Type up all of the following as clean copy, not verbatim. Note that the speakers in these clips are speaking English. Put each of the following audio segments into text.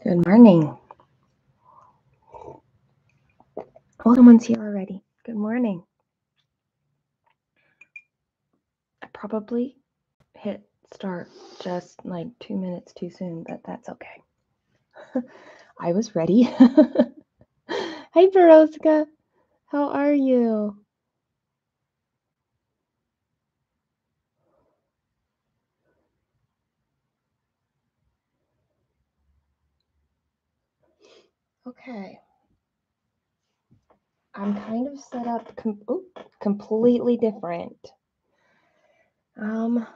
Good morning. Oh, someone's here already. Good morning. I probably hit start just like 2 minutes too soon, but that's okay. I was ready. Hi, Peroska. How are you? Okay. I'm kind of set up completely different. Well,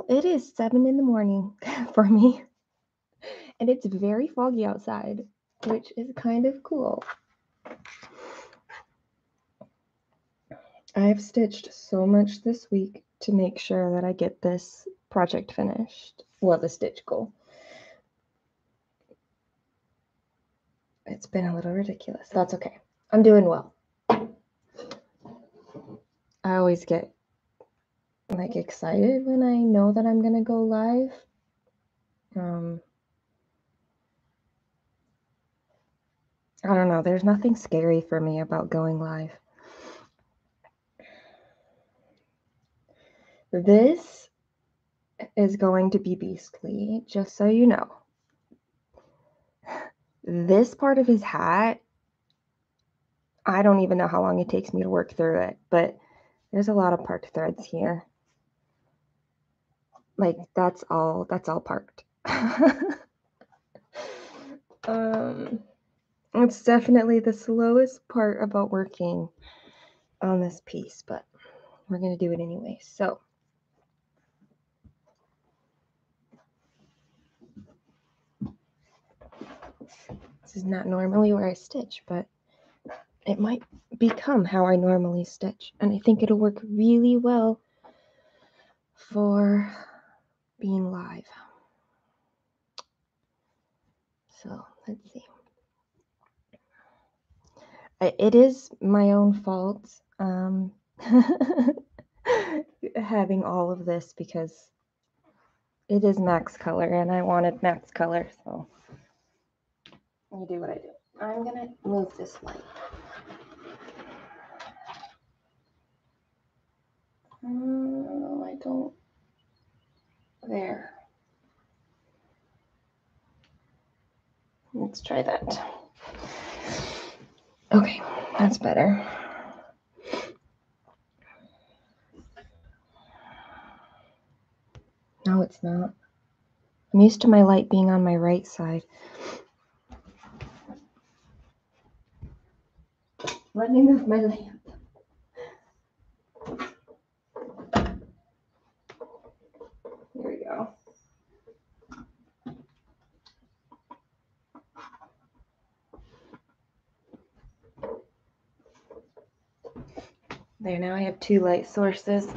it is 7 in the morning for me, and it's very foggy outside, which is kind of cool. I've stitched so much this week to make sure that I get this project finished. Well, the stitch goal. It's been a little ridiculous. That's okay. I'm doing well. I always get like excited when I know that I'm gonna go live. I don't know. There's nothing scary for me about going live. This is going to be beastly, just so you know. This part of his hat, I don't even know how long it takes me to work through it, but there's a lot of parked threads here. Like that's all parked. It's definitely the slowest part about working on this piece, but we're gonna do it anyway. So this is not normally where I stitch, but it might become how I normally stitch, and I think it'll work really well for being live. So let's see. It is my own fault having all of this because it is max color and I wanted max color, so you do what I do. I'm gonna move this light. I don't. There. Let's try that. Okay, that's better. No, it's not. I'm used to my light being on my right side. Let me move my lamp. Here we go. There, now I have two light sources.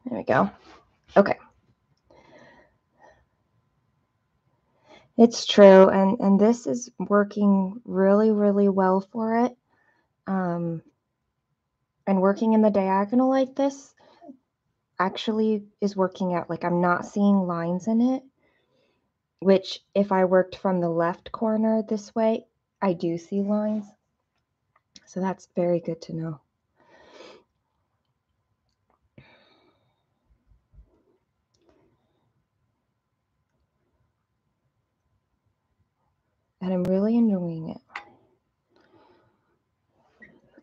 There we go. Okay. It's true, and this is working really, really well for it. And working in the diagonal like this actually is working out. Like I'm not seeing lines in it, which if I worked from the left corner this way, I do see lines. So that's very good to know. And I'm really enjoying it.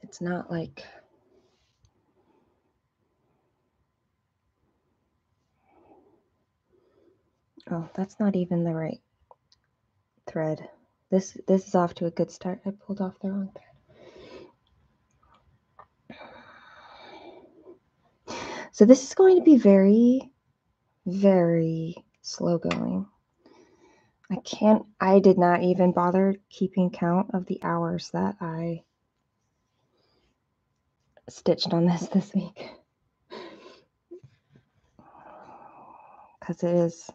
It's not like oh, that's not even the right thread. This is off to a good start. I pulled off the wrong thread. So this is going to be very, very slow going. I did not even bother keeping count of the hours that I stitched on this week. Because it has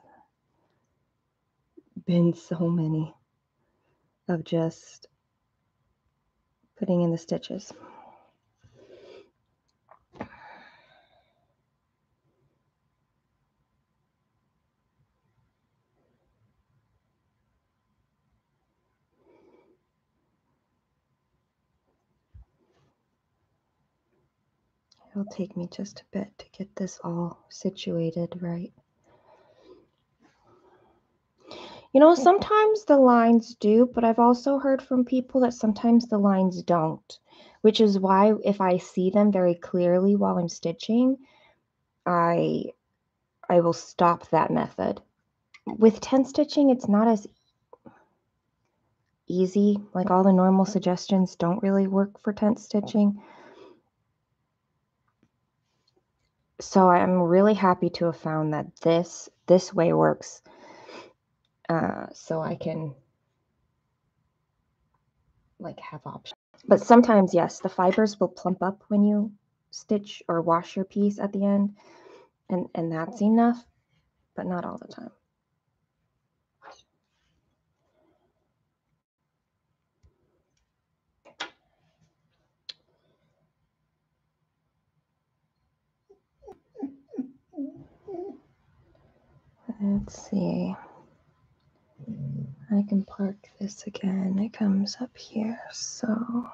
been so many of just putting in the stitches. It'll take me just a bit to get this all situated right. You know, sometimes the lines do, but I've also heard from people that sometimes the lines don't, which is why if I see them very clearly while I'm stitching, I will stop that method. With tent stitching, it's not as easy. Like all the normal suggestions don't really work for tent stitching. So I'm really happy to have found that this way works. So I can like have options. But sometimes, yes, the fibers will plump up when you stitch or wash your piece at the end, and that's enough, but not all the time. Let's see. I can park this again. It comes up here, so.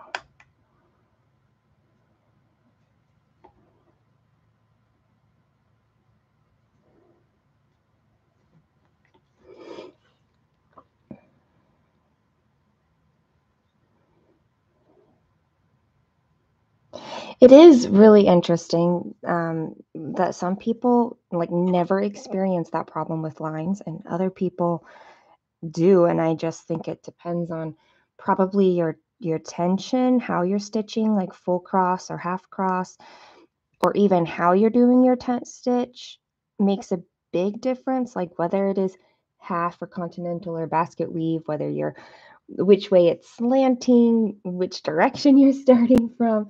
It is really interesting that some people like never experience that problem with lines and other people do. And I just think it depends on probably your tension, how you're stitching, like full cross or half cross, or even how you're doing your tent stitch makes a big difference, like whether it is half or continental or basket weave, whether you're which way it's slanting, which direction you're starting from.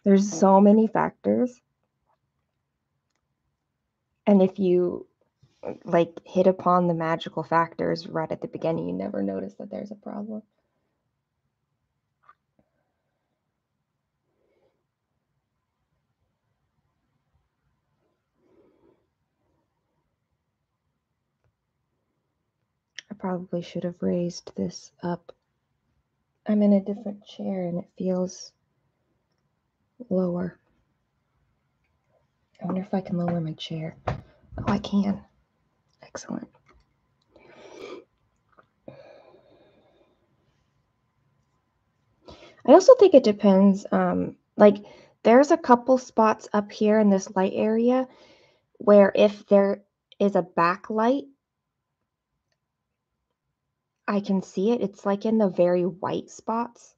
There's so many factors. And if you like hit upon the magical factors right at the beginning, you never notice that there's a problem. I probably should have raised this up. I'm in a different chair and it feels lower. I wonder if I can lower my chair. Oh, I can. Excellent. I also think it depends. Like there's a couple spots up here in this light area where if there is a backlight, I can see it. It's like in the very white spots.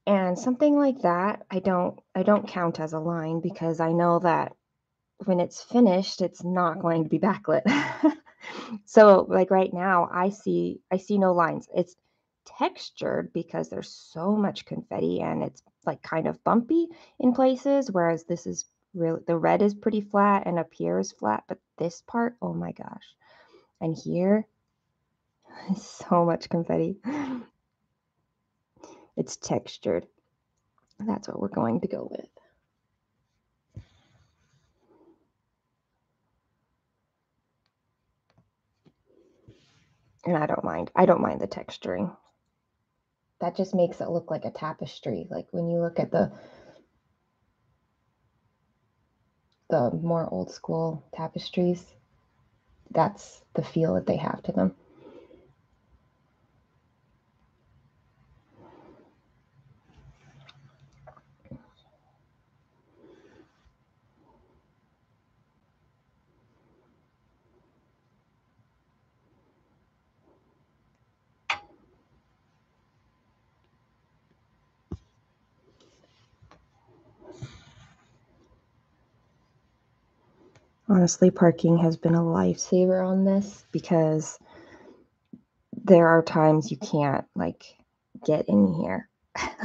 And something like that, I don't count as a line because I know that when it's finished, it's not going to be backlit. So like right now, I see no lines. It's textured because there's so much confetti and it's like kind of bumpy in places, whereas this is really, the red is pretty flat and up here is flat, but this part, oh my gosh. And here is so much confetti. It's textured. That's what we're going to go with. And I don't mind. I don't mind the texturing. That just makes it look like a tapestry. Like when you look at the more old school tapestries, that's the feel that they have to them. Honestly, parking has been a lifesaver on this because there are times you can't like get in here.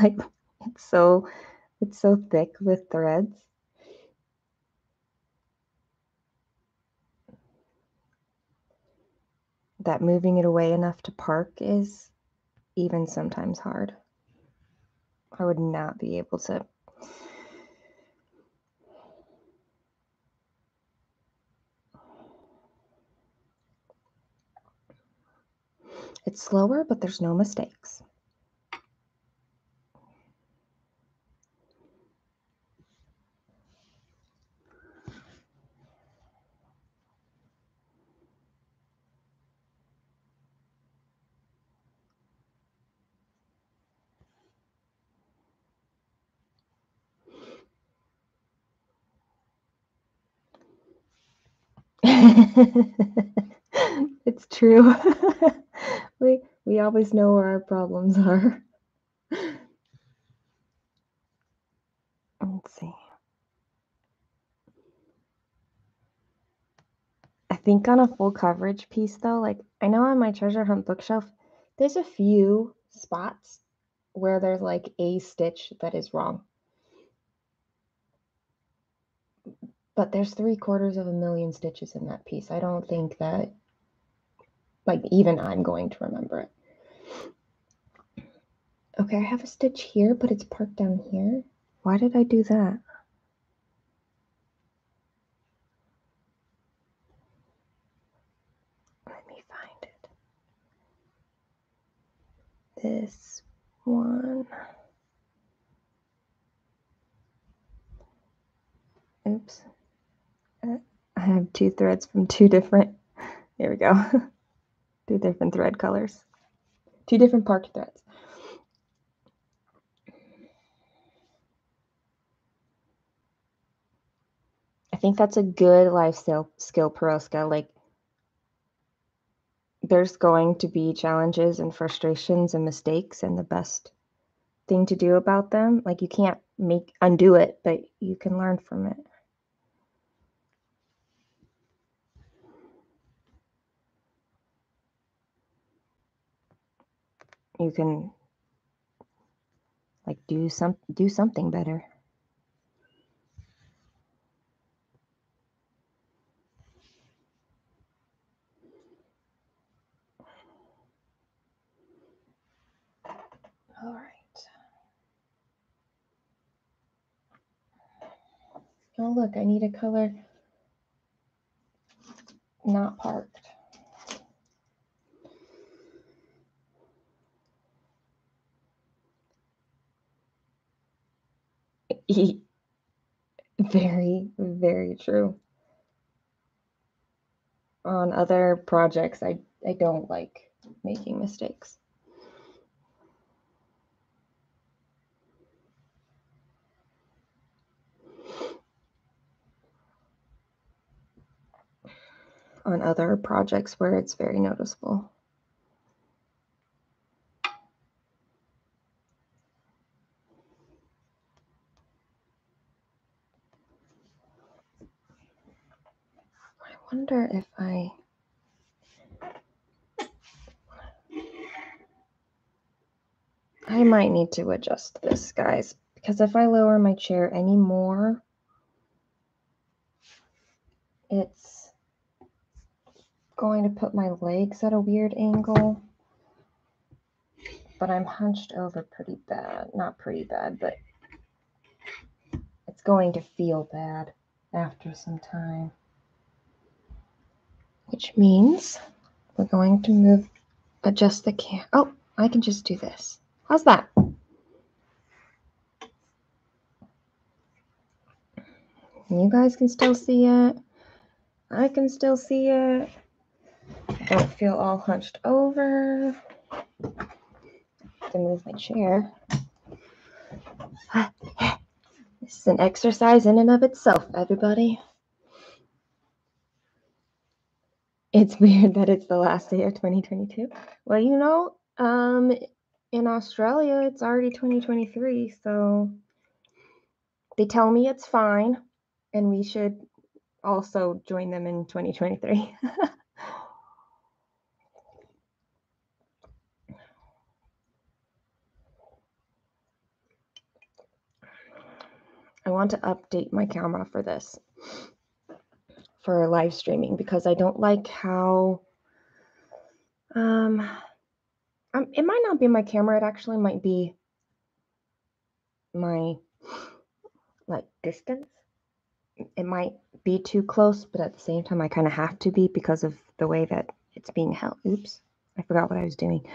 Like it's so thick with threads. That moving it away enough to park is even sometimes hard. I would not be able to. It's slower, but there's no mistakes. It's true. We always know where our problems are. Let's see. I think on a full coverage piece though, like I know on my treasure hunt bookshelf, there's a few spots where there's like a stitch that is wrong. But there's 750,000 stitches in that piece. I don't think that, like, even I'm going to remember it. Okay, I have a stitch here, but it's parked down here. Why did I do that? Let me find it. This one. Oops. I have two threads from two different, here we go. Two different thread colors. Two different parked threads. I think that's a good life skill, Peroska. Like, there's going to be challenges and frustrations and mistakes, and the best thing to do about them, like, you can't undo it, but you can learn from it. You can, like, do something better. All right. Oh, look, I need a color not parked. Very, very true. On other projects, I don't like making mistakes. On other projects where it's very noticeable. I wonder if I might need to adjust this, guys, because if I lower my chair anymore, it's going to put my legs at a weird angle. But I'm hunched over pretty bad. Not pretty bad, but it's going to feel bad after some time. Which means we're going to adjust the camera. Oh, I can just do this. How's that? You guys can still see it. I can still see it. I don't feel all hunched over. I can move my chair. This is an exercise in and of itself, everybody. It's weird that it's the last day of 2022. Well, you know, in Australia, it's already 2023, so they tell me it's fine, and we should also join them in 2023. I want to update my camera for this, for live streaming, because I don't like how, it might not be my camera, it actually might be my, like, distance. It might be too close, but at the same time, I kind of have to be because of the way that it's being held. Oops, I forgot what I was doing.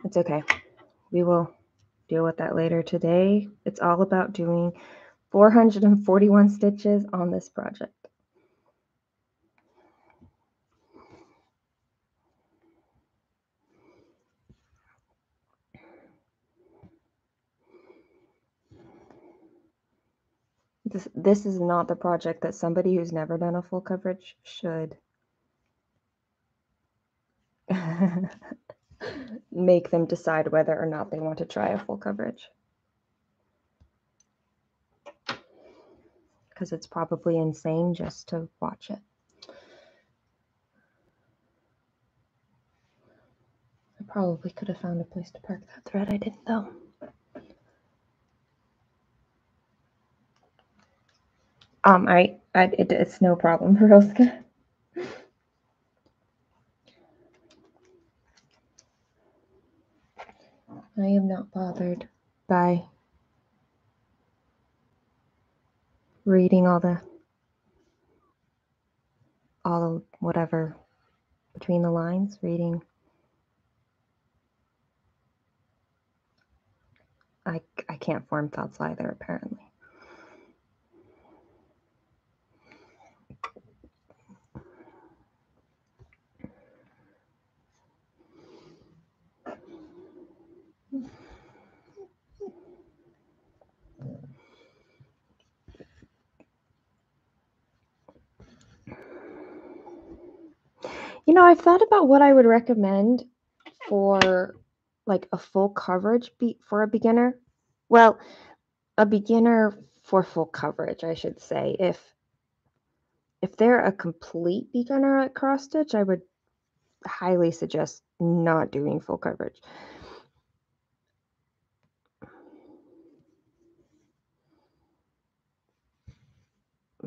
It's okay. We will deal with that later. Today, it's all about doing 441 stitches on this project. This is not the project that somebody who's never done a full coverage should make them decide whether or not they want to try a full coverage. Because it's probably insane just to watch it. I probably could have found a place to park that thread. I didn't though. It's no problem, Roska. I am not bothered by reading all the whatever between the lines, reading. I can't form thoughts either, apparently. You know, I've thought about what I would recommend for like a full coverage for a beginner. Well, a beginner for full coverage, I should say. If they're a complete beginner at cross stitch, I would highly suggest not doing full coverage.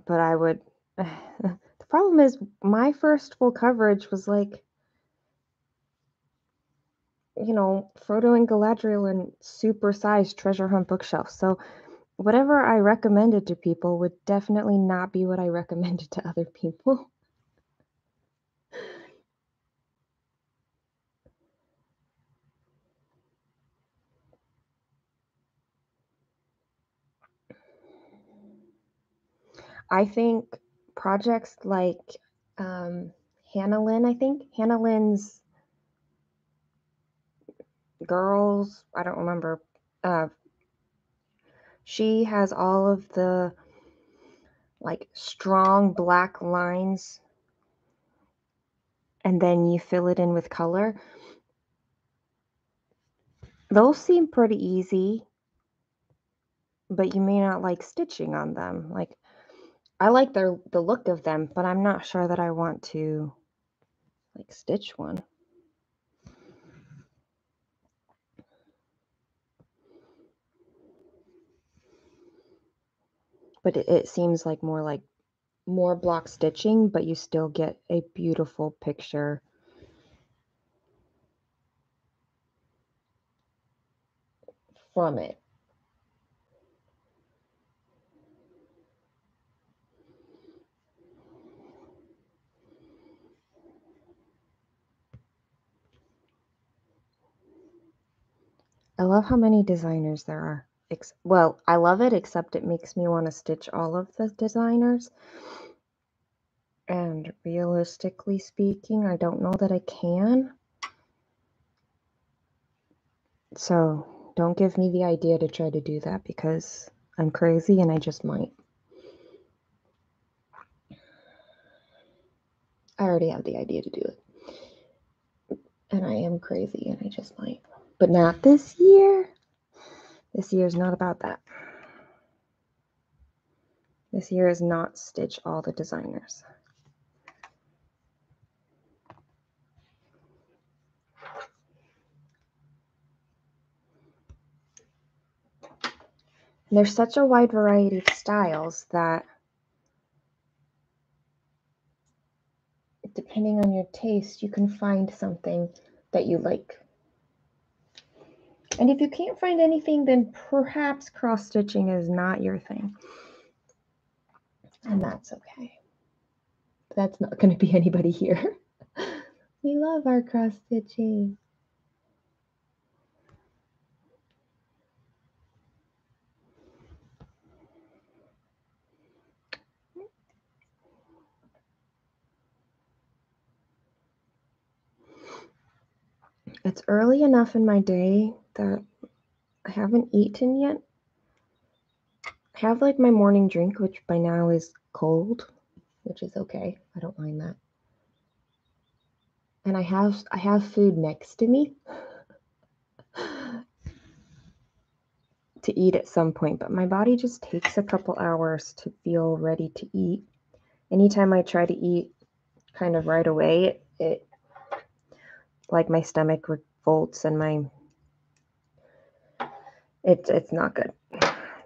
But I would the problem is my first full coverage was like, you know, Frodo and Galadriel and super-sized treasure hunt bookshelf. So whatever I recommended to people would definitely not be what I recommended to other people. I think projects like Hannah Lynn's Girls, I don't remember. She has all of the like strong black lines and then you fill it in with color. Those seem pretty easy, but you may not like stitching on them. Like, I like the look of them, but I'm not sure that I want to like stitch one. But it seems like more block stitching, but you still get a beautiful picture from it. I love how many designers there are. Well, I love it, except it makes me want to stitch all of the designers. And realistically speaking, I don't know that I can. So don't give me the idea to try to do that because I'm crazy and I just might. I already have the idea to do it. And I am crazy and I just might. But not this year. This year is not about that. This year is not stitch all the designers. There's such a wide variety of styles that depending on your taste, you can find something that you like. And if you can't find anything, then perhaps cross-stitching is not your thing. And that's okay. That's not going to be anybody here. We love our cross-stitching. It's early enough in my day that I haven't eaten yet. have like my morning drink, which by now is cold, which is okay. I don't mind that. And I have food next to me to eat at some point, but my body just takes a couple hours to feel ready to eat. Anytime I try to eat kind of right away, it like my stomach revolts and it's not good.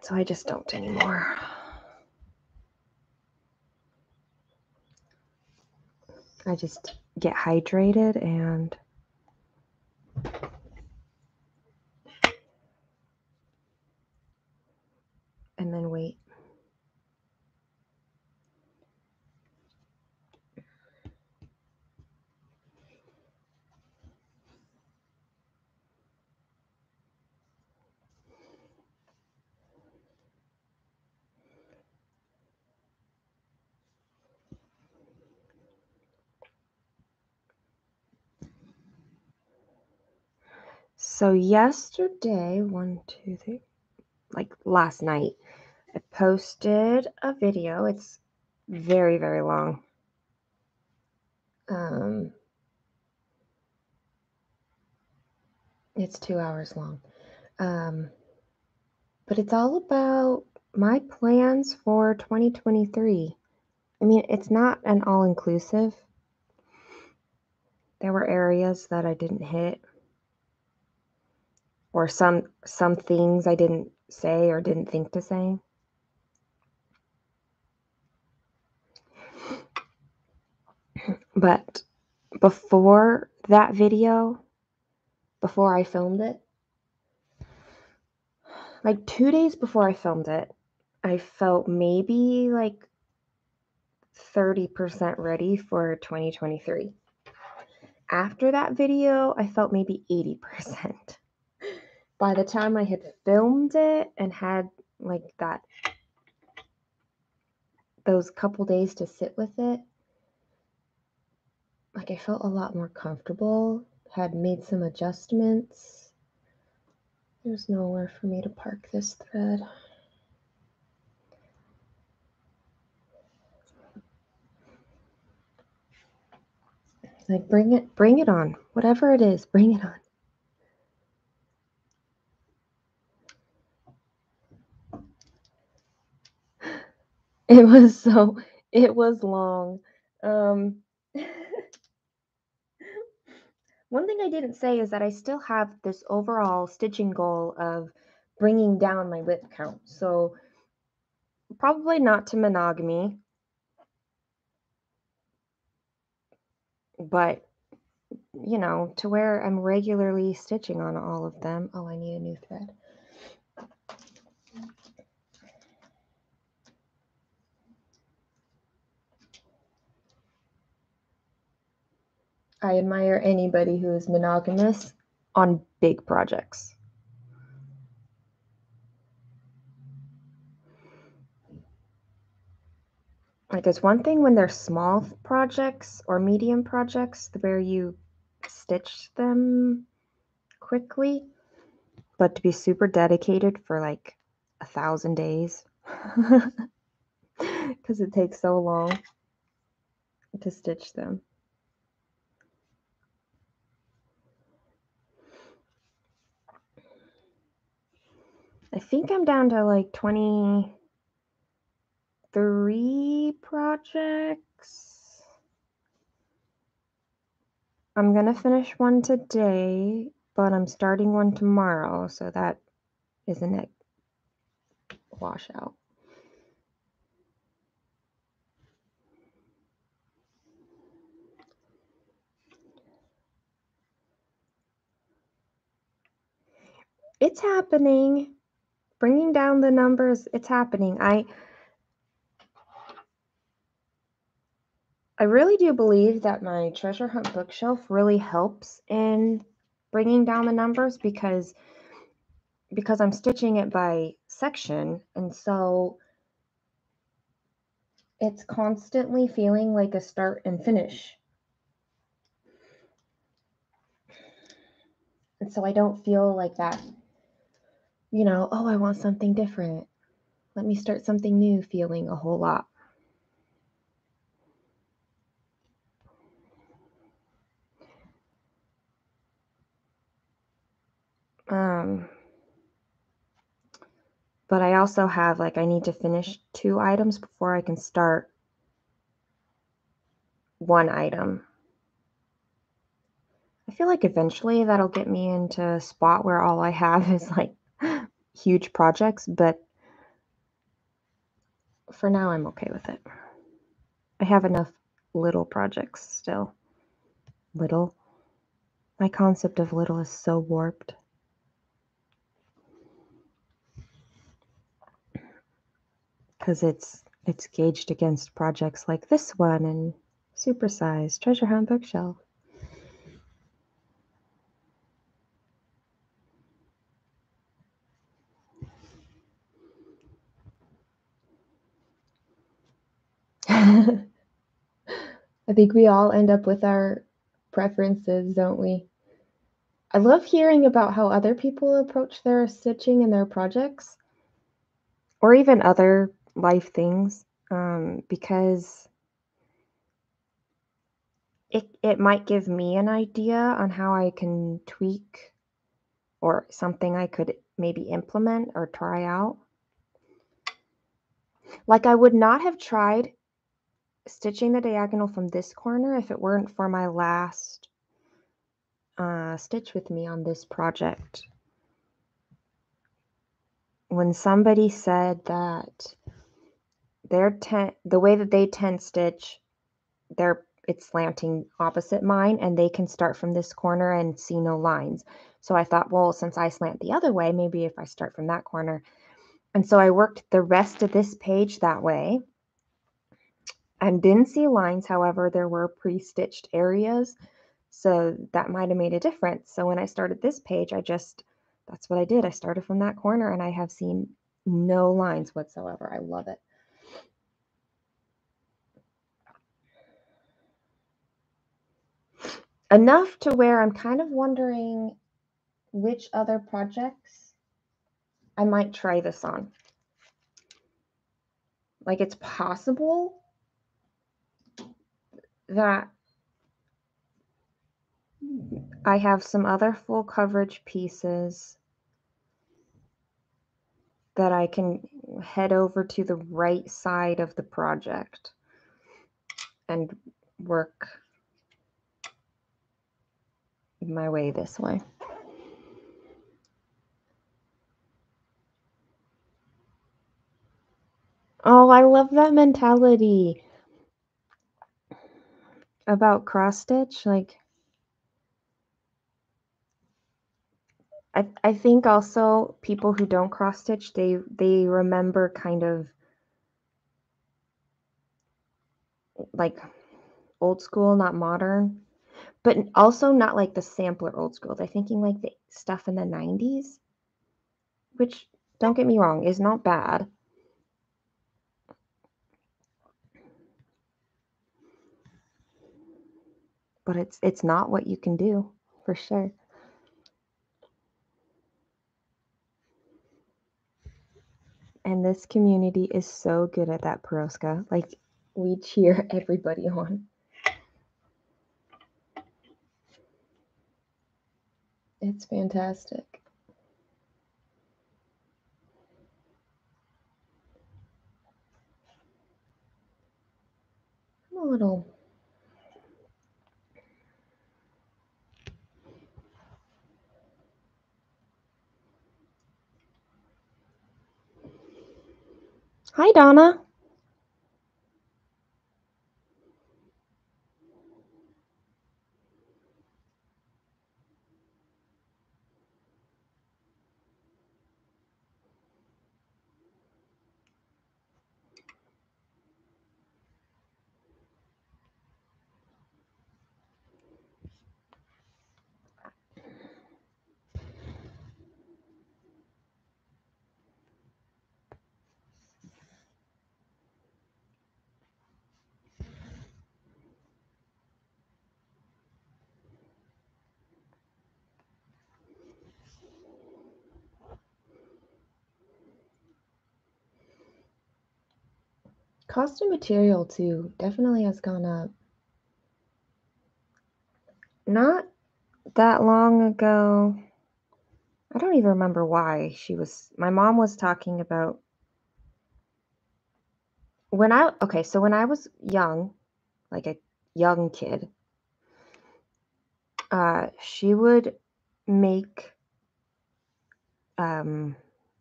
So I just don't anymore. I just get hydrated and then wait. So yesterday, 1, 2, 3, like last night, I posted a video. It's very, very long. It's 2 hours long. But it's all about my plans for 2023. I mean, it's not an all-inclusive. There were areas that I didn't hit, or some things I didn't say or didn't think to say. But before that video, before I filmed it, like 2 days before I filmed it, I felt maybe like 30% ready for 2023. After that video, I felt maybe 80%. By the time I had filmed it and had like those couple days to sit with it, like I felt a lot more comfortable, had made some adjustments. There's nowhere for me to park this thread. Like bring it on. Whatever it is, bring it on. It was long. One thing I didn't say is that I still have this overall stitching goal of bringing down my whip count. So probably not to monogamy, but you know, to where I'm regularly stitching on all of them. Oh, I need a new thread. I admire anybody who is monogamous on big projects. Like, it's one thing when they're small projects or medium projects where you stitch them quickly, but to be super dedicated for like 1,000 days because it takes so long to stitch them. I think I'm down to like 23 projects. I'm gonna finish one today, but I'm starting one tomorrow, so that is a net washout. It's happening. Bringing down the numbers, it's happening. I really do believe that my treasure hunt bookshelf really helps in bringing down the numbers because I'm stitching it by section, and so it's constantly feeling like a start and finish. And so I don't feel like that, you know, oh, I want something different. let me start something new feeling a whole lot. But I also have, like, I need to finish 2 items before I can start 1 item. I feel like eventually that'll get me into a spot where all I have is, like, huge projects, but for now, I'm okay with it. I have enough little projects still. Little? My concept of little is so warped. Because it's gauged against projects like this one and supersized treasure hunt bookshelf. I think we all end up with our preferences, don't we? I love hearing about how other people approach their stitching and their projects, or even other life things, because it might give me an idea on how I can tweak or something I could maybe implement or try out. Like, I would not have tried stitching the diagonal from this corner if it weren't for my last stitch with me on this project. When somebody said that the way that they 10 stitch, it's slanting opposite mine, and they can start from this corner and see no lines. So I thought, well, since I slant the other way, maybe if I start from that corner. And so I worked the rest of this page that way and didn't see lines. However, there were pre-stitched areas, so that might have made a difference. So when I started this page, that's what I did. I started from that corner and I have seen no lines whatsoever. I love it. Enough to where I'm kind of wondering which other projects I might try this on. Like, it's possible that I have some other full coverage pieces that I can head over to the right side of the project and work my way this way. Oh, I love that mentality about cross stitch. Like, I think also people who don't cross stitch, they remember kind of like old school, not modern, but also not like the sampler old school. They're thinking like the stuff in the 90s, which, don't get me wrong, is not bad. But it's not what you can do, for sure. And this community is so good at that, Peroska. Like, we cheer everybody on. It's fantastic. I'm a little... Hi, Donna. Cost of material too definitely has gone up. Not that long ago, I don't even remember why my mom was talking about when I was young, like a young kid, she would make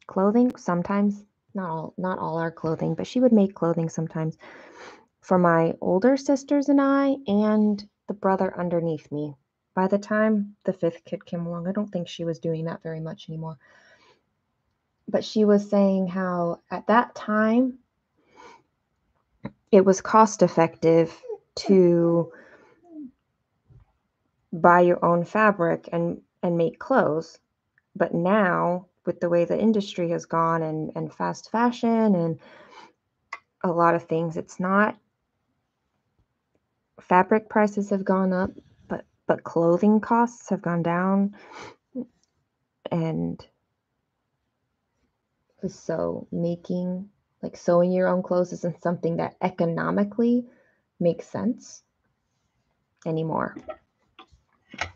clothing sometimes, not all our clothing, but she would make clothing sometimes for my older sisters and I and the brother underneath me. By the time the fifth kid came along, I don't think she was doing that very much anymore. But she was saying how at that time it was cost effective to buy your own fabric and make clothes. But now, with the way the industry has gone and fast fashion and a lot of things, it's not, fabric prices have gone up, but clothing costs have gone down. And so sewing your own clothes isn't something that economically makes sense anymore.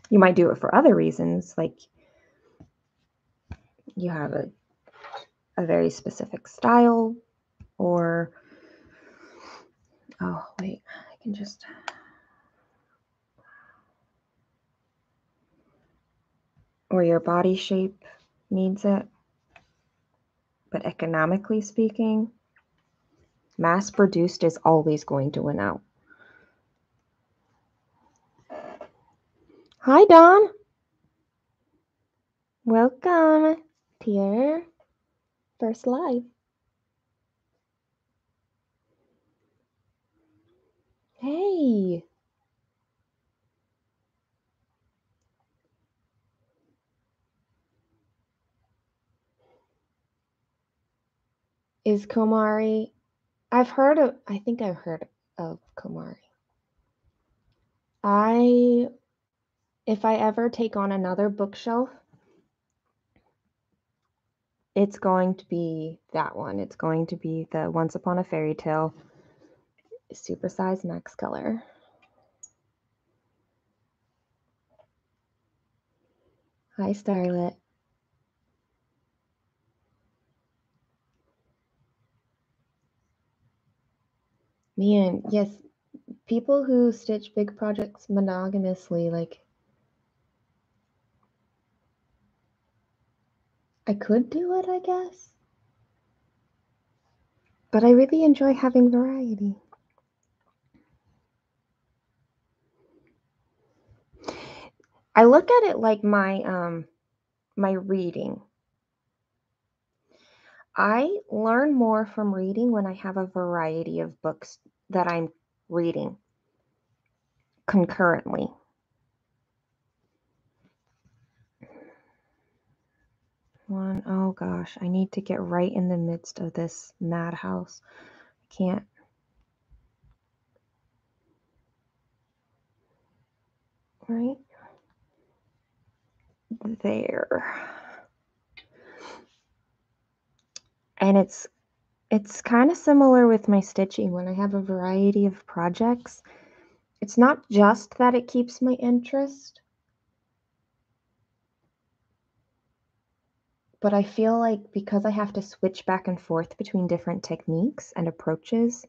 You might do it for other reasons, like you have a very specific style, or oh wait, I can just, or your body shape needs it. But economically speaking, mass produced is always going to win out. Hi, Dawn. Welcome to your first live. Hey. Is Komari? I think I've heard of Komari. If I ever take on another bookshelf, it's going to be that one. It's going to be the Once Upon a Fairy Tale supersize max color. Hi, Starlet. Man, yes, people who stitch big projects monogamously, like, I could do it, I guess. But I really enjoy having variety. I look at it like my reading. I learn more from reading when I have a variety of books that I'm reading concurrently. Oh gosh, I need to get right in the midst of this madhouse. I can't. Right there. And it's kind of similar with my stitching. When I have a variety of projects, it's not just that it keeps my interest, but I feel like because I have to switch back and forth between different techniques and approaches,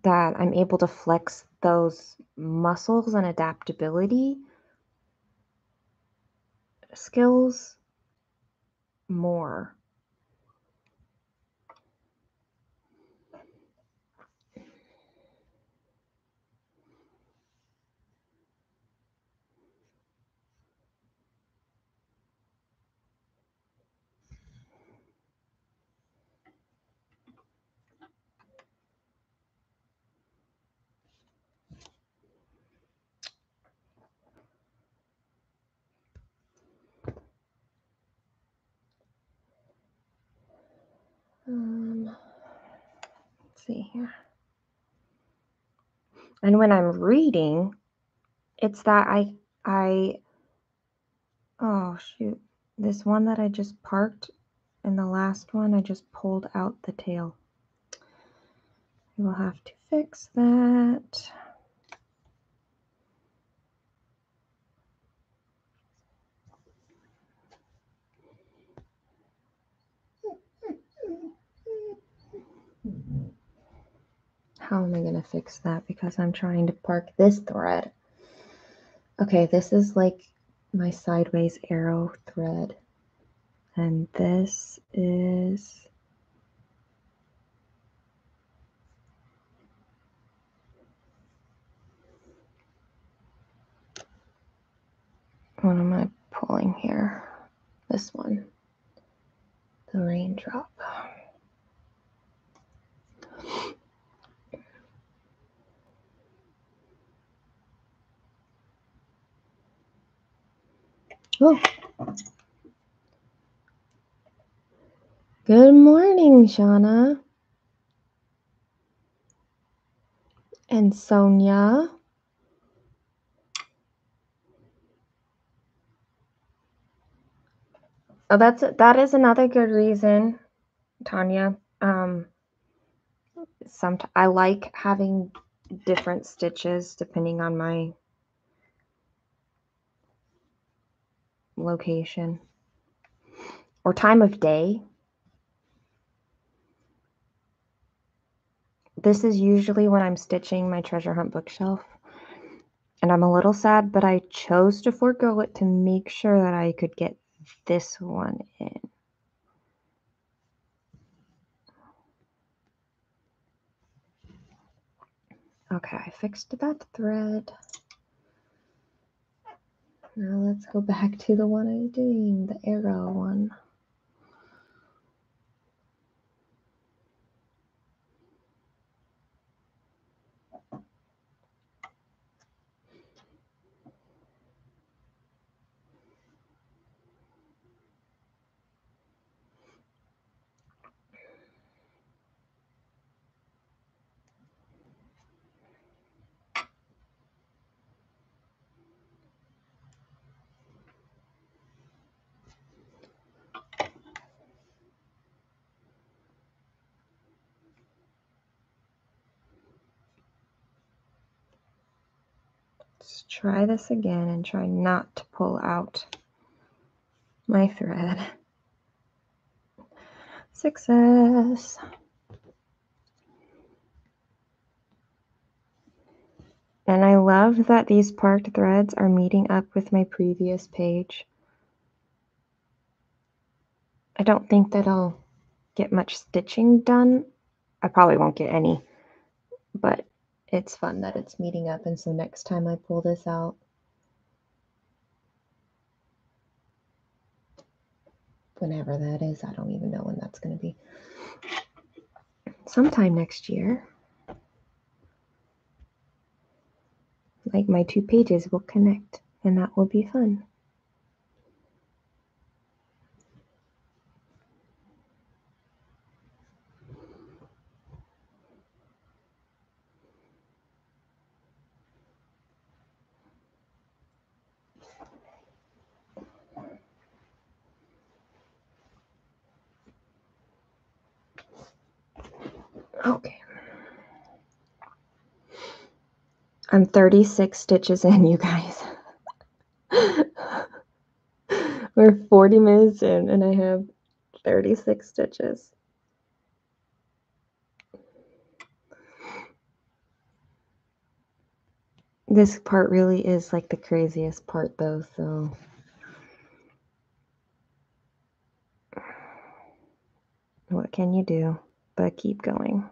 that I'm able to flex those muscles and adaptability skills more. Let's see here. And when I'm reading, it's that oh shoot, this one that I just parked, and the last one I just pulled out the tail. We will have to fix that. How am I going to fix that? Because I'm trying to park this thread. Okay, this is like my sideways arrow thread. And this is what am I pulling here? This one, the raindrop. Oh. Good morning, Shauna. And Sonia. Oh, that is another good reason, Tanya. I like having different stitches depending on my location or time of day. This is usually when I'm stitching my treasure hunt bookshelf. And I'm a little sad, but I chose to forego it to make sure that I could get this one in. Okay, I fixed that thread. Now let's go back to the one I'm doing, the arrow one. Let's try this again and try not to pull out my thread. Success. And I love that these parked threads are meeting up with my previous page. I don't think that I'll get much stitching done. I probably won't get any, but it's fun that it's meeting up. And so next time I pull this out, whenever that is, I don't even know when that's going to be. Sometime next year. Like my two pages will connect, and that will be fun. Okay. I'm 36 stitches in, you guys. We're 40 minutes in, and I have 36 stitches. This part really is like the craziest part, though, so what can you do but keep going?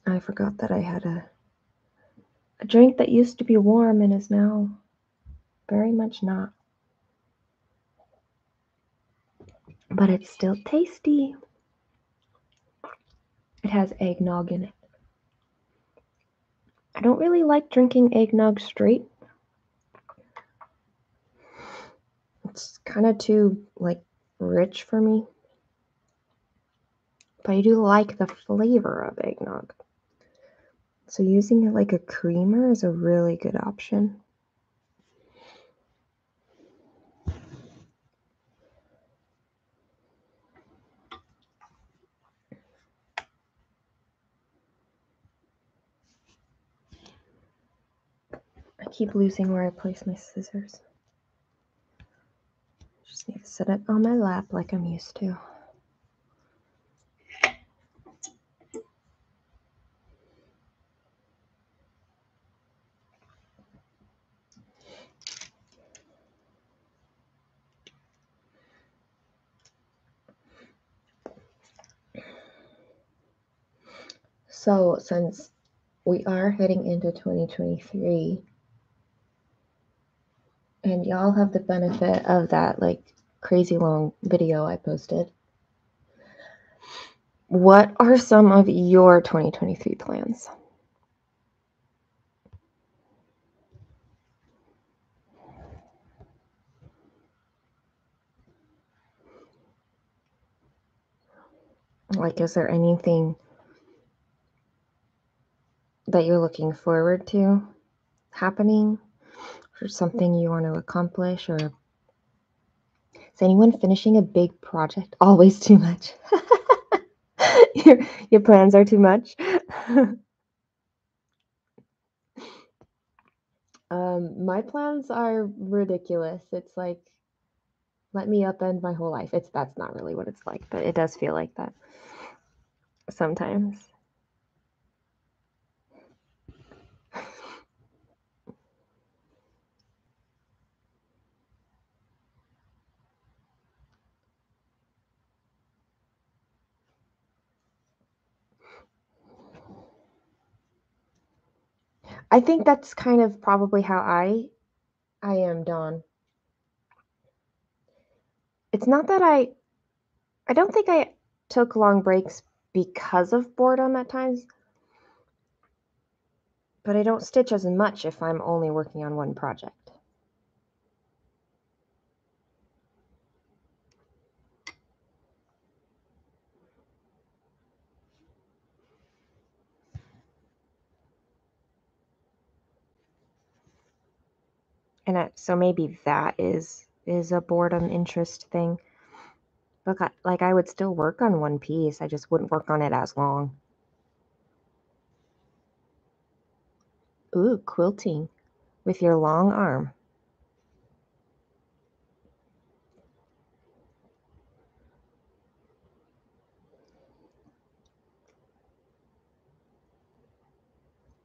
I forgot that I had a drink that used to be warm and is now very much not. but it's still tasty. It has eggnog in it. I don't really like drinking eggnog straight. It's kind of too, like, rich for me. But I do like the flavor of eggnog. So using it like a creamer is a really good option. I keep losing where I place my scissors. Just need to set it on my lap like I'm used to. So since we are heading into 2023, and y'all have the benefit of that like crazy long video I posted, what are some of your 2023 plans? Like, is there anything that you're looking forward to happening, or something you want to accomplish, or is anyone finishing a big project? Always too much. your plans are too much. My plans are ridiculous. It's like, let me upend my whole life. That's not really what it's like, but it does feel like that sometimes. I think that's kind of probably how I am, Dawn. It's not that I don't think I took long breaks because of boredom at times, but I don't stitch as much if I'm only working on one project. And so maybe that is a boredom interest thing. Look, like I would still work on one piece. I just wouldn't work on it as long. Ooh, quilting with your long arm.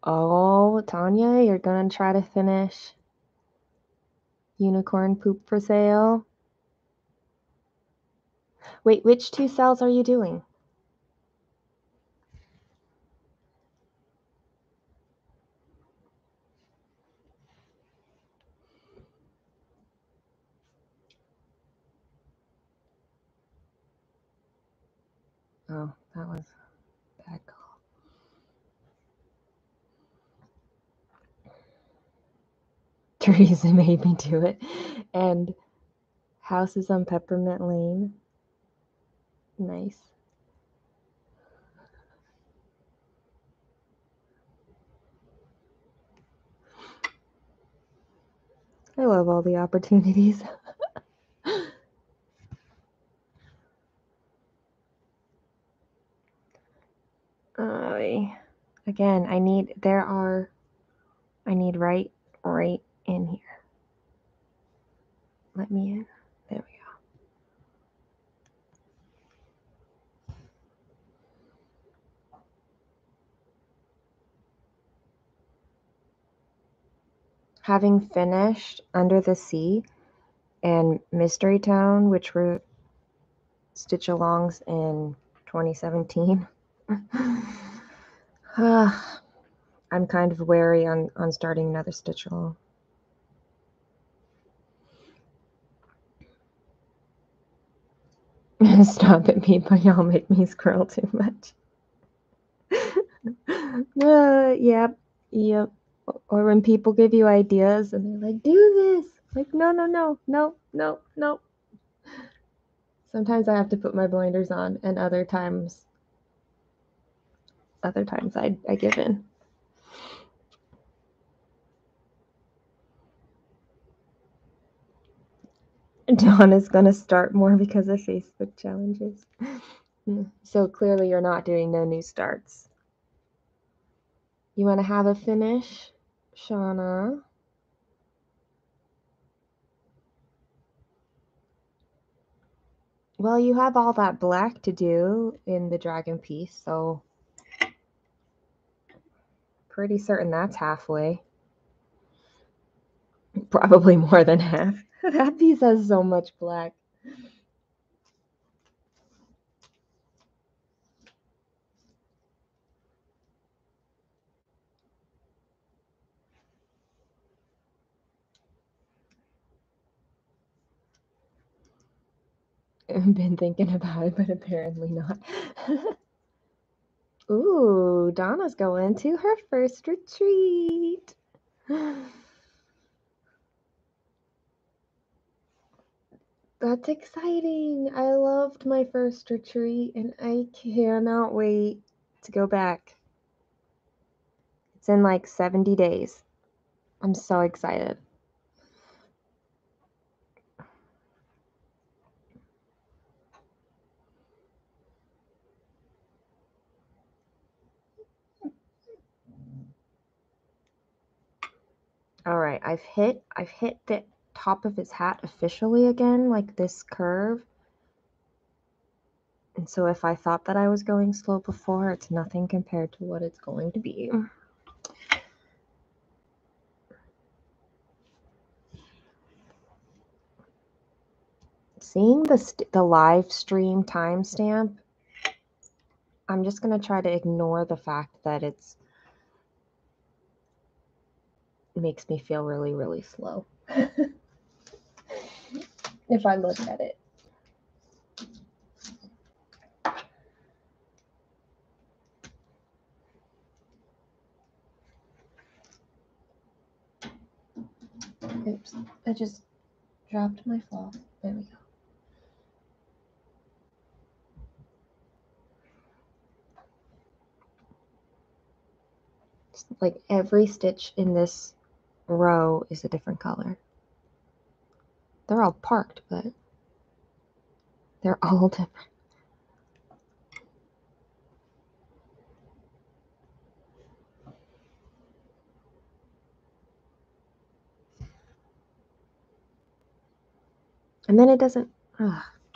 Oh, Tanya, you're gonna try to finish Unicorn Poop for Sale? Wait, which 2 cells are you doing? Oh, that was a bad call. Teresa made me do it. And house is on Peppermint Lane. Nice. I love all the opportunities. Again, I need right in here. Let me in. There we go. Having finished Under the Sea and Mystery Town, which were stitch alongs in 2017, I'm kind of wary on starting another stitch along. Stop it, people. Y'all make me scroll too much. Yep. Or when people give you ideas and they're like, do this. Like, no. Sometimes I have to put my blinders on, and other times I give in. Dawn is going to start more because of Facebook challenges. So clearly you're not doing no new starts. You want to have a finish, Shauna? Well, you have all that black to do in the dragon piece, so pretty certain that's halfway. Probably more than half. That piece has so much black. I've been thinking about it, but apparently not. Ooh, Donna's going to her first retreat. That's exciting. I loved my first retreat and I cannot wait to go back. It's in like 70 days. I'm so excited. All right, I've hit the top of his hat officially again, like this curve. And so if I thought that I was going slow before, it's nothing compared to what it's going to be. Seeing the live stream timestamp, I'm just going to try to ignore the fact that it makes me feel really, really slow. If I look at it. Oops, I just dropped my floss. There we go. It's like every stitch in this row is a different color. They're all parked, but they're all different. And then it doesn't,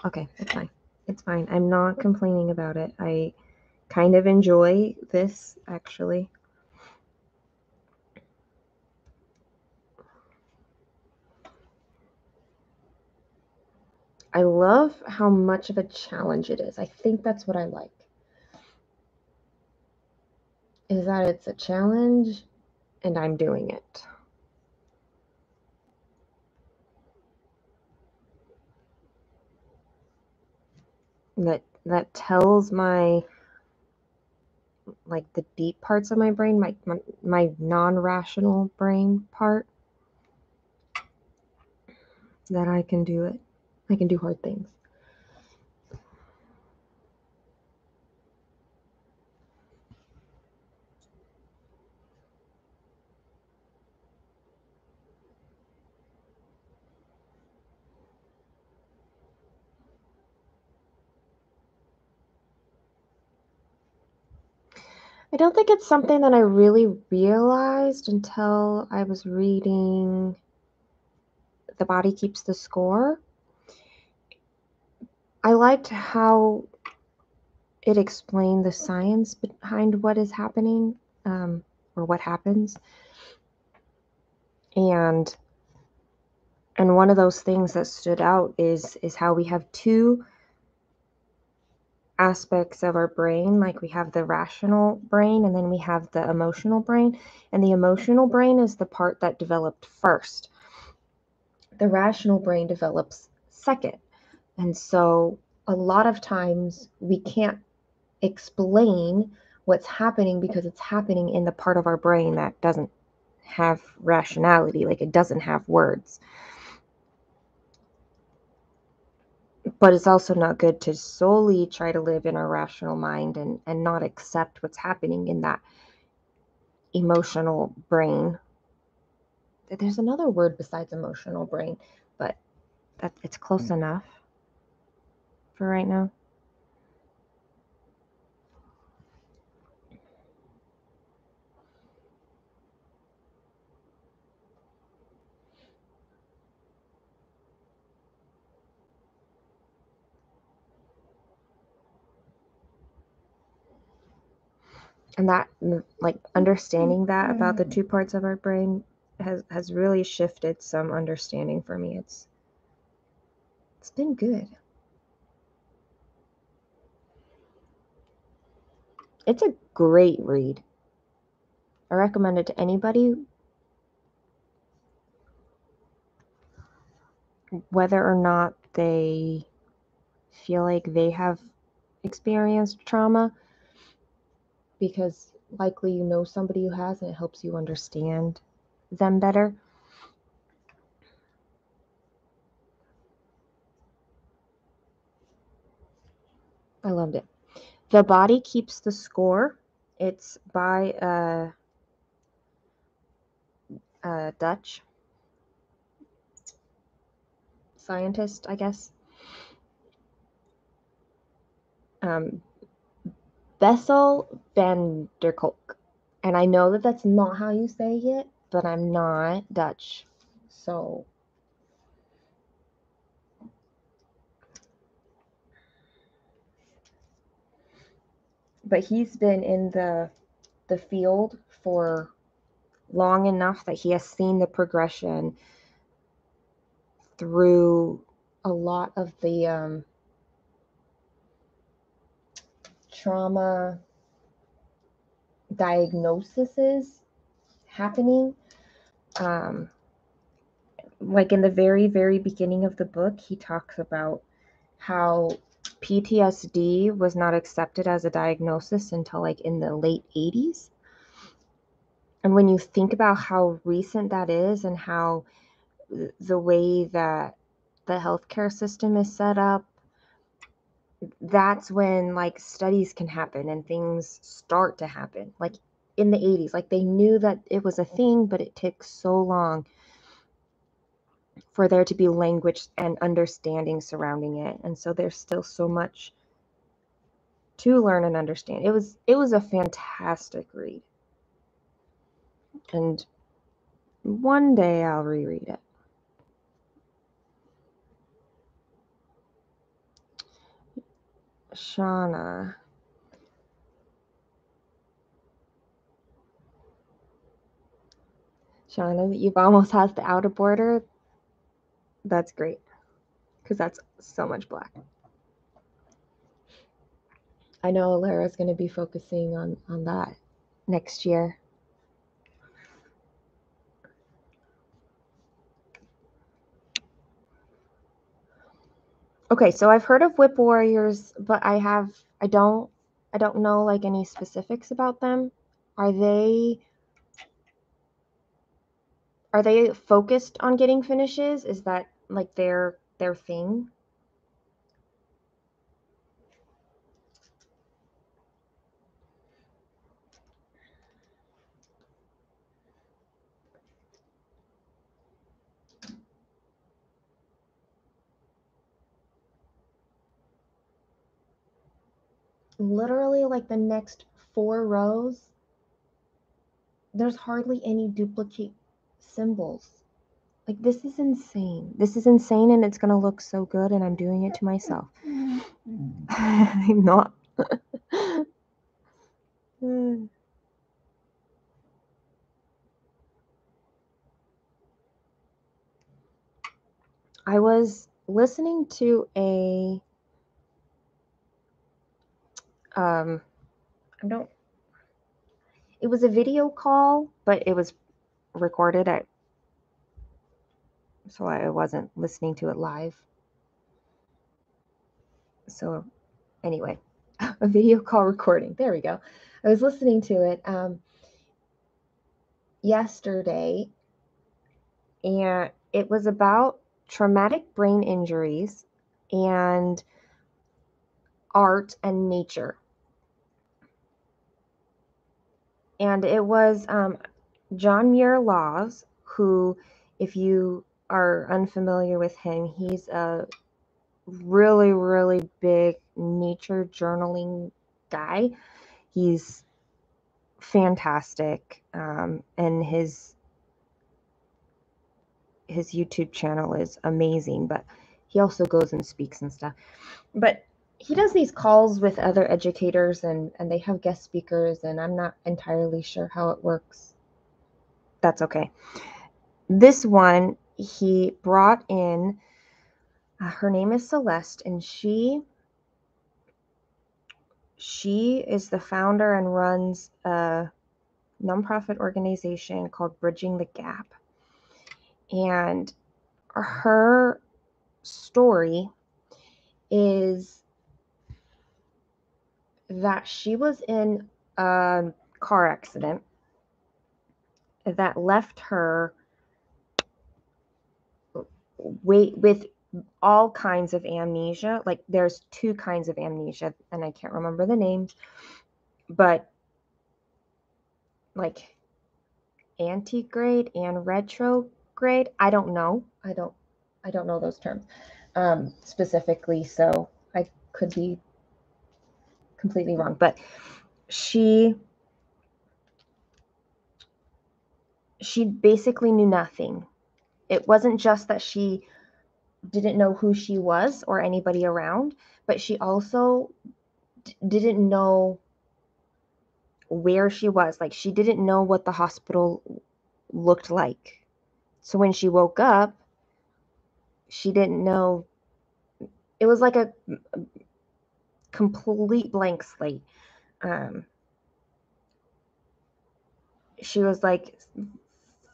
okay, it's fine. It's fine. I'm not complaining about it. I kind of enjoy this, actually. I love how much of a challenge it is. I think that's what I like. Is that it's a challenge and I'm doing it. That tells my, like, the deep parts of my brain, my non-rational brain part, that I can do it. I can do hard things. I don't think it's something that I really realized until I was reading The Body Keeps the Score. I liked how it explained the science behind what is happening, or what happens. And one of those things that stood out is how we have two aspects of our brain. Like, we have the rational brain and then we have the emotional brain, and the emotional brain is the part that developed first. The rational brain develops second. And so a lot of times we can't explain what's happening because it's happening in the part of our brain that doesn't have rationality, like it doesn't have words. But it's also not good to solely try to live in our rational mind and not accept what's happening in that emotional brain. There's another word besides emotional brain, but it's close enough for right now. And that, like, understanding that about the two parts of our brain has really shifted some understanding for me. It's been good. It's a great read. I recommend it to anybody, whether or not they feel like they have experienced trauma, because likely you know somebody who has, and it helps you understand them better. I loved it. The Body Keeps the Score. It's by a Dutch scientist, I guess. Bessel van der Kolk. And I know that that's not how you say it, but I'm not Dutch. So but he's been in the field for long enough that he has seen the progression through a lot of the trauma diagnoses happening. Like in the very, very beginning of the book, he talks about how PTSD was not accepted as a diagnosis until like in the late 80s. And when you think about how recent that is and how the way that the healthcare system is set up, that's when like studies can happen and things start to happen. Like in the 80s, like they knew that it was a thing, but it took so long for there to be language and understanding surrounding it. And so there's still so much to learn and understand. It was a fantastic read. And one day I'll reread it. Shauna. Shauna, you've almost has the outer border. That's great, because that's so much black. I know Lara's going to be focusing on that next year. Okay, so I've heard of Whip Warriors, but I don't know like any specifics about them. Are they focused on getting finishes? Is that like their thing? Literally like the next 4 rows, there's hardly any duplicate symbols. Like, this is insane. This is insane, and it's gonna look so good, and I'm doing it to myself. I'm not. I was listening to a it was a video call, but it was recorded so I wasn't listening to it live. So anyway, a video call recording. There we go. I was listening to it yesterday, and it was about traumatic brain injuries and art and nature. And it was John Muir Laws, who, if you are unfamiliar with him, he's a really, really big nature journaling guy. He's fantastic, and his YouTube channel is amazing, but he also goes and speaks and stuff. But he does these calls with other educators, and they have guest speakers, and I'm not entirely sure how it works. That's okay. This one, he brought in, her name is Celeste, and she is the founder and runs a nonprofit organization called Bridging the Gap. And her story is that she was in a car accident that left her with all kinds of amnesia. Like, there's two kinds of amnesia, and I can't remember the names, but like antegrade and retrograde. I don't know. I don't know those terms specifically, so I could be completely wrong. But she basically knew nothing. It wasn't just that she didn't know who she was or anybody around, but she also didn't know where she was. Like, she didn't know what the hospital looked like. So when she woke up, she didn't know. It was like a complete blank slate. She was like,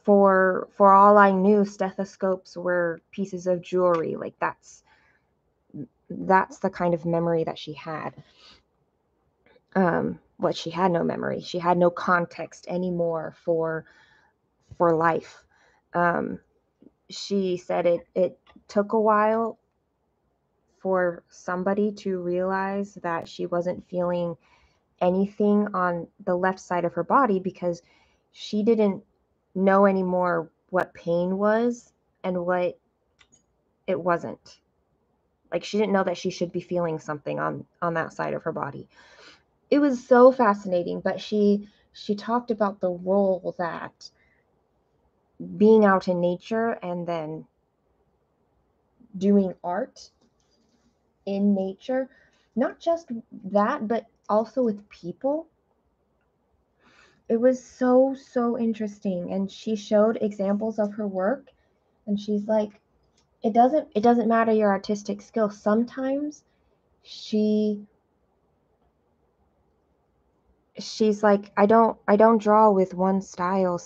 for all I knew, stethoscopes were pieces of jewelry. Like, that's the kind of memory that she had. What she had no memory. She had no context anymore for life. She said it took a while for somebody to realize that she wasn't feeling anything on the left side of her body, because she didn't know anymore what pain was and what it wasn't. Like, she didn't know that she should be feeling something on that side of her body. It was so fascinating, but she talked about the role that being out in nature and then doing art in nature, not just that, but also with people. It was so interesting, and she showed examples of her work, and she's like, it doesn't matter your artistic skill. Sometimes she's like, I don't draw with one style.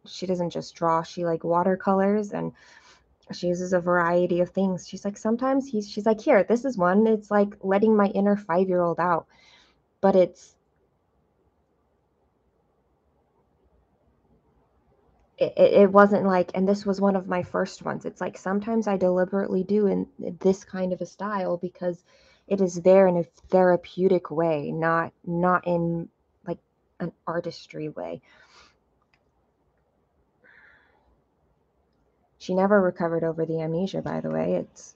She doesn't just draw, she like watercolors, and she uses a variety of things. She's like, sometimes she's like, here, this is one. It's like letting my inner 5-year-old out, but it wasn't like, and this was one of my first ones. It's like, sometimes I deliberately do in this kind of a style because it is there in a therapeutic way, not in like an artistry way. She never recovered over the amnesia, by the way. It's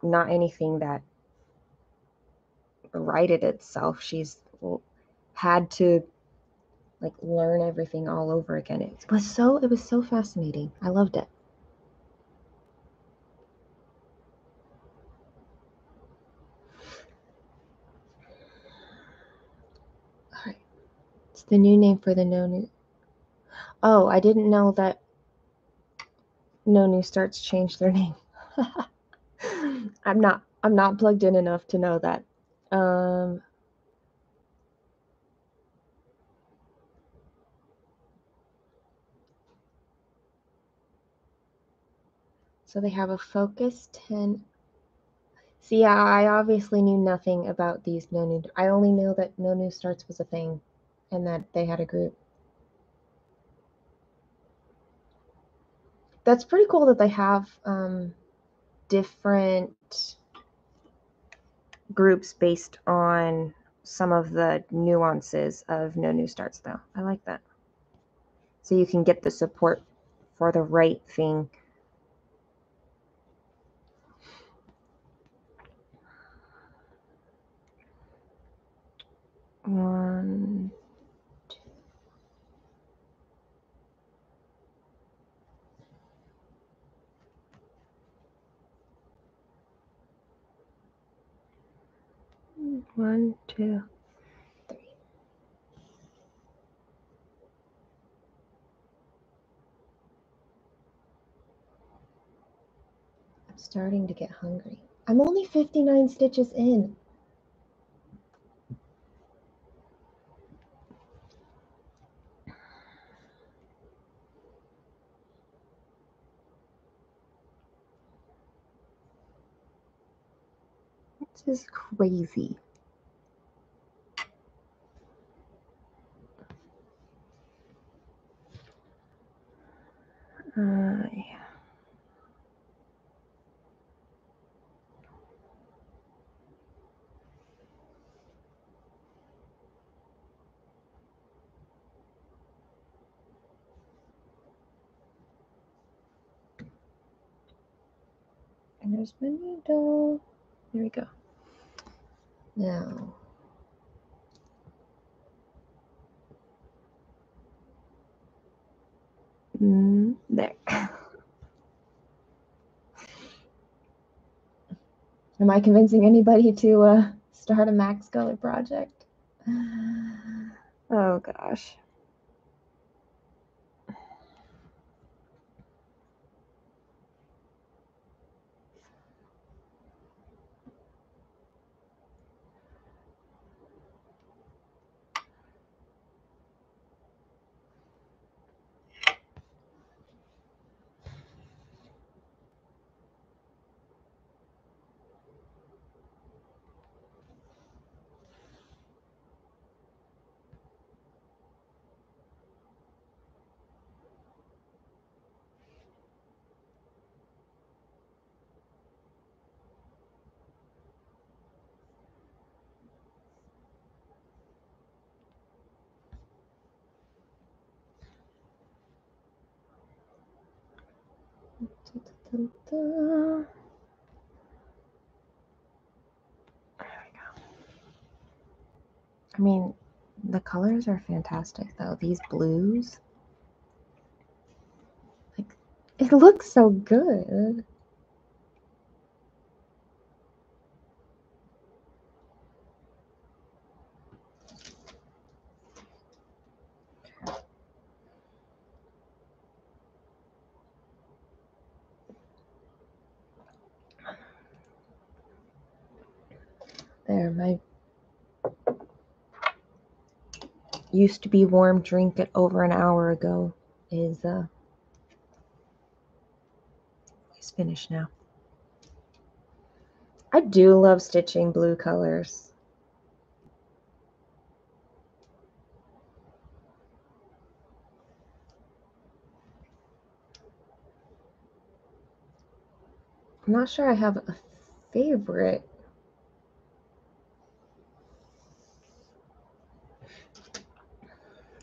not anything that righted itself. She's had to like learn everything all over again. It was so fascinating. I loved it. All right. It's the new name for the No New. Oh, I didn't know that No New Starts changed their name. I'm not plugged in enough to know that. So they have a Focus 10. See, I obviously knew nothing about these no new. I only knew that no new starts was a thing, and that they had a group. That's pretty cool that they have different groups based on some of the nuances of no new starts, though. I like that. So you can get the support for the right thing. One, one, two, three. I'm starting to get hungry. I'm only 59 stitches in. This is crazy. Yeah. And there's my needle. There we go. Now, there. Am I convincing anybody to start a max color project? Oh gosh. There we go. I mean, the colors are fantastic though. These blues. Like, it looks so good. There, my used to be warm drink at over an hour ago is finished now. I do love stitching blue colors. I'm not sure I have a favorite.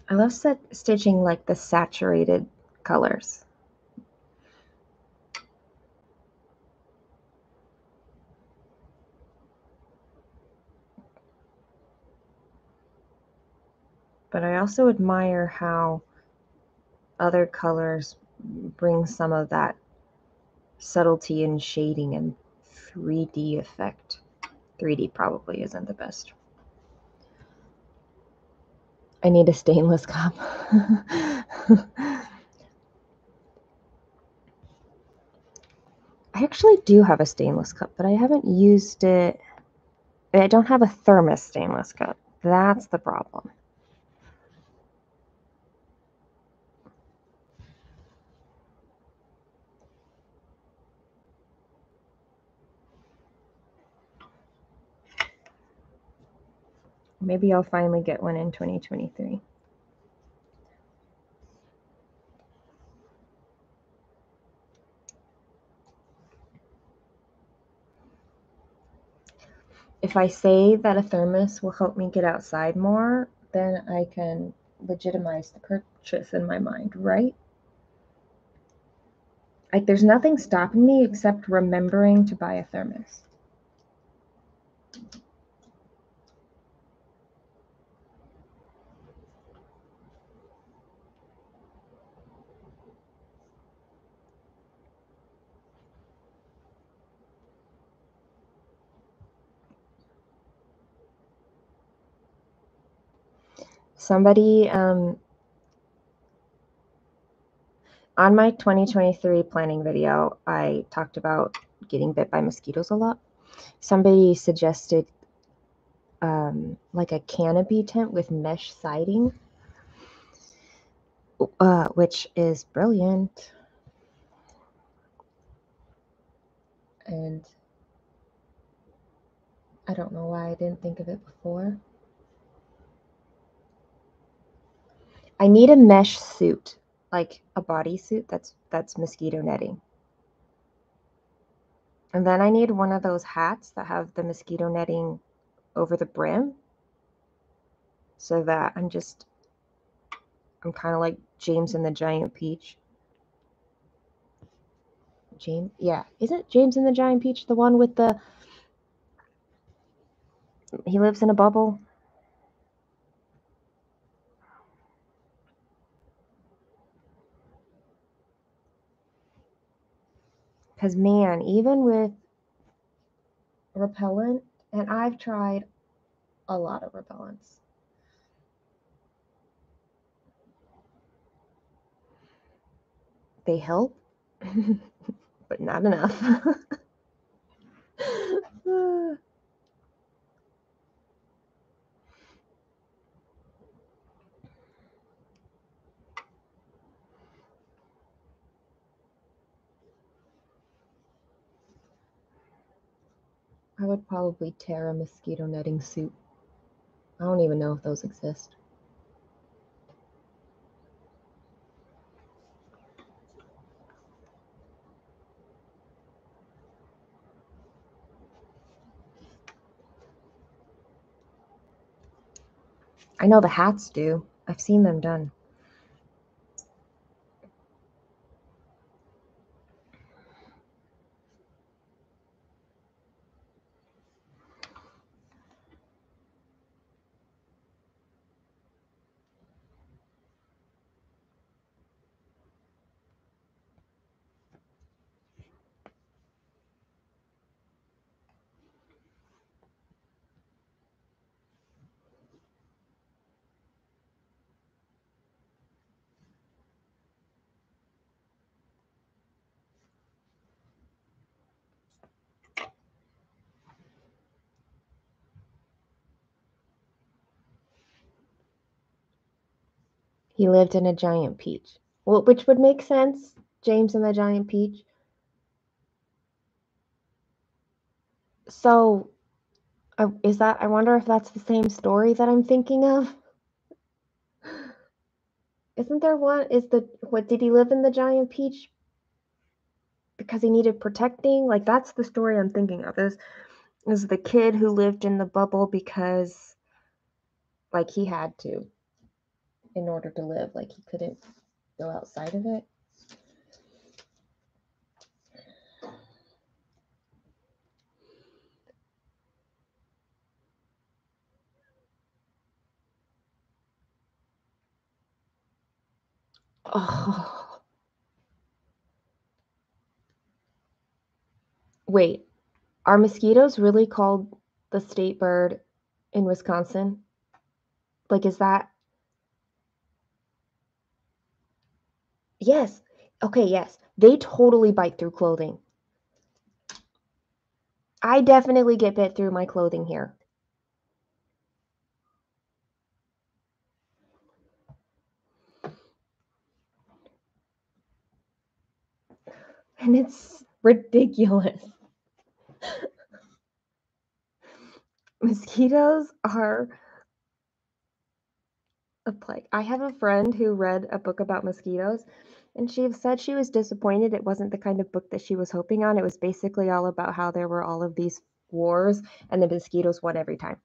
I love stitching like the saturated colors. But I also admire how other colors bring some of that subtlety and shading and 3D effect. 3D probably isn't the best. I need a stainless cup. I actually do have a stainless cup, but I haven't used it. I don't have a thermos stainless cup. That's the problem. Maybe I'll finally get one in 2023. If I say that a thermos will help me get outside more, then I can legitimize the purchase in my mind, right? Like, there's nothing stopping me except remembering to buy a thermos. Somebody, on my 2023 planning video, I talked about getting bit by mosquitoes a lot. Somebody suggested like a canopy tent with mesh siding, which is brilliant. And I don't know why I didn't think of it before. I need a mesh suit, like a bodysuit that's mosquito netting. And then I need one of those hats that have the mosquito netting over the brim, so that I'm kind of like James and the Giant Peach. James, yeah. Isn't James and the Giant Peach the one with he lives in a bubble? Because, man, even with repellent, and I've tried a lot of repellents, they help, but not enough. I would probably tear a mosquito netting suit. I don't even know if those exist. I know the hats do. I've seen them done. He lived in a giant peach. Well, which would make sense. James and the Giant Peach. So, I wonder if that's the same story that I'm thinking of. Isn't there one? What did he live in the giant peach because he needed protecting? Like, that's the story I'm thinking of. Is the kid who lived in the bubble because, like, he had to in order to live. Like, he couldn't go outside of it. Oh, wait. Are mosquitoes really called the state bird in Wisconsin? Like, is that? Yes. Okay, yes. They totally bite through clothing. I definitely get bit through my clothing here. And it's ridiculous. Mosquitoes are a plague. I have a friend who read a book about mosquitoes, and she said she was disappointed it wasn't the kind of book that she was hoping on. It was basically all about how there were all of these wars, and the mosquitoes won every time.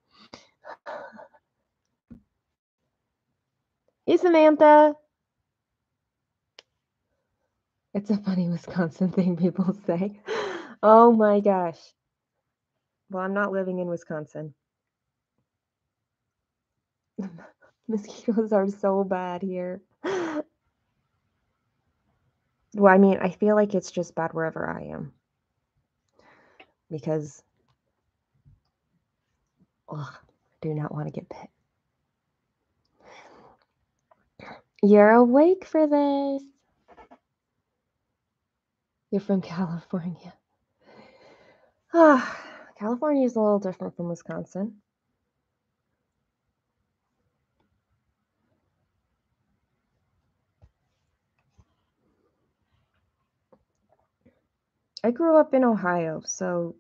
Hey, Samantha! It's a funny Wisconsin thing people say. Oh my gosh. Well, I'm not living in Wisconsin. Mosquitoes are so bad here. Well, I mean, I feel like it's just bad wherever I am. Because, ugh, I do not want to get bit. You're awake for this. You're from California. California is a little different from Wisconsin. I grew up in Ohio, so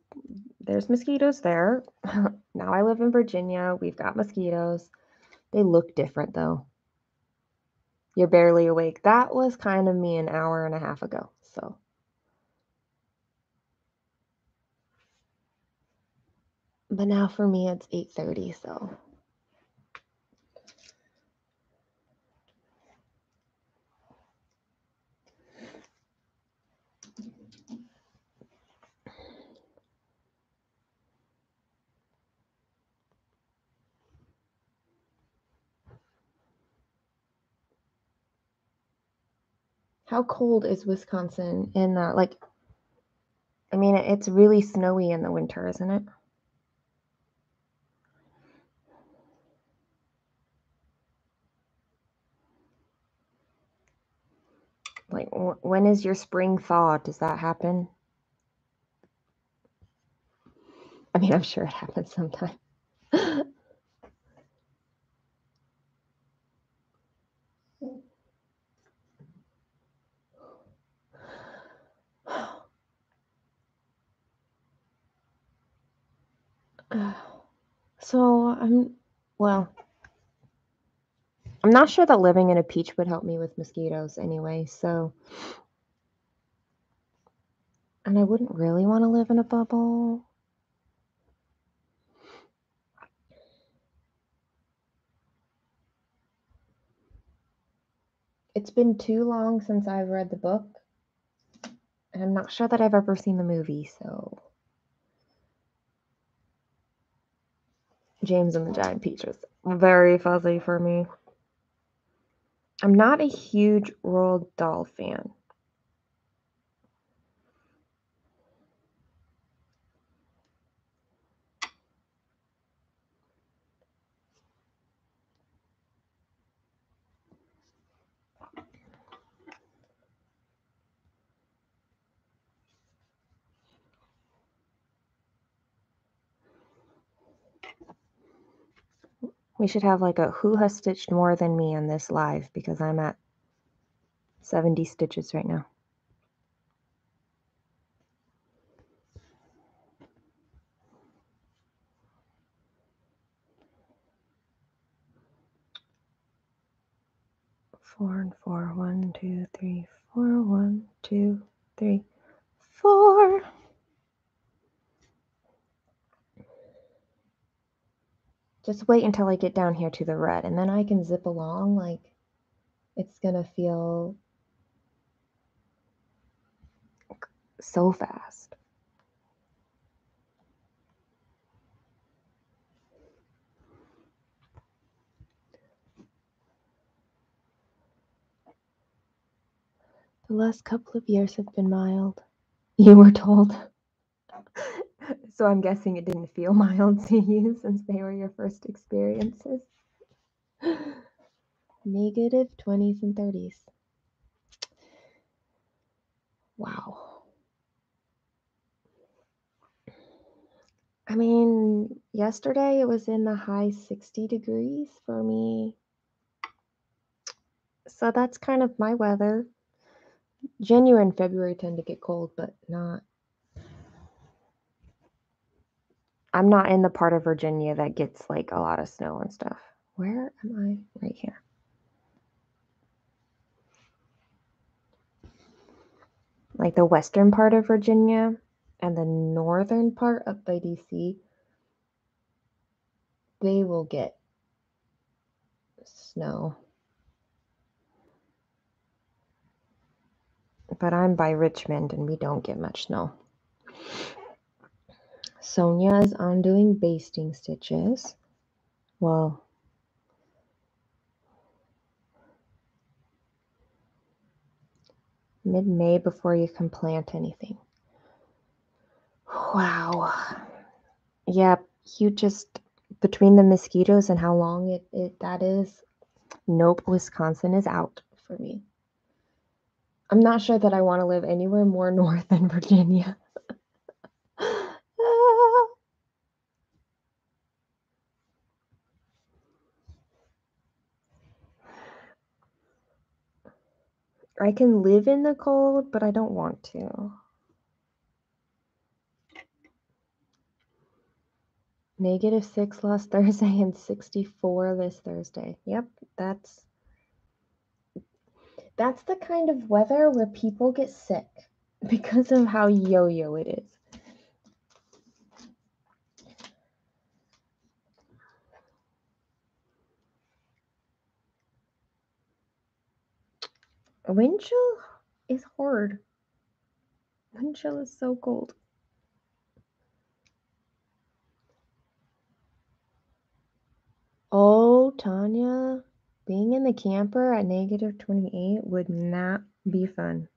there's mosquitoes there. Now I live in Virginia. We've got mosquitoes. They look different, though. You're barely awake. That was kind of me an hour and a half ago, so. But now for me, it's 8:30, so. How cold is Wisconsin in like, I mean, it's really snowy in the winter, isn't it? Like, when is your spring thaw? Does that happen? I mean, I'm sure it happens sometime. So I'm not sure that living in a peach would help me with mosquitoes anyway, so. And I wouldn't really want to live in a bubble. It's been too long since I've read the book, and I'm not sure that I've ever seen the movie, so. James and the Giant Peach is very fuzzy for me. I'm not a huge Roald Dahl fan. We should have like a who has stitched more than me on this live, because I'm at 70 stitches right now. Four and four. 1, 2, 3, 4. 1, 2, 3, 4. Just wait until I get down here to the red, and then I can zip along like it's gonna feel so fast. The last couple of years have been mild. You were told. So I'm guessing it didn't feel mild to you since they were your first experiences. Negative 20s and 30s. Wow. I mean, yesterday it was in the high 60 degrees for me. So that's kind of my weather. January and February tend to get cold, but not. I'm not in the part of Virginia that gets like a lot of snow and stuff. Where am I? Right here. like the western part of Virginia and the northern part up by DC, they will get snow. But I'm by Richmond and we don't get much snow. Sonia is undoing basting stitches. Well, mid-May before you can plant anything. Wow. Yeah, you just, between the mosquitoes and how long that is, nope, Wisconsin is out for me. I'm not sure that I want to live anywhere more north than Virginia. I can live in the cold, but I don't want to. -6 last Thursday and 64 this Thursday. Yep, that's the kind of weather where people get sick because of how yo-yo it is. Wind chill is hard. Wind chill is so cold. Oh, Tanya, being in the camper at -28 would not be fun.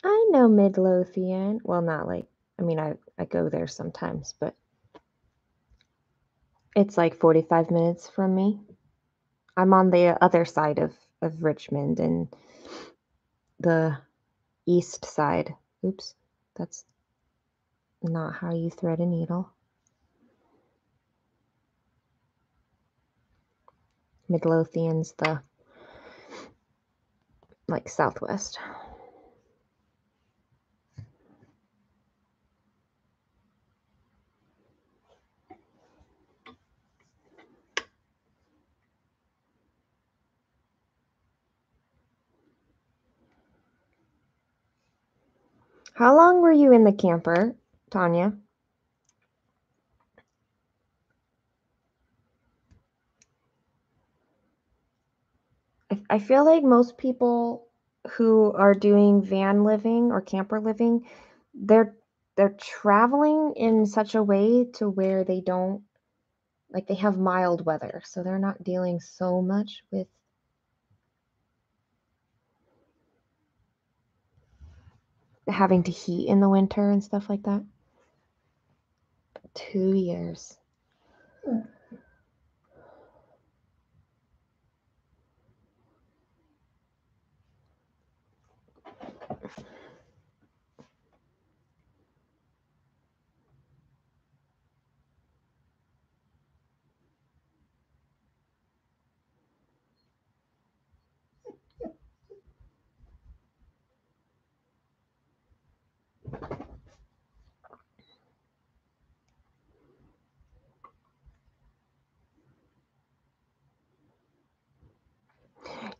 I know Midlothian. Well, not like, I mean, I go there sometimes, but it's like 45 minutes from me. I'm on the other side of Richmond and the east side. Oops, that's not how you thread a needle. Midlothian's the like southwest. How long were you in the camper, Tanya? I feel like most people who are doing van living or camper living, they're traveling in such a way to where they don't, like, they have mild weather, so they're not dealing so much with having to heat in the winter and stuff like that. 2 years.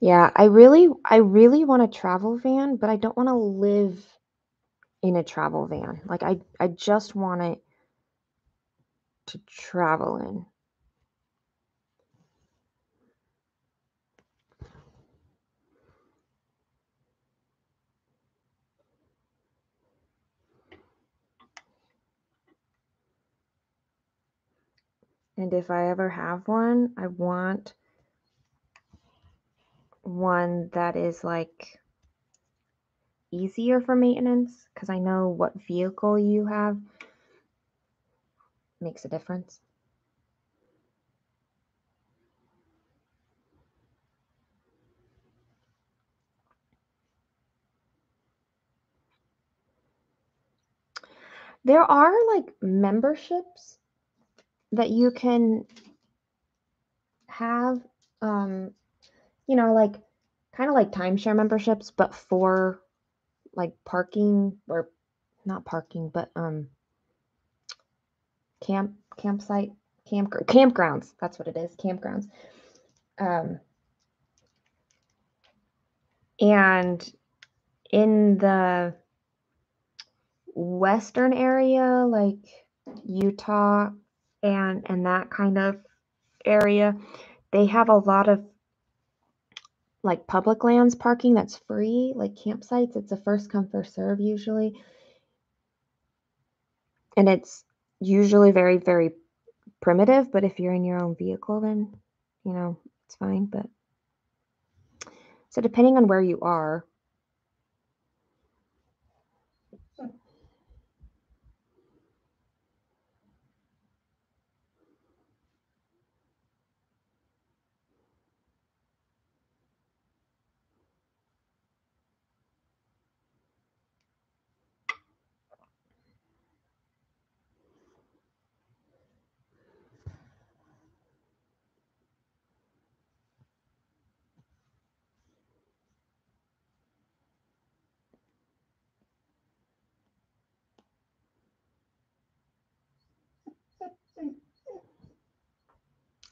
Yeah, I really want a travel van, but I don't want to live in a travel van. Like I just want it to travel in. And if I ever have one, I want one that is like easier for maintenance because I know what vehicle you have makes a difference. There are like memberships that you can have, like kind of like timeshare memberships, but for like parking, or not parking, but campsite, campgrounds. That's what it is, campgrounds. And in the western area, like Utah and that kind of area, they have a lot of like public lands parking that's free, like campsites. It's a first come, first serve usually. And it's usually very, very primitive, but if you're in your own vehicle, then, it's fine. But so depending on where you are.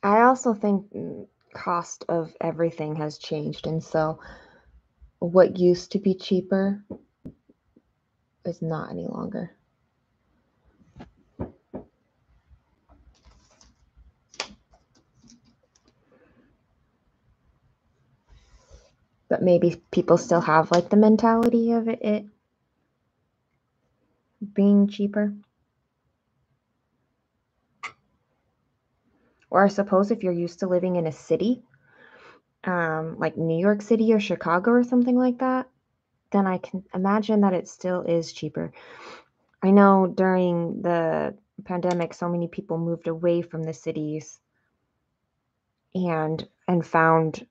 I also think cost of everything has changed, and so what used to be cheaper is not any longer. But maybe people still have like the mentality of it being cheaper. Or I suppose if you're used to living in a city, like New York City or Chicago or something like that, then I can imagine that it still is cheaper. I know during the pandemic, so many people moved away from the cities and found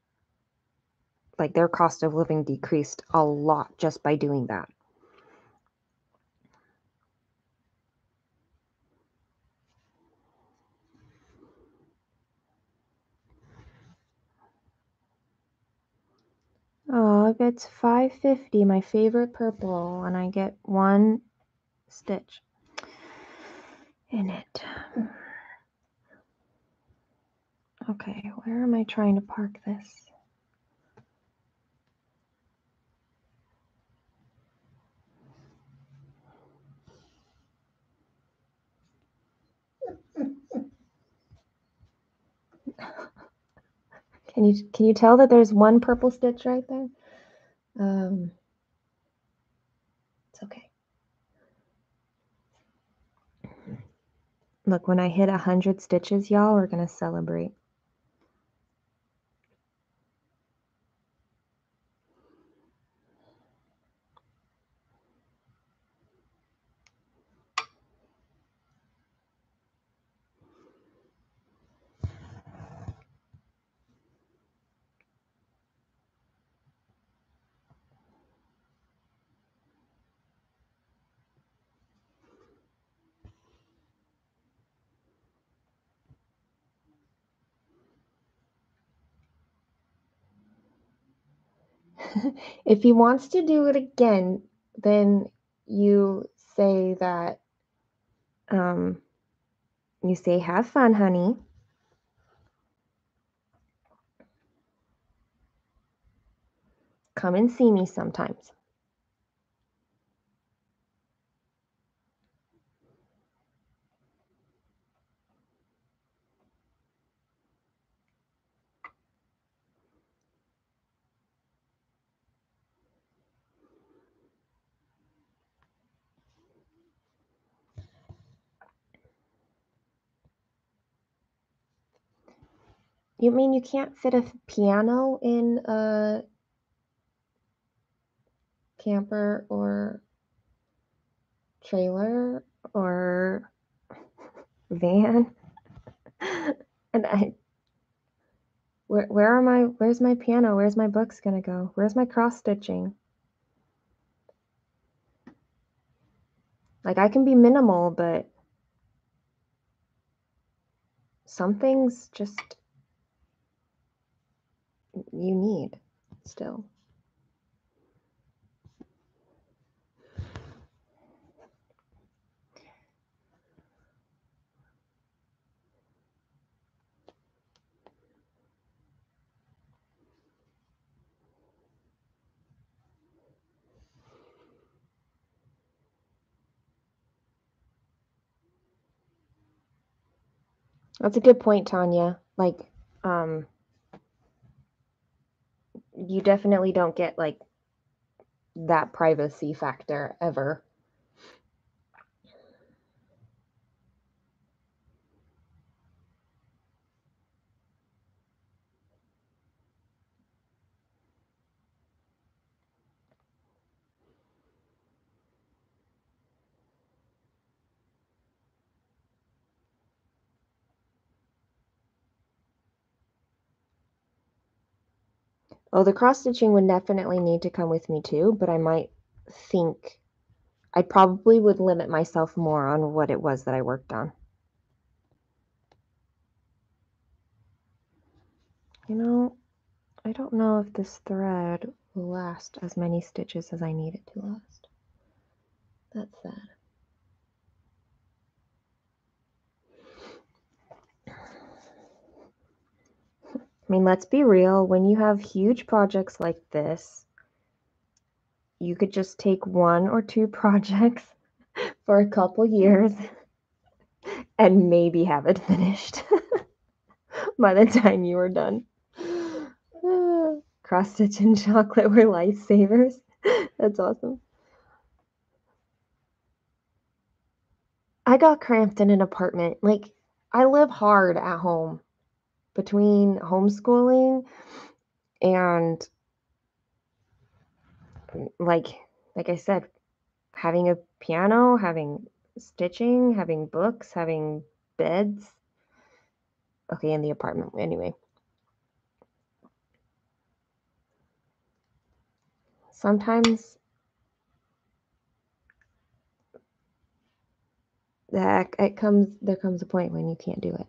like their cost of living decreased a lot just by doing that. Oh, it's $5.50, my favorite purple, and I get one stitch in it. Okay, where am I trying to park this? Can you tell that there's one purple stitch right there? It's okay. Look, when I hit 100 stitches, y'all, we're gonna celebrate. If he wants to do it again, then you say that, you say, have fun, honey. Come and see me sometimes. You mean you can't fit a piano in a camper or trailer or van? And where's my piano? Where's my books gonna go? Where's my cross stitching? Like, I can be minimal, but some things just you need still. That's a good point, Tanya. Like, you definitely don't get like that privacy factor ever. Oh, the cross stitching would definitely need to come with me too, but I might think I probably would limit myself more on what it was that I worked on. You know, I don't know if this thread will last as many stitches as I need it to last. That's sad. I mean, let's be real, when you have huge projects like this, you could just take 1 or 2 projects for a couple years and maybe have it finished by the time you were done. Cross stitch and chocolate were lifesavers. That's awesome. I got cramped in an apartment. Like, I live hard at home between homeschooling and like I said, having a piano, having stitching, having books, having beds. Okay, in the apartment anyway. Sometimes there comes a point when you can't do it.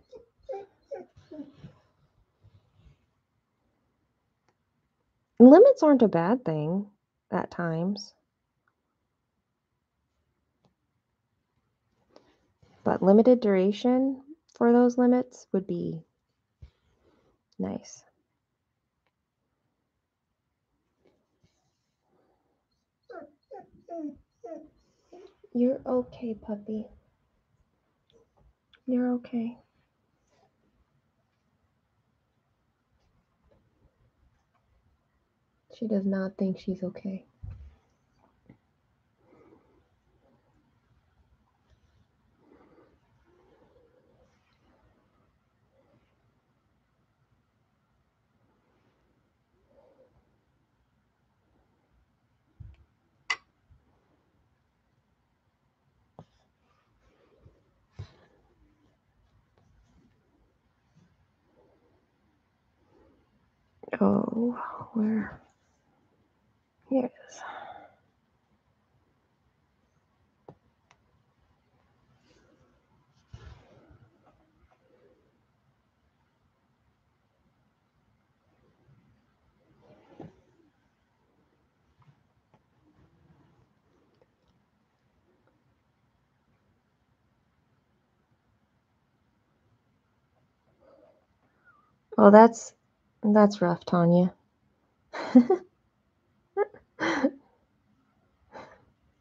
Limits aren't a bad thing at times. But limited duration for those limits would be nice. You're okay, puppy. You're okay. She does not think she's okay. Oh, where? Here it is. Oh, that's rough, Tanya.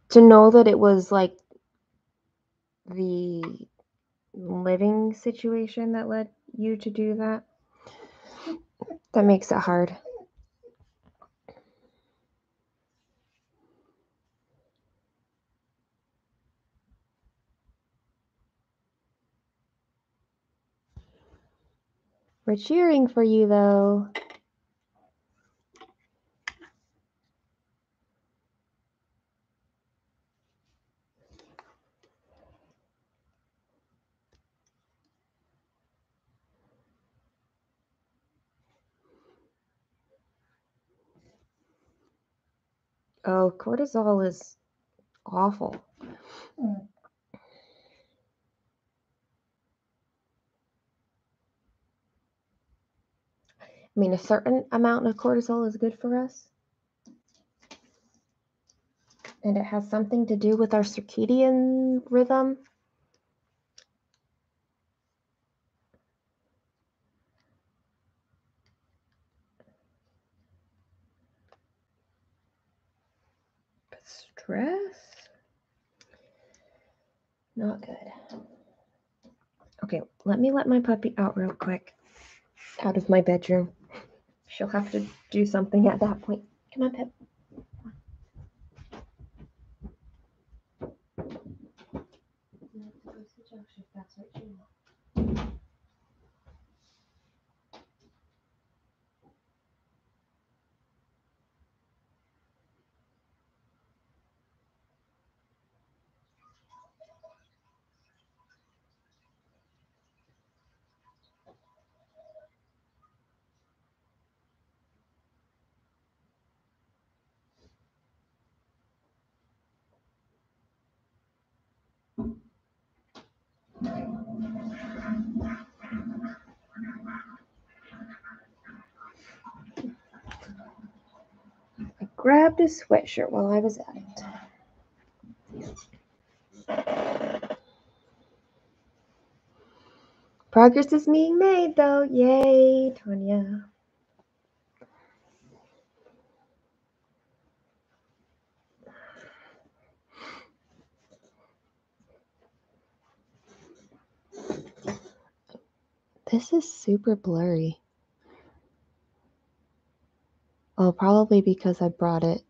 To know that it was like the living situation that led you to do that, that makes it hard. We're cheering for you, though. Oh, cortisol is awful. I mean, a certain amount of cortisol is good for us. And it has something to do with our circadian rhythm. But stress? Not good. Okay, let me let my puppy out real quick. Out of my bedroom. She'll have to do something at that point. Come on, Pip. I grabbed a sweatshirt while I was at it. Progress is being made, though. Yay, Tanya. This is super blurry. Oh, probably because I brought it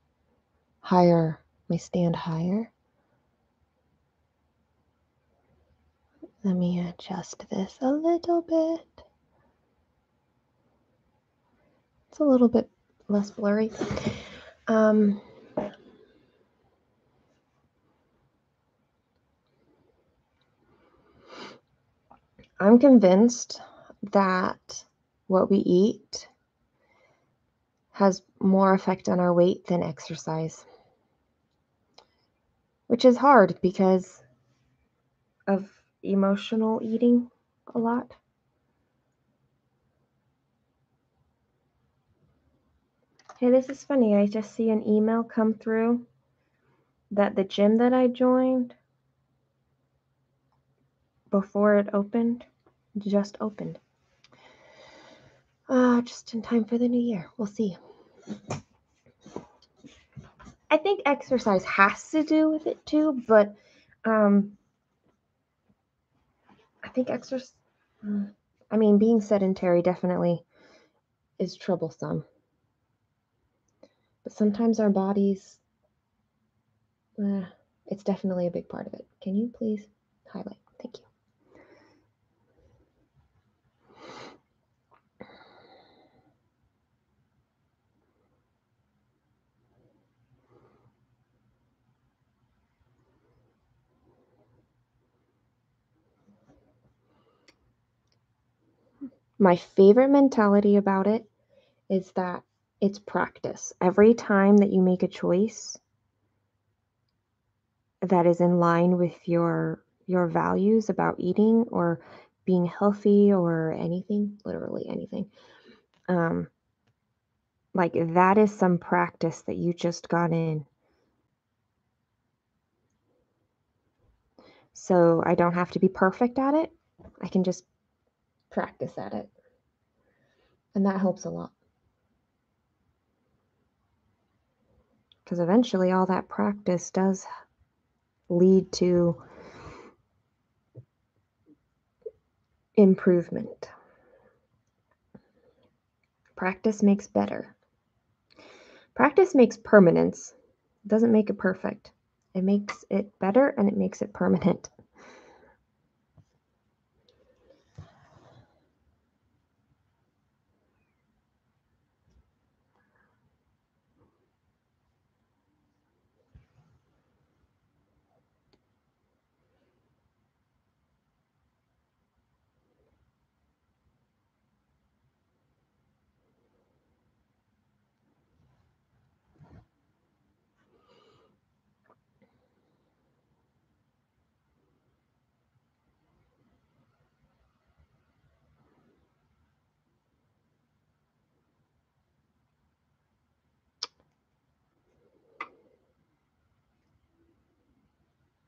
higher, my stand higher. Let me adjust this a little bit. It's a little bit less blurry. I'm convinced that what we eat has more effect on our weight than exercise, which is hard because of emotional eating a lot. Hey, this is funny. I just see an email come through that the gym that I joined before it opened just opened. Just in time for the new year. We'll see. I think exercise has to do with it too, but I think being sedentary definitely is troublesome. But sometimes our bodies, it's definitely a big part of it. Can you please highlight? Thank you. My favorite mentality about it is that it's practice. Every time that you make a choice that is in line with your values about eating or being healthy or anything, literally anything, like that is some practice that you just got in. So I don't have to be perfect at it. I can just practice at it. And that helps a lot. Because eventually all that practice does lead to improvement. Practice makes better. Practice makes permanence. It doesn't make it perfect. It makes it better and it makes it permanent.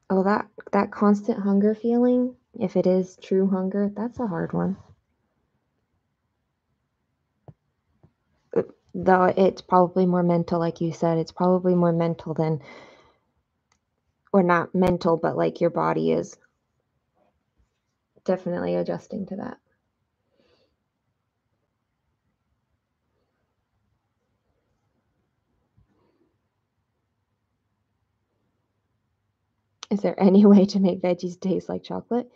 Oh, that constant hunger feeling, if it is true hunger, that's a hard one. Though it's probably more mental, like you said, it's probably more mental than, or not mental, but like your body is definitely adjusting to that. Is there any way to make veggies taste like chocolate?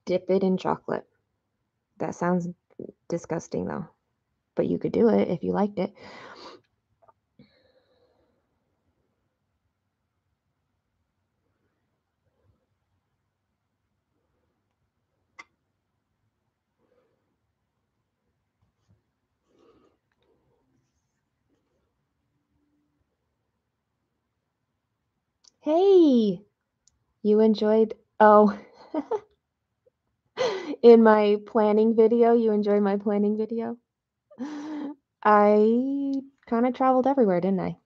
Dip it in chocolate. That sounds disgusting though, but you could do it if you liked it. Hey, you enjoyed, oh, in my planning video, you enjoyed my planning video? I kind of traveled everywhere, didn't I?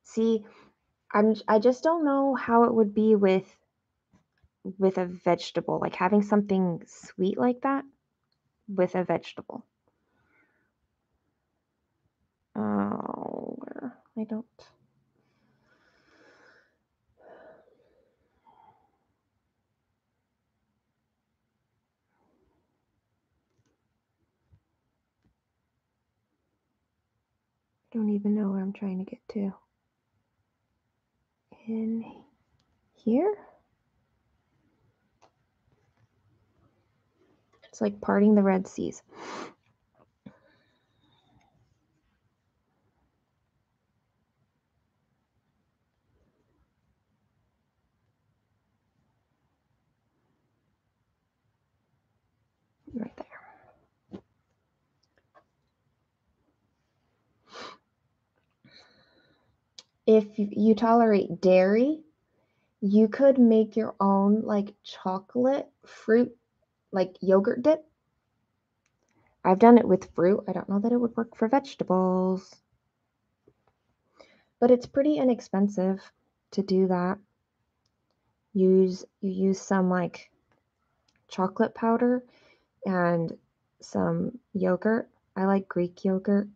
See, I just don't know how it would be with a vegetable, like having something sweet like that with a vegetable. Oh, I don't even know where I'm trying to get to. In here? It's like parting the Red Seas. Right there. If you tolerate dairy, you could make your own like chocolate fruit, like yogurt dip. I've done it with fruit. I don't know that it would work for vegetables, but it's pretty inexpensive to do that. You use some like chocolate powder and some yogurt. I like Greek yogurt.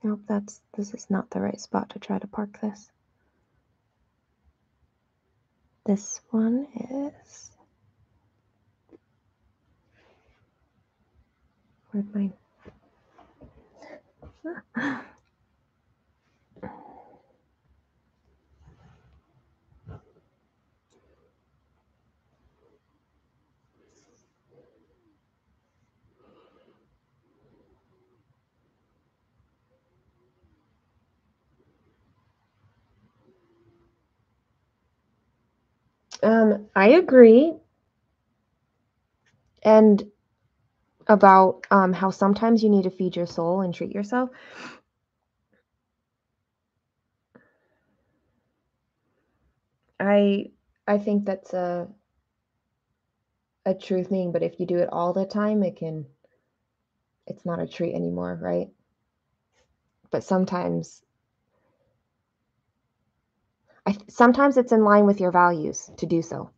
Nope, this is not the right spot to try to park this. This one is, where'd my I agree. And about how sometimes you need to feed your soul and treat yourself. I I think that's a true thing, but if you do it all the time, it's not a treat anymore, right? But sometimes it's in line with your values to do so.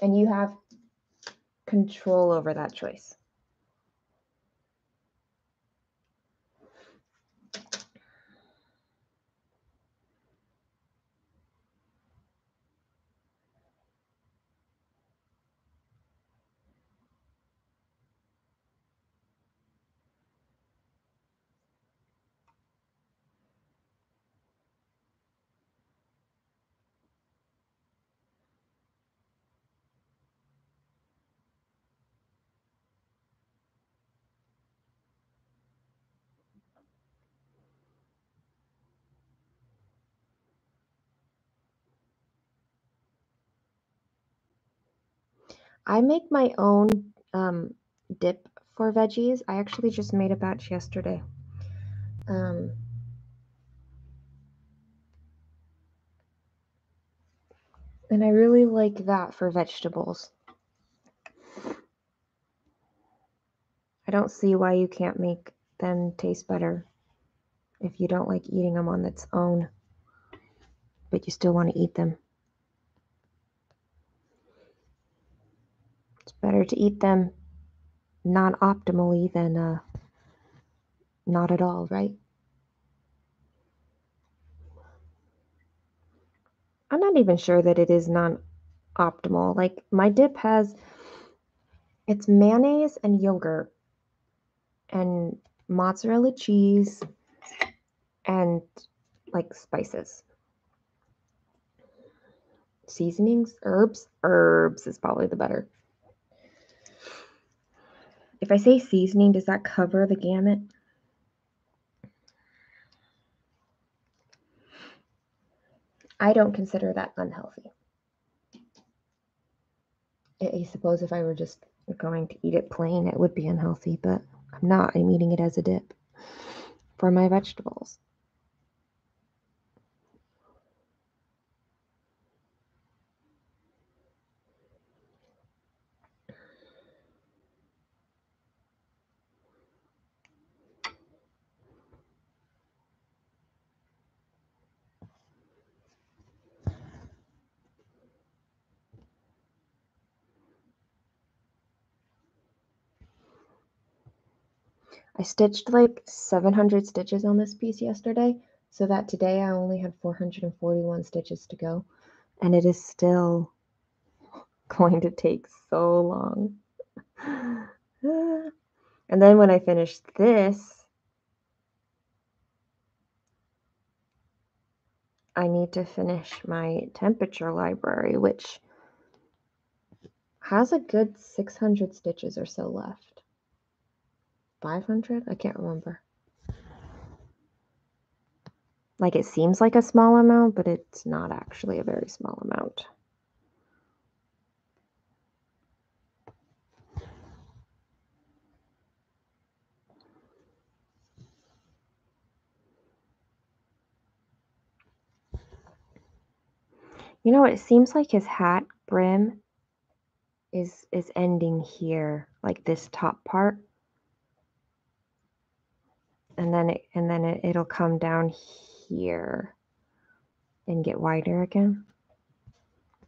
And you have control over that choice. I make my own dip for veggies. I actually just made a batch yesterday. And I really like that for vegetables. I don't see why you can't make them taste better if you don't like eating them on its own, but you still want to eat them. It's better to eat them non-optimally than not at all, right? I'm not even sure that it is non-optimal. Like my dip it's mayonnaise and yogurt and mozzarella cheese and like spices. Seasonings, herbs is probably the better. If I say seasoning, does that cover the gamut? I don't consider that unhealthy. I suppose if I were just going to eat it plain, it would be unhealthy, but I'm not. I'm eating it as a dip for my vegetables. I stitched like 700 stitches on this piece yesterday, so that today I only had 441 stitches to go, and it is still going to take so long. And then when I finish this, I need to finish my temperature library, which has a good 600 stitches or so left. 500? I can't remember. Like it seems like a small amount, but it's not actually a very small amount. You know, it seems like his hat brim is ending here, like this top part. And then it'll come down here and get wider again.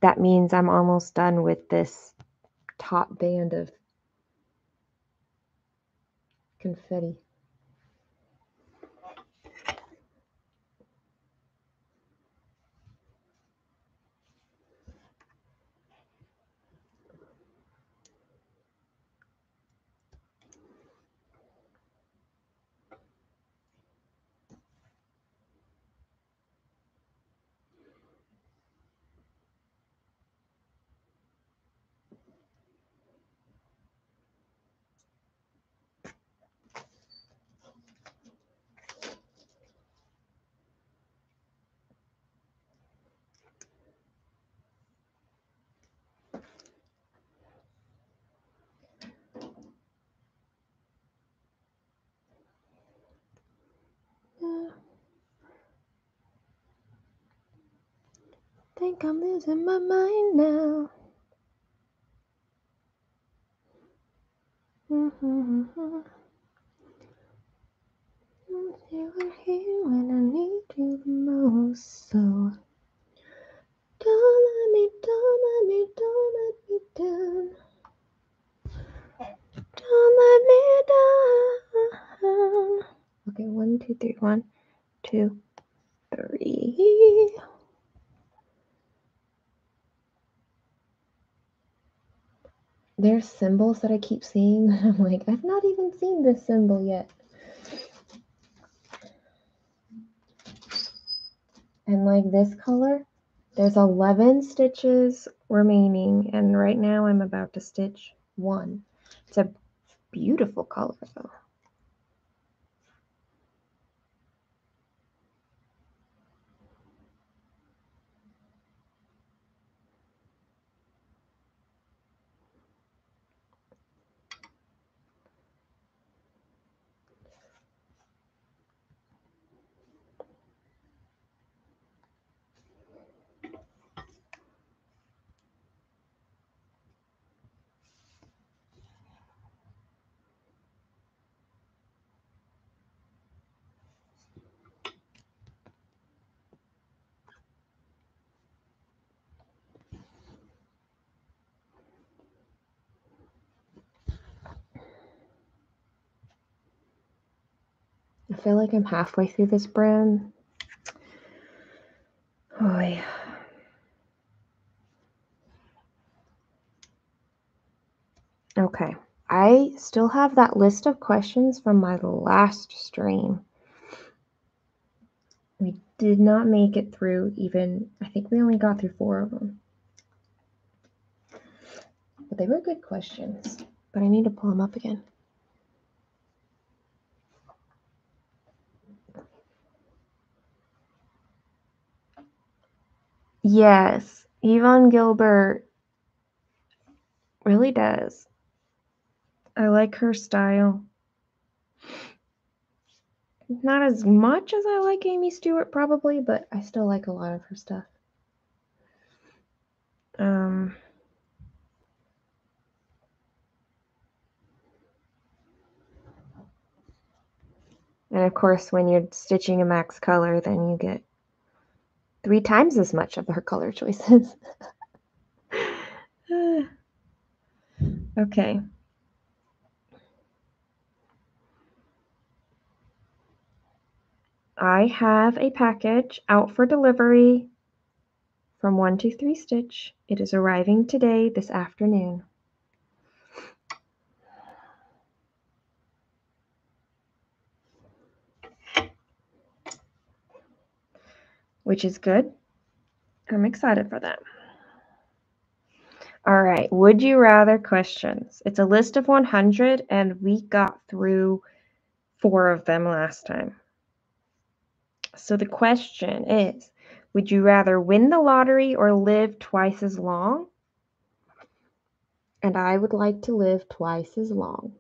That means I'm almost done with this top band of confetti. Think I'm losing my mind now. You were here when I need you the most, so don't let me down. Don't let me down. Okay, 1, 2, 3. 1, 2, 3. There's symbols that I keep seeing. I'm like, I've not even seen this symbol yet. And like this color, there's 11 stitches remaining, and right now I'm about to stitch 1. It's a beautiful color though. I feel like I'm halfway through this brand. Oh, yeah. Okay. I still have that list of questions from my last stream. We did not make it through even, I think we only got through 4 of them. But they were good questions. But I need to pull them up again. Yes, Yvonne Gilbert really does. I like her style. Not as much as I like Amy Stewart probably, but I still like a lot of her stuff. And of course, when you're stitching a max color, then you get 3 times as much of her color choices. Okay. I have a package out for delivery from 123 Stitch. It is arriving today, this afternoon. Which is good. I'm excited for that. All right, would you rather questions. It's a list of 100, and we got through 4 of them last time. So the question is, would you rather win the lottery or live twice as long? And I would like to live twice as long.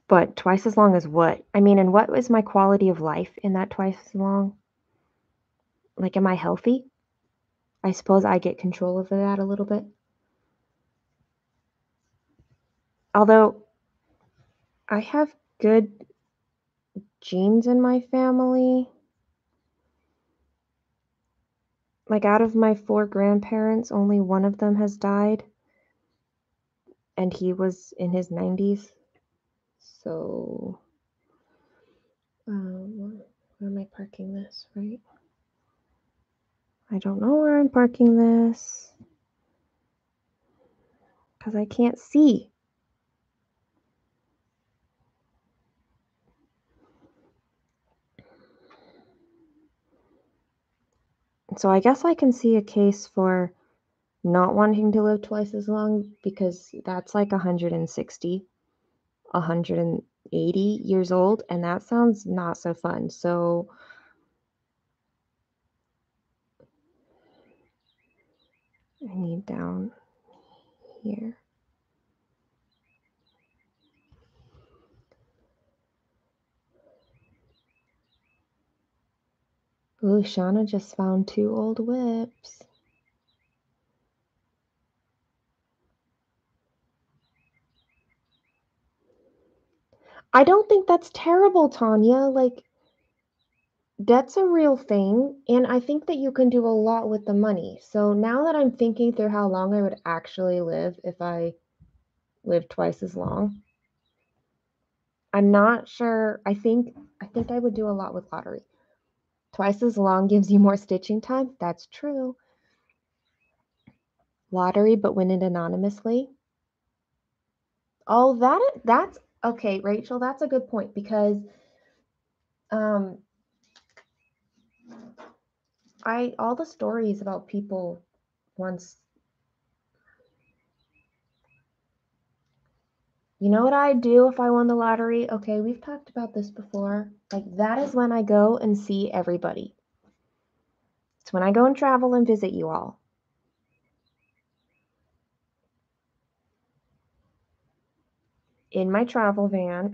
But twice as long as what? I mean, and what was my quality of life in that twice as long? Like, am I healthy? I suppose I get control over that a little bit. Although I have good genes in my family. Like, out of my 4 grandparents, only one of them has died. And he was in his 90s. So, where am I parking this, right? I don't know where I'm parking this. Because I can't see. So I guess I can see a case for not wanting to live twice as long because that's like 160, 180 years old, and that sounds not so fun. So I need down here. Ooh, Shauna just found 2 old whips. I don't think that's terrible, Tanya. Like, that's a real thing, and I think that you can do a lot with the money. So now that I'm thinking through how long I would actually live if I lived twice as long, I'm not sure. I think I would do a lot with lottery. Twice as long gives you more stitching time. That's true. Lottery, but win it anonymously. Oh, that's okay, Rachel. That's a good point because all the stories about people once. You know what I'd do if I won the lottery? Okay, we've talked about this before. Like, that is when I go and see everybody. It's when I go and travel and visit you all. In my travel van.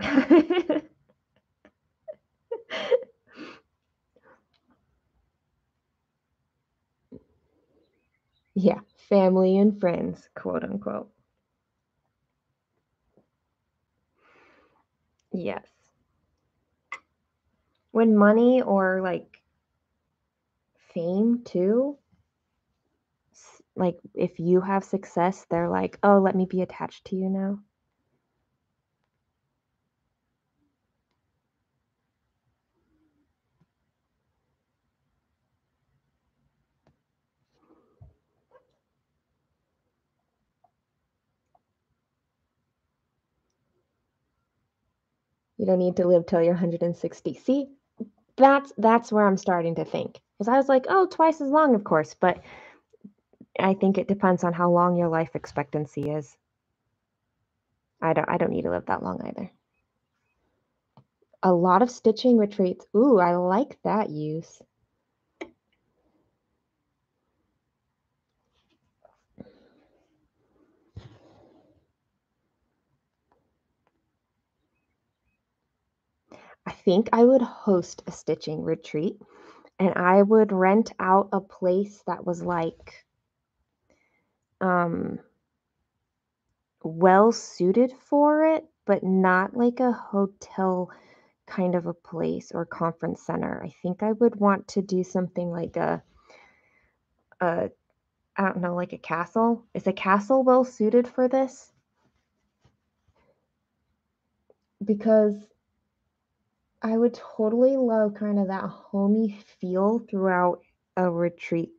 Yeah, family and friends, quote unquote. Yes. When money or like fame too, like if you have success, they're like, oh, let me be attached to you now. You don't need to live till you're 160. See, that's where I'm starting to think. Because I was like, oh, twice as long, of course, but I think it depends on how long your life expectancy is. I don't need to live that long either. A lot of stitching retreats. Ooh, I like that use. I think I would host a stitching retreat, and I would rent out a place that was like well suited for it, but not like a hotel kind of a place or conference center. I think I would want to do something like a I don't know, like a castle. Is a castle well suited for this? Because I would totally love kind of that homey feel throughout a retreat.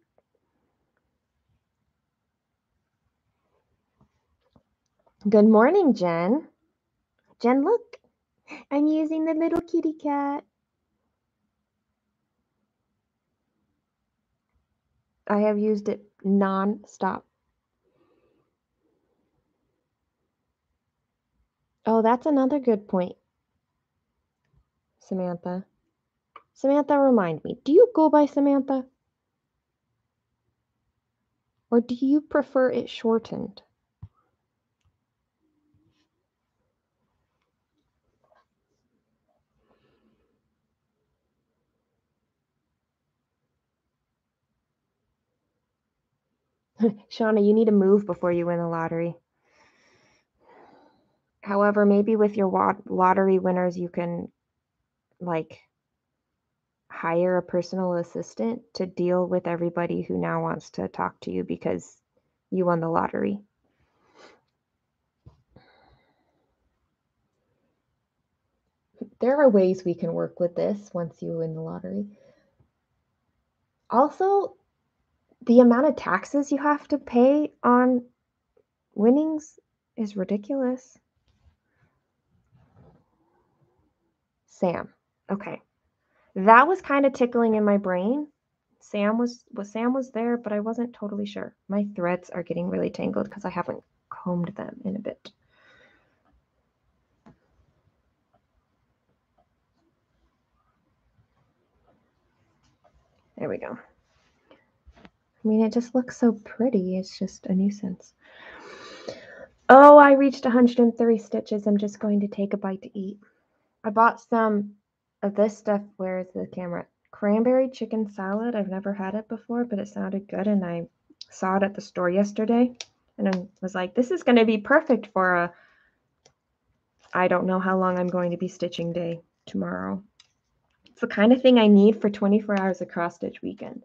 Good morning, Jen. Jen, look, I'm using the little kitty cat. I have used it non-stop. Oh, that's another good point, Samantha. Samantha, remind me, do you go by Samantha? Or do you prefer it shortened? Shauna, you need to move before you win the lottery. However, maybe with your lottery winners, you can like hire a personal assistant to deal with everybody who now wants to talk to you because you won the lottery. There are ways we can work with this once you win the lottery. Also, the amount of taxes you have to pay on winnings is ridiculous. Sam. Okay. That was kind of tickling in my brain. Sam was there, but I wasn't totally sure. My threads are getting really tangled because I haven't combed them in a bit. There we go. I mean, it just looks so pretty. It's just a nuisance. Oh, I reached 130 stitches. I'm just going to take a bite to eat. I bought some of this stuff. Where is the camera? Cranberry chicken salad. I've never had it before, but it sounded good, and I saw it at the store yesterday, and I was like, this is going to be perfect for a I don't know how long I'm going to be stitching day tomorrow. It's the kind of thing I need for 24 hours of cross stitch weekend.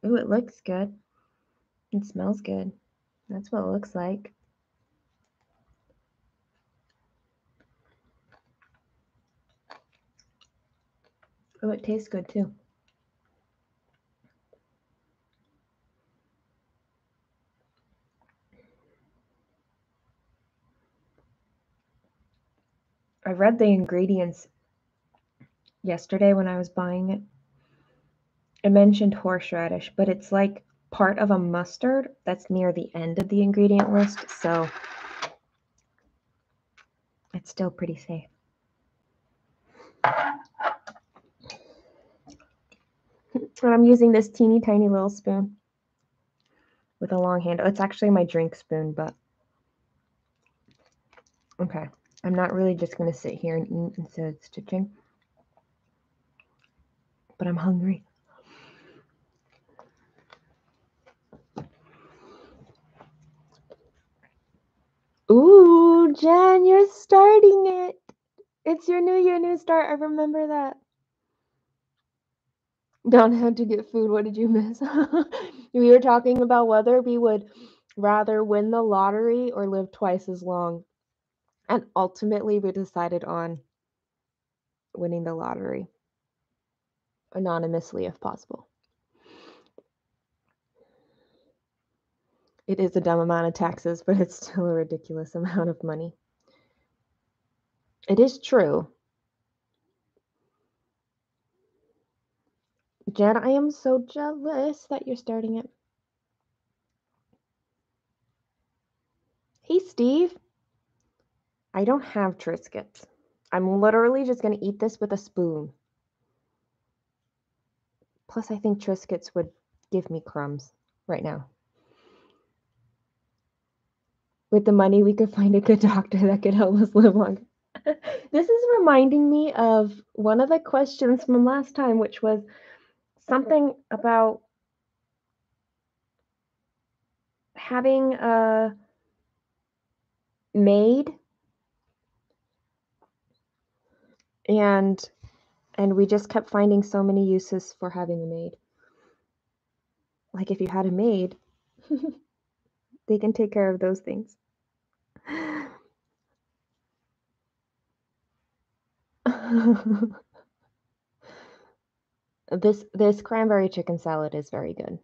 Ooh, it looks good. It smells good. That's what it looks like. Oh, it tastes good too. I read the ingredients yesterday when I was buying it. It mentioned horseradish, but it's like part of a mustard that's near the end of the ingredient list, so it's still pretty safe. And I'm using this teeny tiny little spoon with a long handle. It's actually my drink spoon, but okay. I'm not really just going to sit here and eat instead of stitching. But I'm hungry. Ooh, Jen, you're starting it. It's your new year, new start. I remember that. Don't have to get food. What did you miss? We were talking about whether we would rather win the lottery or live twice as long. And ultimately, we decided on winning the lottery. Anonymously, if possible. It is a dumb amount of taxes, but it's still a ridiculous amount of money. It is true. Jen, I am so jealous that you're starting it. Hey, Steve. I don't have Triscuits. I'm literally just going to eat this with a spoon. Plus, I think Triscuits would give me crumbs right now. With the money, we could find a good doctor that could help us live longer. This is reminding me of one of the questions from last time, which was something about having a maid, and we just kept finding so many uses for having a maid. Like if you had a maid, they can take care of those things. This cranberry chicken salad is very good.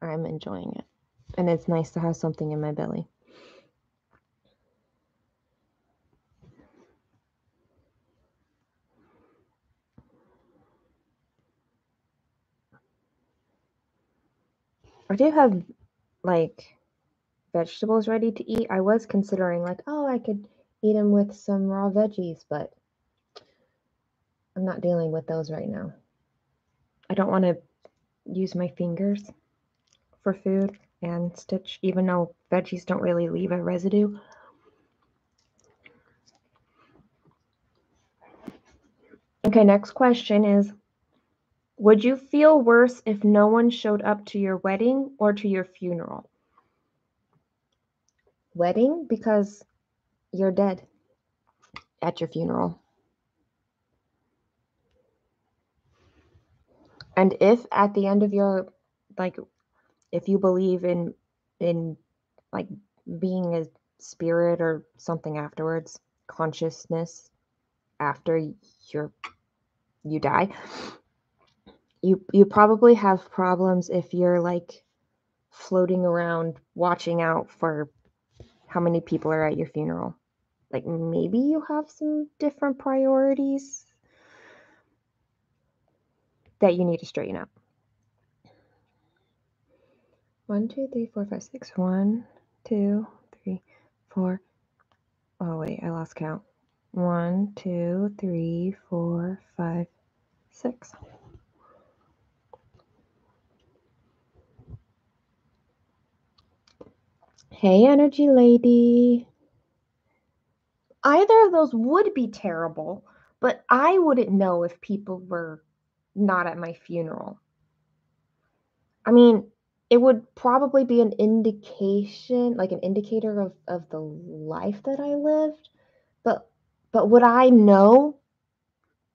I'm enjoying it. And it's nice to have something in my belly. I do have like vegetables ready to eat. I was considering like, oh, I could eat them with some raw veggies, but I'm not dealing with those right now. I don't want to use my fingers for food and stitch, even though veggies don't really leave a residue. Okay, next question is, would you feel worse if no one showed up to your wedding or to your funeral? Wedding, because you're dead at your funeral. And if at the end of your, like, if you believe in like being a spirit or something afterwards, consciousness after you die, you probably have problems if you're like floating around watching out for how many people are at your funeral. Like maybe you have some different priorities that you need to straighten out. 1, 2, 3, 4, 5, 6. 1, 2, 3, 4. Oh wait, I lost count. 1, 2, 3, 4, 5, 6. Hey, energy lady. Either of those would be terrible, but I wouldn't know if people were not at my funeral. I mean, it would probably be an indication, like an indicator of the life that I lived. But would I know?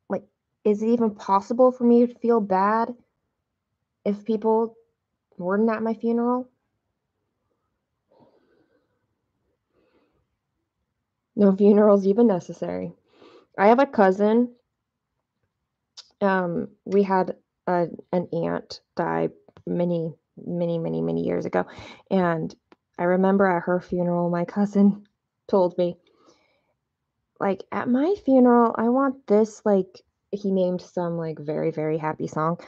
Like, is it even possible for me to feel bad if people weren't at my funeral? No funerals even necessary. I have a cousin. We had an aunt die many, many, many, many years ago, and I remember at her funeral, my cousin told me, like, at my funeral, I want this, like, he named some, like, very, very happy song.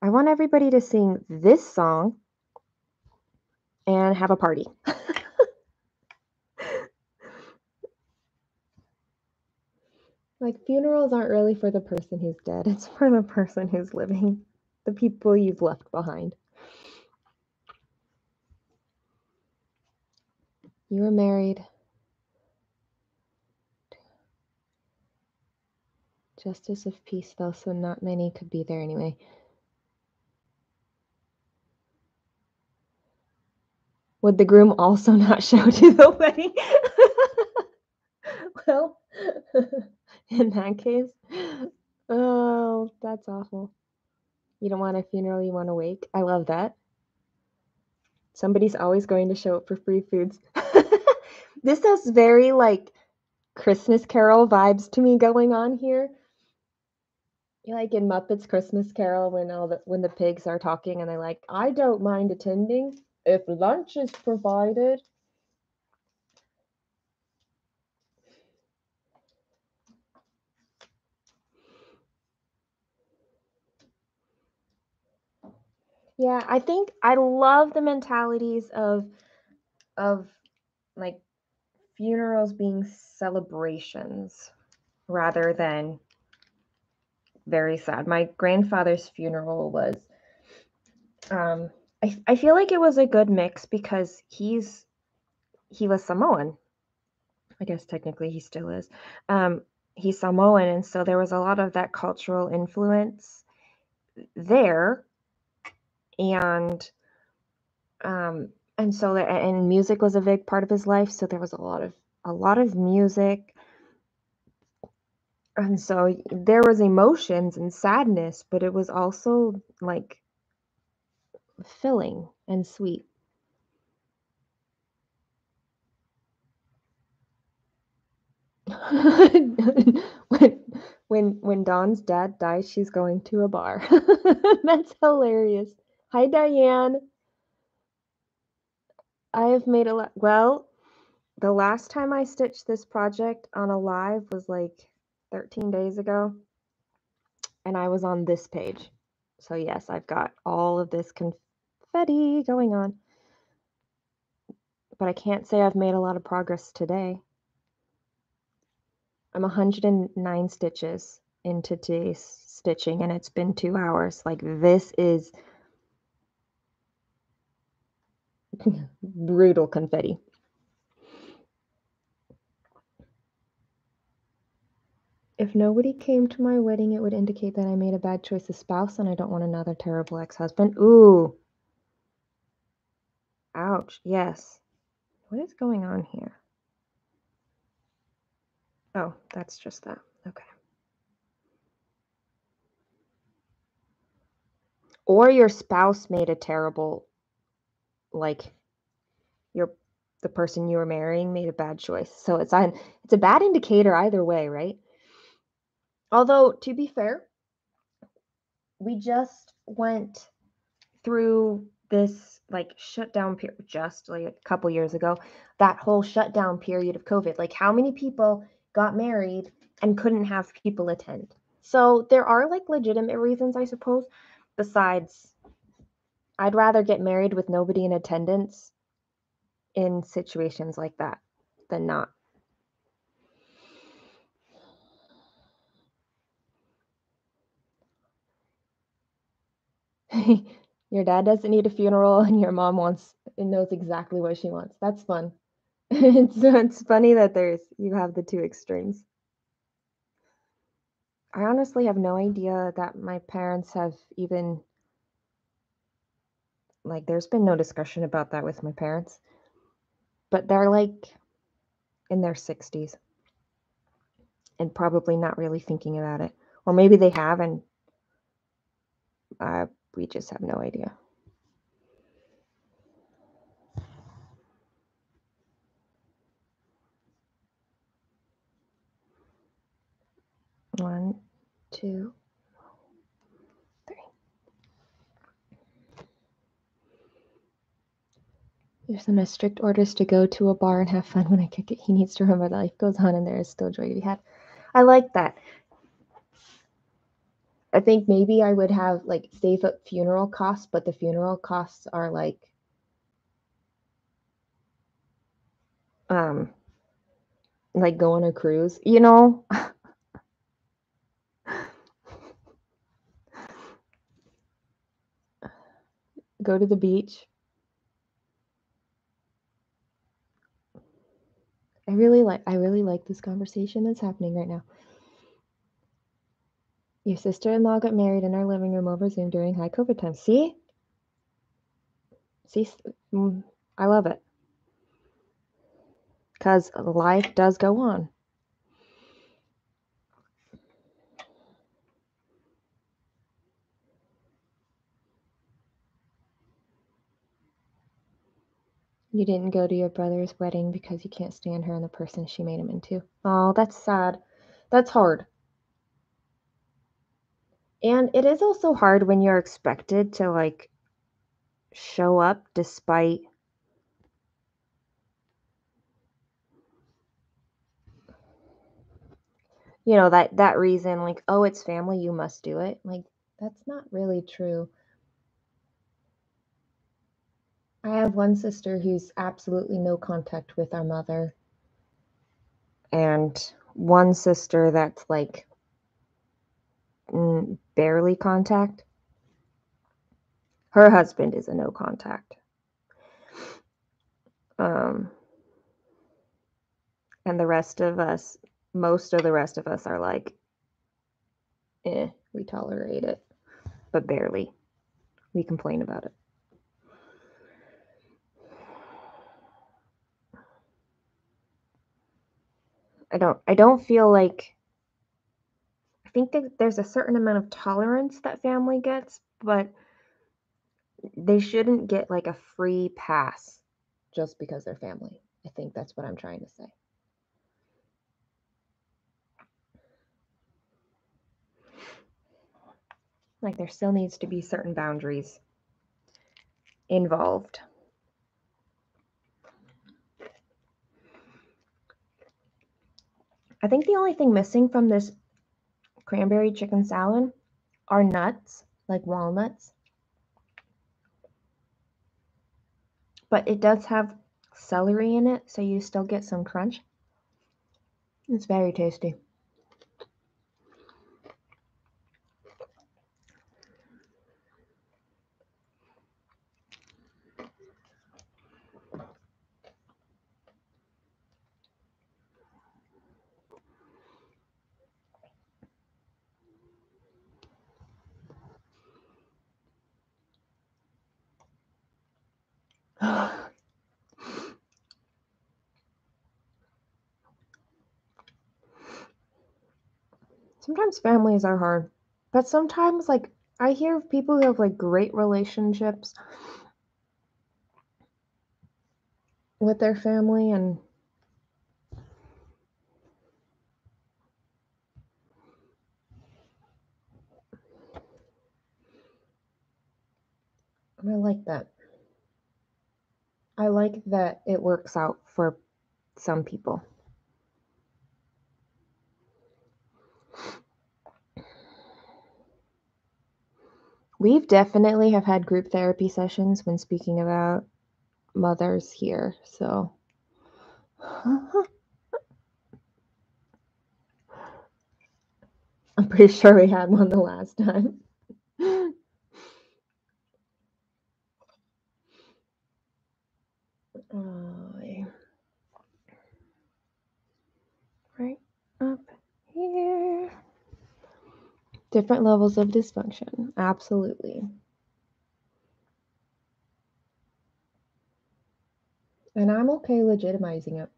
I want everybody to sing this song and have a party. Like, funerals aren't really for the person who's dead, it's for the person who's living, the people you've left behind. You were married. Justice of peace, though, so not many could be there anyway. Would the groom also not show to the wedding? Well, in that case, oh, that's awful. You don't want a funeral, you want a wake. I love that. Somebody's always going to show up for free foods. This has very like Christmas Carol vibes to me going on here. Like in Muppets Christmas Carol when when the pigs are talking and they're like, I don't mind attending. if lunch is provided. Yeah, I think I love the mentalities of like funerals being celebrations rather than very sad. My grandfather's funeral was I feel like it was a good mix because he was Samoan. I guess technically he still is. He's Samoan, and so there was a lot of that cultural influence there, and so and music was a big part of his life. So there was a lot of music, and so there was emotions and sadness, but it was also like filling and sweet. when Dawn's dad dies, she's going to a bar. That's hilarious. Hi, Diane. I have made a lot. Well, the last time I stitched this project on a live was like 13 days ago, and I was on this page. So yes, I've got all of this confetti going on, but I can't say I've made a lot of progress today. I'm 109 stitches into today's stitching, and it's been 2 hours. Like, this is brutal confetti. If nobody came to my wedding, it would indicate that I made a bad choice of spouse and I don't want another terrible ex-husband. Ooh. Ouch. Yes. What is going on here? Oh, that's just that. Okay. Or your spouse made a terrible, like, the person you were marrying made a bad choice. So it's a bad indicator either way, right? Although, to be fair, we just went through this like shutdown period just like a couple years ago, that whole shutdown period of COVID. Like, how many people got married and couldn't have people attend? So there are like legitimate reasons, I suppose, besides I'd rather get married with nobody in attendance in situations like that than not. Your dad doesn't need a funeral and your mom knows exactly what she wants. That's fun. It's funny that you have the two extremes. I honestly have no idea that my parents have even, like, there's been no discussion about that with my parents. But they're like in their 60s and probably not really thinking about it. Or maybe they have and we just have no idea. One, two, three. There's some strict orders to go to a bar and have fun when I kick it. He needs to remember that life goes on and there is still joy to be had. I like that. I think maybe I would have like save up funeral costs, but the funeral costs are like go on a cruise, you know? Go to the beach. I really like this conversation that's happening right now. Your sister-in-law got married in our living room over Zoom during high COVID time. See? I love it. Because life does go on. You didn't go to your brother's wedding because you can't stand her and the person she made him into. Oh, that's sad. That's hard. And it is also hard when you're expected to like show up despite that reason, like, oh, it's family, you must do it. Like, that's not really true. I have one sister who's absolutely no contact with our mother, and one sister that's like barely contact. Her husband is a no contact. And the rest of us, most of the rest of us are like, we tolerate it, but barely. We complain about it. I don't feel like, I think that there's a certain amount of tolerance that family gets, but they shouldn't get like a free pass just because they're family. I think that's what I'm trying to say. Like, there still needs to be certain boundaries involved. I think the only thing missing from this cranberry chicken salad are nuts, like walnuts. But it does have celery in it, so you still get some crunch. It's very tasty. Sometimes families are hard, but sometimes, like, I hear of people who have like great relationships with their family, and I like that. I like that it works out for some people. We've definitely have had group therapy sessions when speaking about mothers here, so I'm pretty sure we had one the last time. Right up here. Different levels of dysfunction, absolutely. And I'm okay legitimizing it,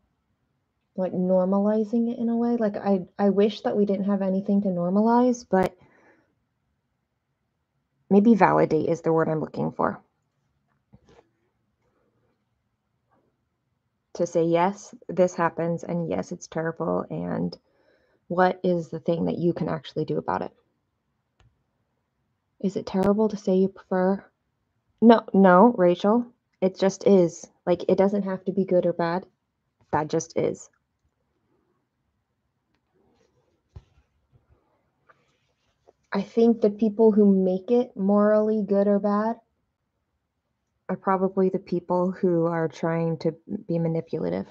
like normalizing it in a way. Like, I wish that we didn't have anything to normalize, but maybe validate is the word I'm looking for. To say, yes, this happens, and yes, it's terrible, and what is the thing that you can actually do about it? Is it terrible to say you prefer? No, Rachel. It just is. Like, it doesn't have to be good or bad. That just is. I think the people who make it morally good or bad are probably the people who are trying to be manipulative.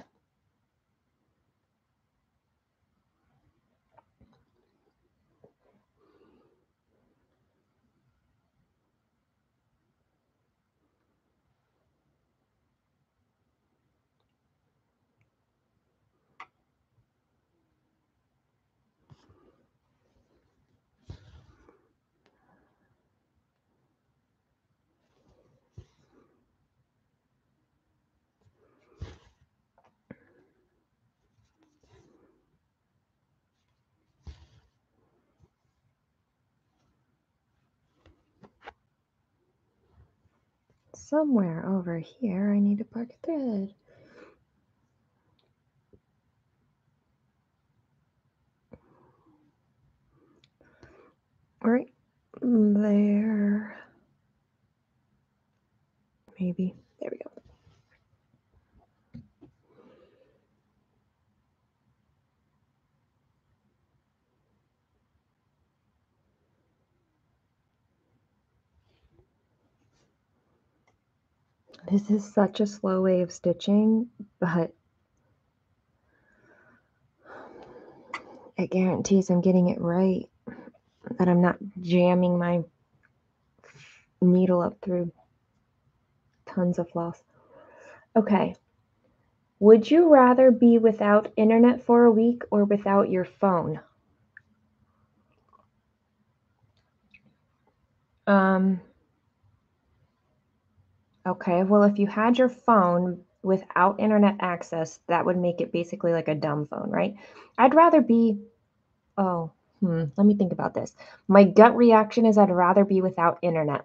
Somewhere over here, I need to park a thread. Right there. maybe. There we go. This is such a slow way of stitching, but it guarantees I'm getting it right, that I'm not jamming my needle up through tons of floss. Okay. Would you rather be without internet for a week or without your phone? Okay, well, if you had your phone without internet access, that would make it basically like a dumb phone, right? I'd rather be, let me think about this. My gut reaction is I'd rather be without internet.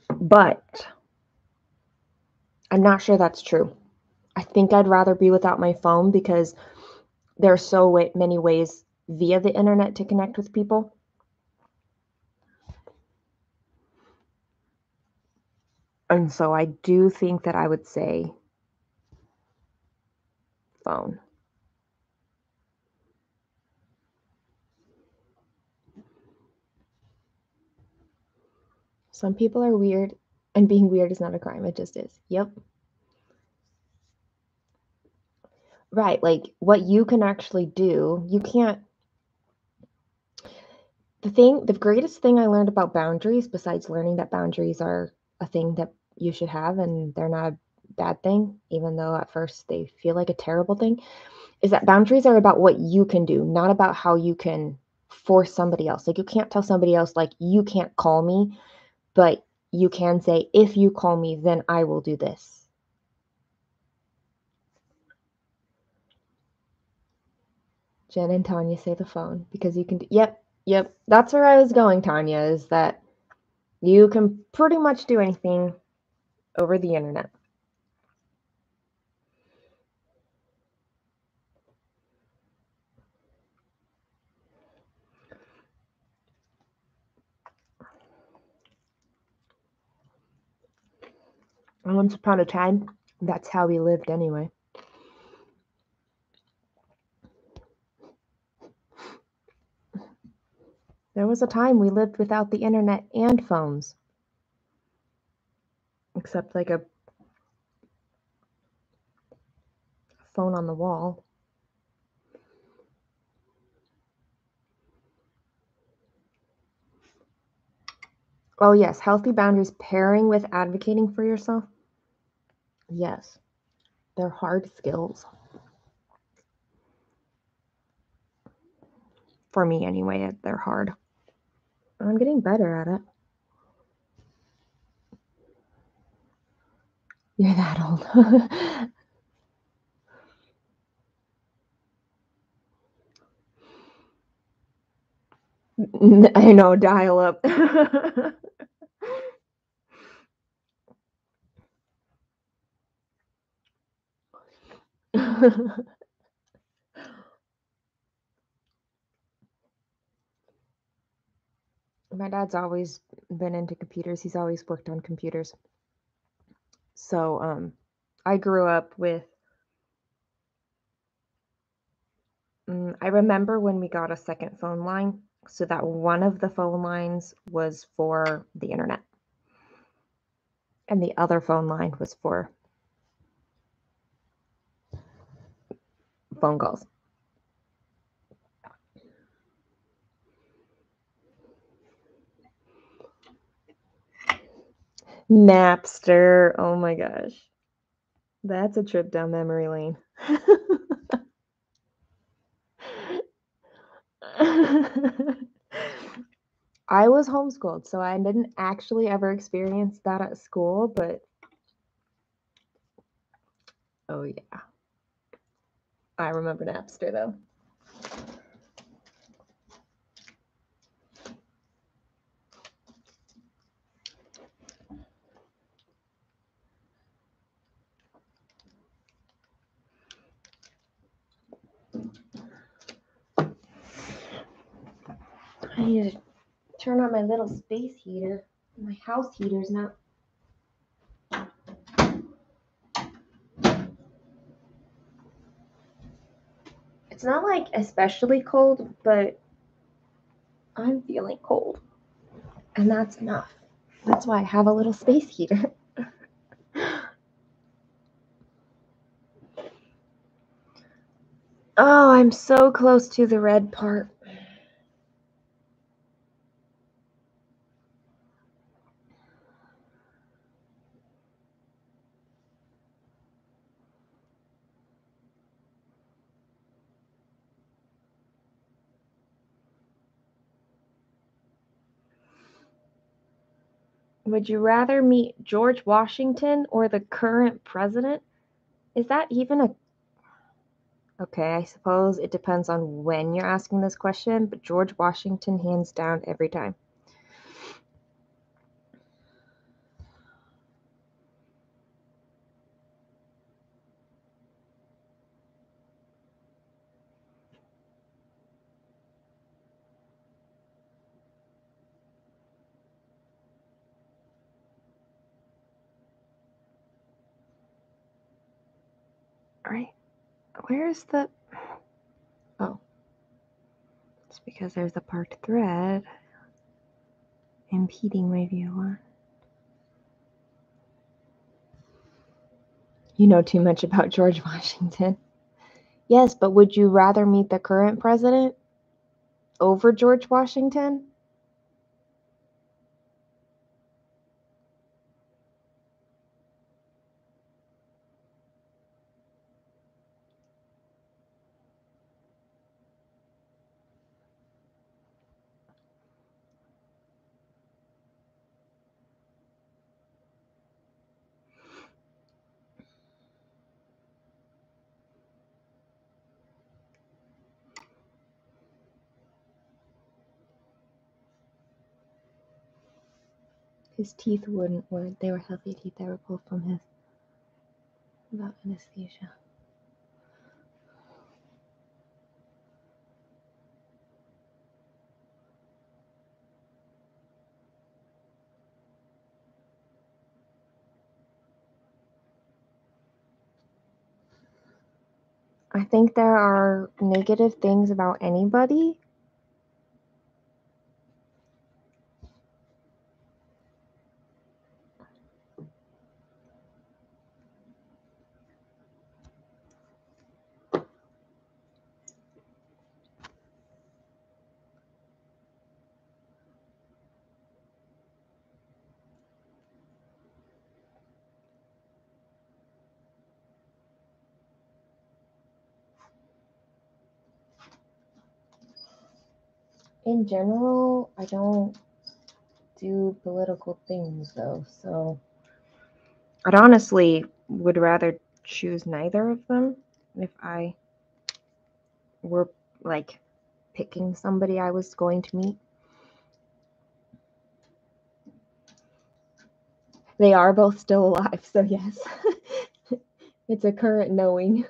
But I'm not sure that's true. I think I'd rather be without my phone because there are so many ways via the internet to connect with people. And so I do think that I would say phone. Some people are weird, and being weird is not a crime. It just is. Yep. Right. Like what you can actually do, you can't. The greatest thing I learned about boundaries, besides learning that boundaries are a thing that you should have and they're not a bad thing, even though at first they feel like a terrible thing, is that boundaries are about what you can do, not about how you can force somebody else. Like you can't tell somebody else, like, you can't call me, but you can say, if you call me, then I will do this. Jen and Tanya say the phone because you can do, yep. That's where I was going, Tanya, is that you can pretty much do anything over the internet. And once upon a time, that's how we lived anyway. There was a time we lived without the internet and phones. Except like a phone on the wall. Oh, yes, healthy boundaries pairing with advocating for yourself. Yes, they're hard skills. For me, anyway, they're hard. I'm getting better at it. You're that old. I know, dial up. My dad's always been into computers. He's always worked on computers. So I grew up with, I remember when we got a second phone line, so that one of the phone lines was for the internet, and the other phone line was for phone calls. Napster. Oh my gosh. That's a trip down memory lane. I was homeschooled, so I didn't actually ever experience that at school, but oh yeah. I remember Napster though. I need to turn on my little space heater. My house heater's not. It's not like especially cold, but I'm feeling cold. And that's enough. That's why I have a little space heater. Oh, I'm so close to the red part. Would you rather meet George Washington or the current president? Is that even a... Okay, I suppose it depends on when you're asking this question, but George Washington hands down every time. All right. Where's the... Oh. It's because there's a parked thread impeding my view. You know too much about George Washington. Yes, but would you rather meet the current president over George Washington? His teeth weren't, they were healthy teeth. They were pulled from his, without anesthesia. I think there are negative things about anybody. In general, I don't do political things though, so I'd honestly would rather choose neither of them if I were like picking somebody I was going to meet. They are both still alive, so yes. It's a current knowing.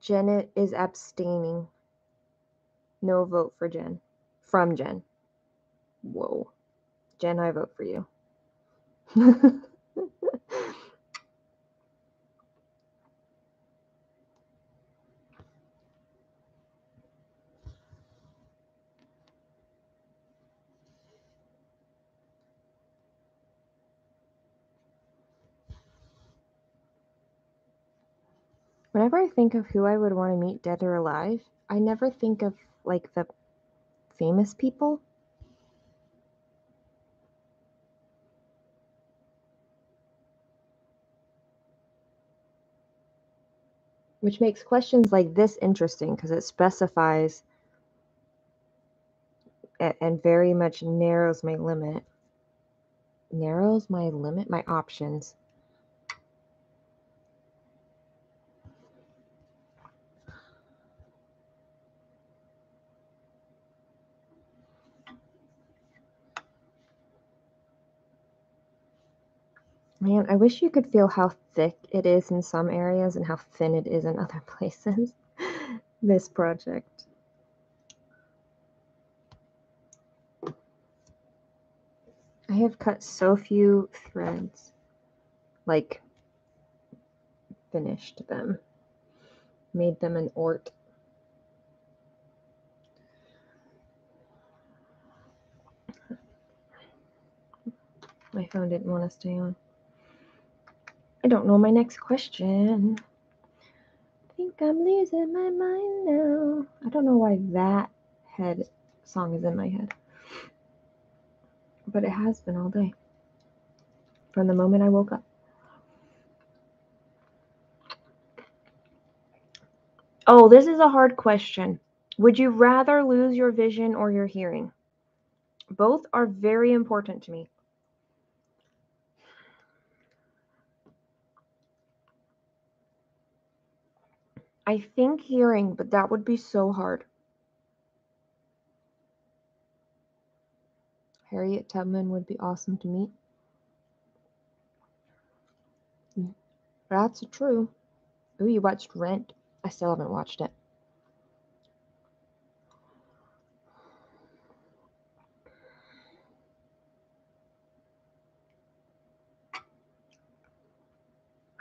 Jen is abstaining. No vote for Jen. From Jen. Whoa. Jen, I vote for you. Whenever I think of who I would want to meet dead or alive, I never think of like the famous people. Which makes questions like this interesting because it specifies and very much narrows my limit. Narrows my limit, my options. Man, I wish you could feel how thick it is in some areas and how thin it is in other places. This project. I have cut so few threads, like finished them, made them an ort. My phone didn't want to stay on. I don't know my next question. I think I'm losing my mind now. I don't know why that head song is in my head. But it has been all day. From the moment I woke up. Oh, this is a hard question. Would you rather lose your vision or your hearing? Both are very important to me. I think hearing, but that would be so hard. Harriet Tubman would be awesome to meet. That's true. Ooh, you watched Rent? I still haven't watched it.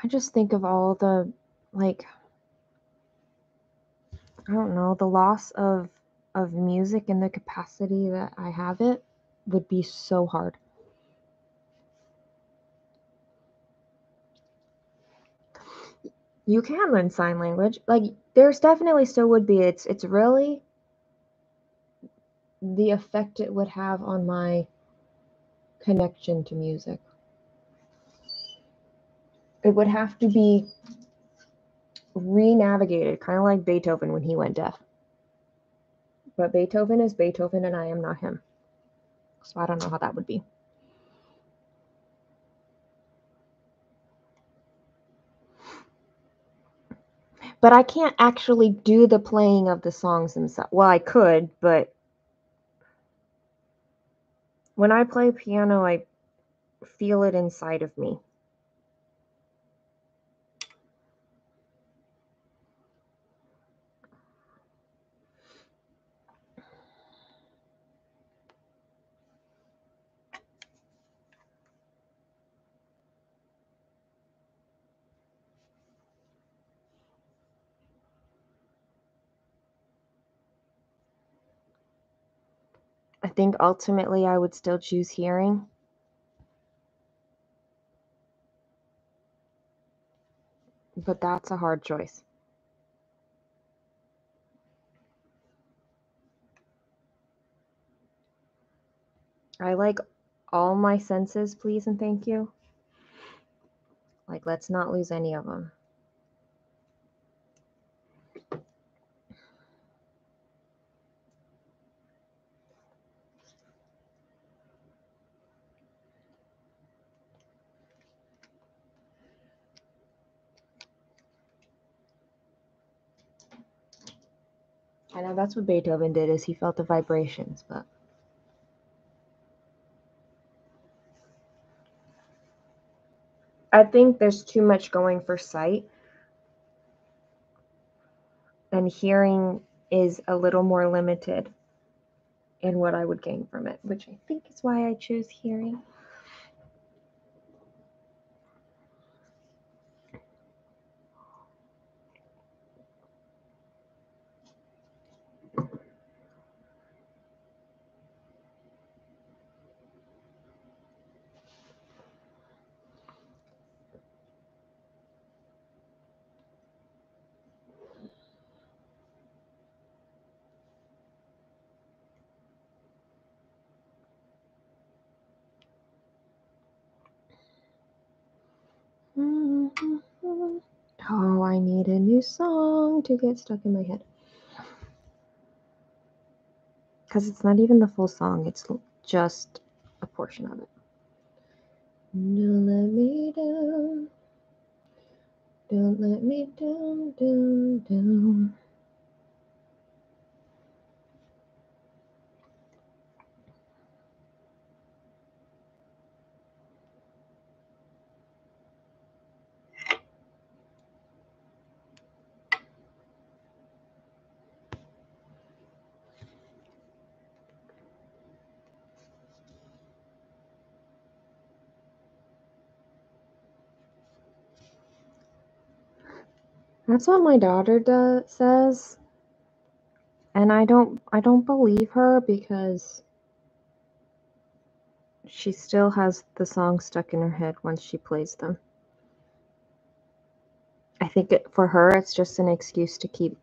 I just think of all the, like, I don't know, the loss of music and the capacity that I have it would be so hard. You can learn sign language. Like, there's definitely still would be. It's really the effect it would have on my connection to music. It would have to be re-navigated, kind of like Beethoven when he went deaf. But Beethoven is Beethoven and I am not him. So I don't know how that would be. But I can't actually do the playing of the songs themselves. Well, I could, but when I play piano, I feel it inside of me. I think ultimately I would still choose hearing. But that's a hard choice. I like all my senses, please and thank you. Like, let's not lose any of them. I know that's what Beethoven did, is he felt the vibrations, but I think there's too much going for sight, and hearing is a little more limited in what I would gain from it, which I think is why I choose hearing. Oh, I need a new song to get stuck in my head. Because it's not even the full song, it's just a portion of it. Don't let me down. Don't let me down, down, down. That's what my daughter says. And I don't believe her because she still has the song stuck in her head once she plays them. I think for her it's just an excuse to keep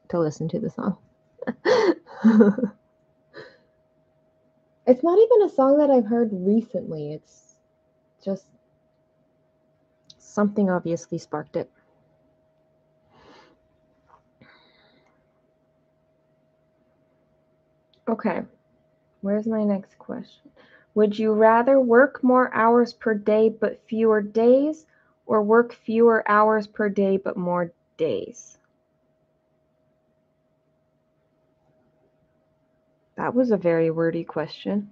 to listen to the song. It's not even a song that I've heard recently. It's just something obviously sparked it. Okay. Where's my next question? Would you rather work more hours per day but fewer days, or work fewer hours per day but more days? That was a very wordy question.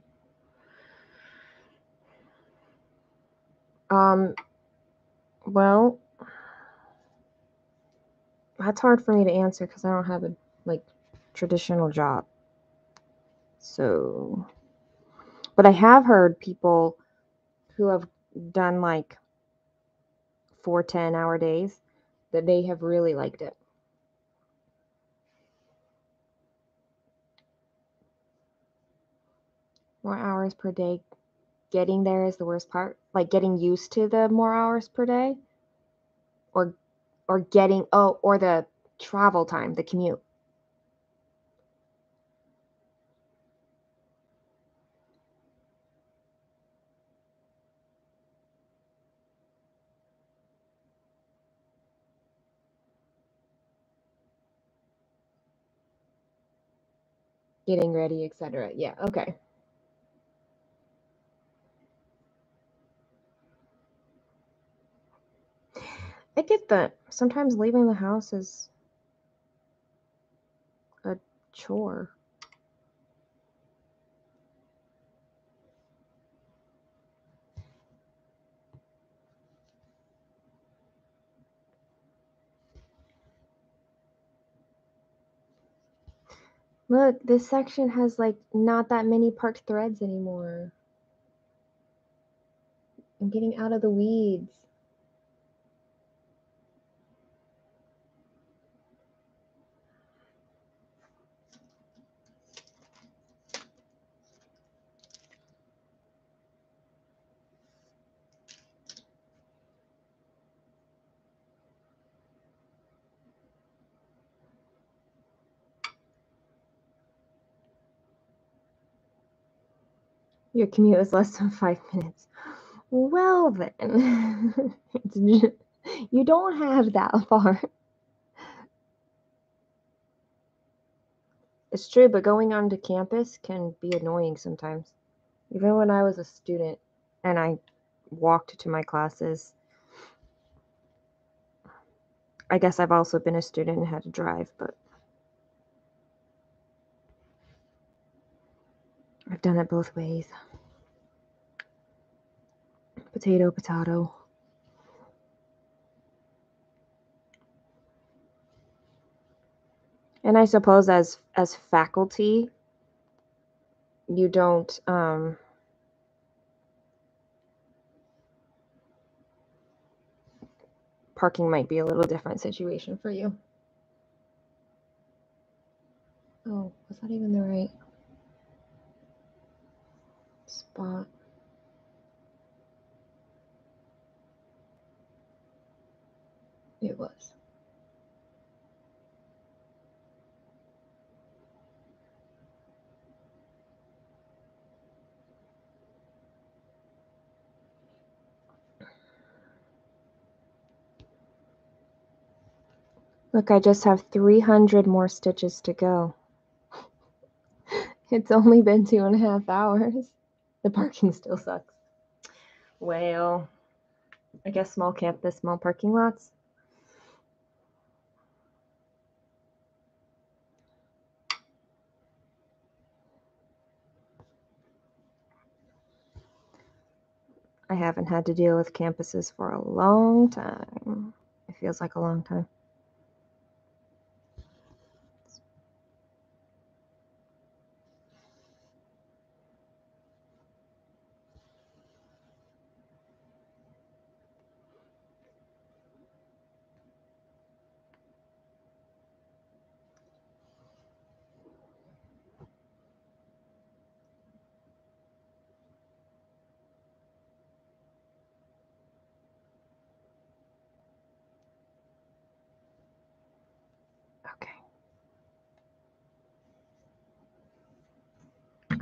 Well, that's hard for me to answer because I don't have a traditional job. So, but I have heard people who have done 4 10-hour days that they have really liked it. More hours per day. Getting there is the worst part. Getting used to the more hours per day, or getting or the travel time, the commute. Getting ready, etc. Yeah, okay. I get that. Sometimes leaving the house is a chore. Look, this section has not that many parked threads anymore. I'm getting out of the weeds. Your commute is less than 5 minutes. Well then, you don't have that far. It's true, but going onto campus can be annoying sometimes. Even when I was a student and I walked to my classes, I guess I've also been a student and had to drive, but I've done it both ways. Potato, potato. And I suppose as faculty, you don't parking might be a little different situation for you. Oh, was that even the right spot? It was. Look, I just have 300 more stitches to go. It's only been 2.5 hours. The parking still sucks. Well, I guess small campus, small parking lots. I haven't had to deal with campuses for a long time. It feels like a long time.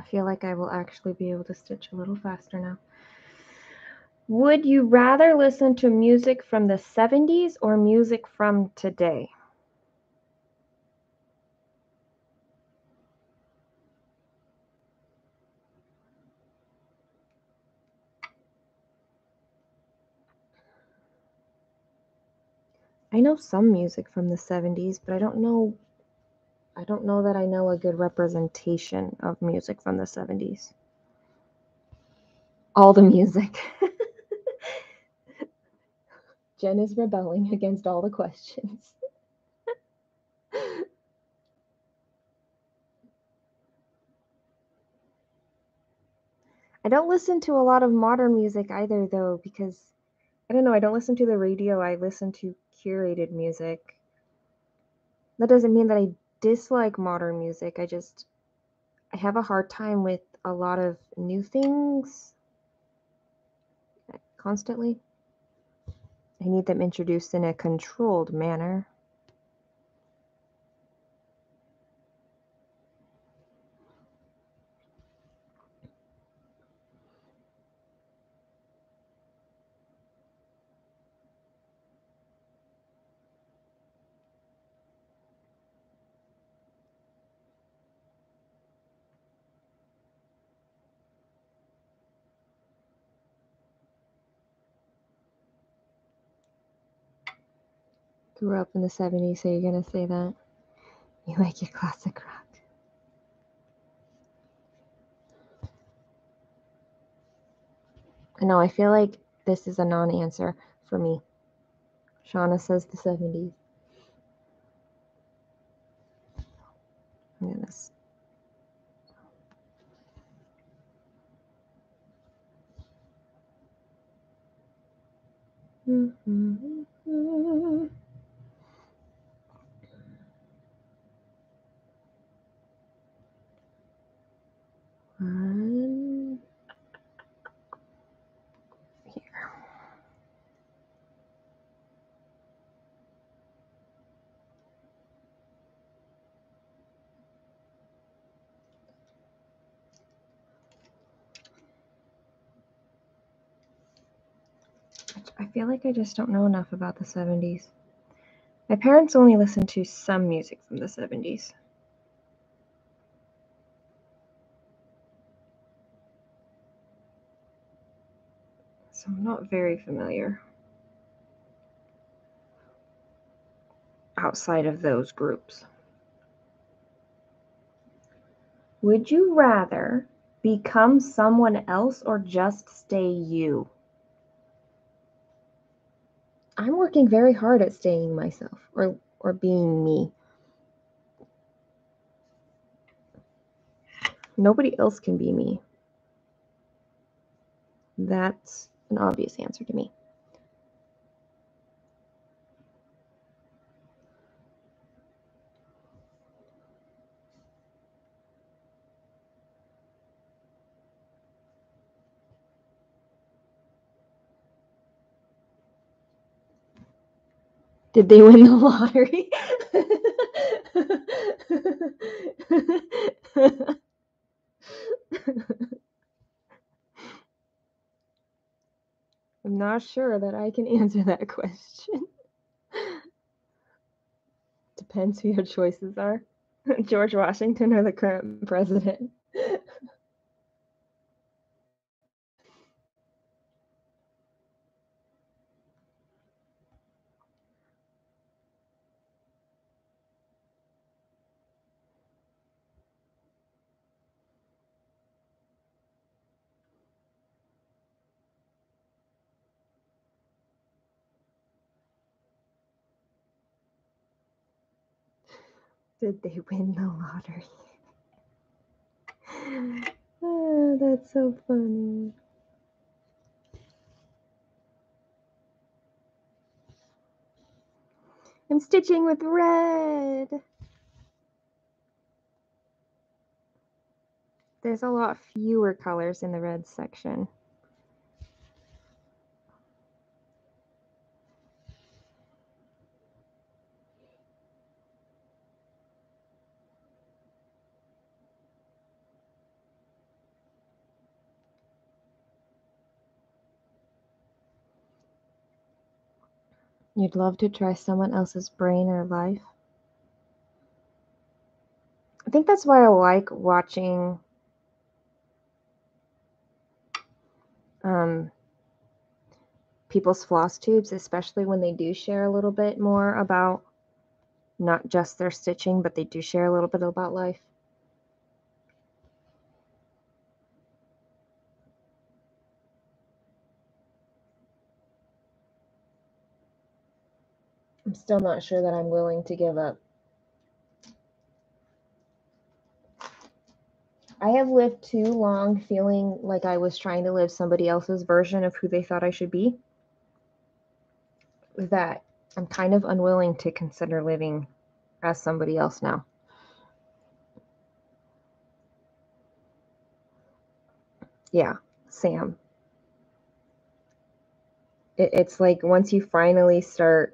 feel like I will actually be able to stitch a little faster now. Would you rather listen to music from the 70s or music from today? I know some music from the 70s, but I don't know that I know a good representation of music from the 70s. All the music. Jen is rebelling against all the questions. I don't listen to a lot of modern music either, though, because I don't know, I don't listen to the radio, I listen to curated music. That doesn't mean that I dislike modern music, I have a hard time with a lot of new things constantly. I need them introduced in a controlled manner. Grew up in the 70s, so you're gonna say that? You like your classic rock. I know, I feel like this is a non-answer for me. Shauna says the 70s. I'm gonna One here. I feel like I just don't know enough about the 70s. My parents only listened to some music from the 70s. So I'm not very familiar outside of those groups. Would you rather become someone else or just stay you? I'm working very hard at staying myself or being me. Nobody else can be me. That's an obvious answer to me. Did they win the lottery? I'm not sure that I can answer that question. Depends who your choices are. George Washington or the current president. Did they win the lottery? Oh, that's so funny. I'm stitching with red. There's a lot fewer colors in the red section. You'd love to try someone else's brain or life. I think that's why I like watching people's floss tubes, especially when they do share a little bit more about not just their stitching, but they do share a little bit about life. I'm still not sure that I'm willing to give up. I have lived too long feeling like I was trying to live somebody else's version of who they thought I should be, that I'm kind of unwilling to consider living as somebody else now. Yeah, Sam. It's like once you finally start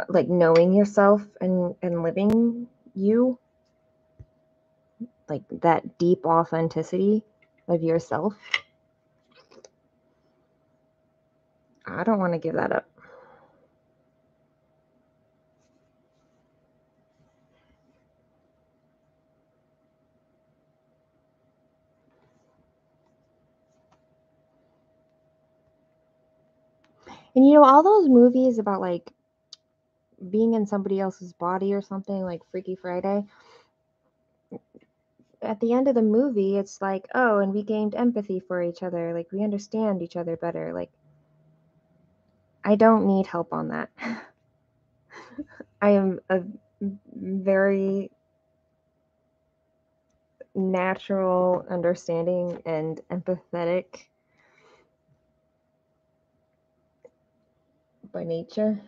like knowing yourself and living you, like that deep authenticity of yourself, I don't want to give that up. And you know, all those movies about like being in somebody else's body or something, like Freaky Friday, at the end of the movie, it's like, oh, and we gained empathy for each other. Like, we understand each other better. Like, I don't need help on that. I am a very natural, understanding, and empathetic by nature.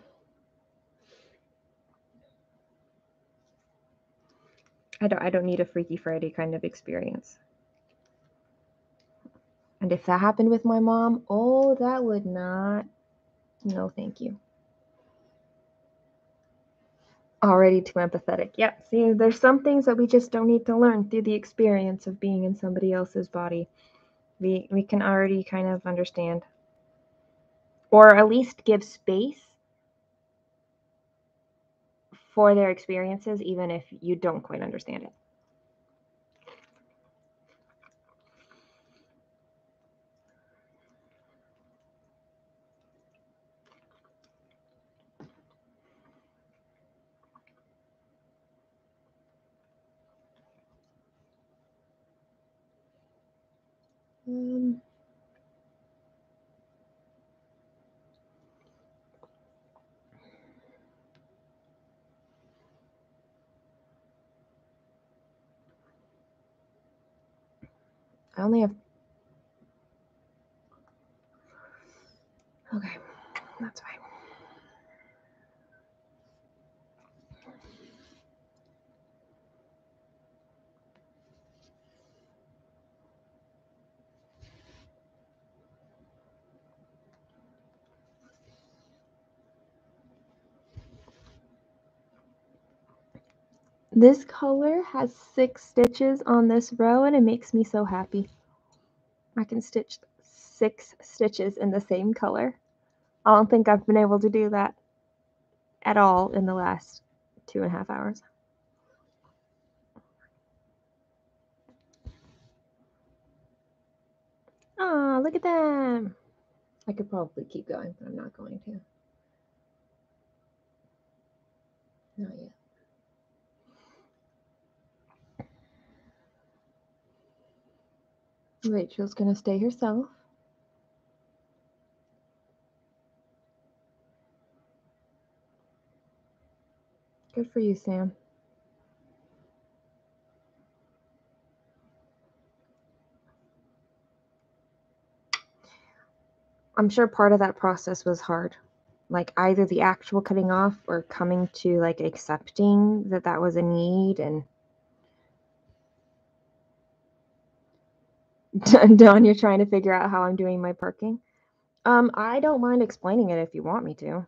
I don't need a Freaky Friday kind of experience. And if that happened with my mom, oh, that would not. No, thank you. Already too empathetic. Yeah, see, there's some things that we just don't need to learn through the experience of being in somebody else's body. We can already kind of understand. Or at least give space for their experiences, even if you don't quite understand it. I only have. Okay, that's fine. This color has 6 stitches on this row, and it makes me so happy. I can stitch 6 stitches in the same color. I don't think I've been able to do that at all in the last 2.5 hours. Oh, look at them. I could probably keep going, but I'm not going to. Not yet. Rachel's gonna stay herself. Good for you, Sam. I'm sure part of that process was hard. Like either the actual cutting off or coming to like accepting that that was a need. And Dawn, you're trying to figure out how I'm doing my parking. I don't mind explaining it if you want me to.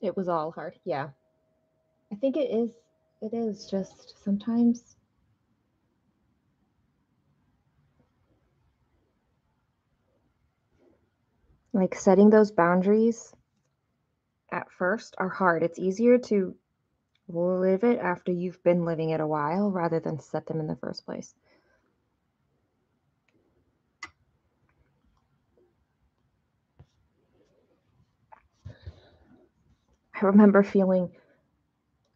It was all hard. Yeah. I think it is just sometimes like setting those boundaries at first are hard. It's easier to live it after you've been living it a while rather than set them in the first place. I remember feeling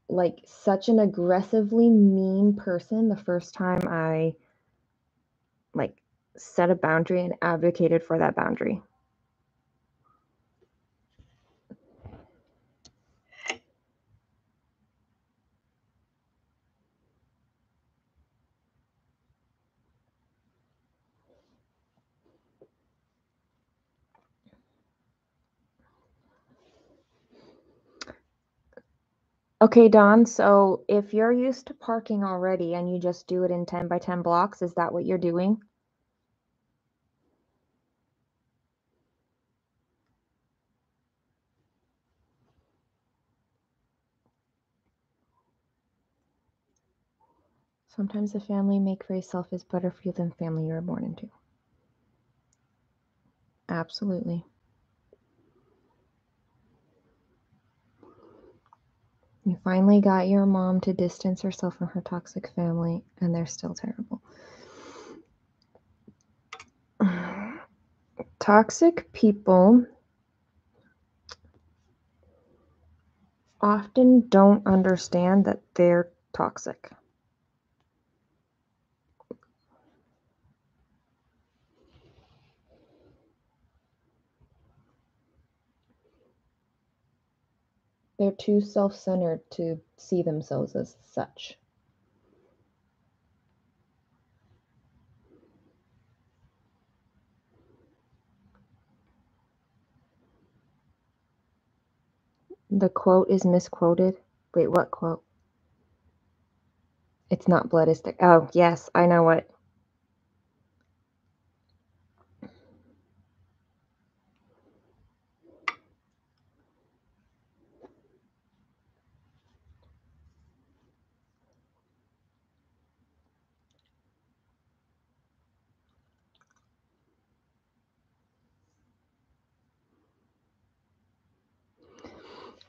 like such an aggressively mean person the first time I like set a boundary and advocated for that boundary. Okay, Don, so if you're used to parking already and you just do it in 10 by 10 blocks, is that what you're doing? Sometimes the family you make for yourself is better for you than the family you were born into. Absolutely. You finally got your mom to distance herself from her toxic family, and they're still terrible. Toxic people often don't understand that they're toxic. They're too self-centered to see themselves as such. The quote is misquoted. Wait, what quote? It's not blood is thick. Oh, yes, I know what.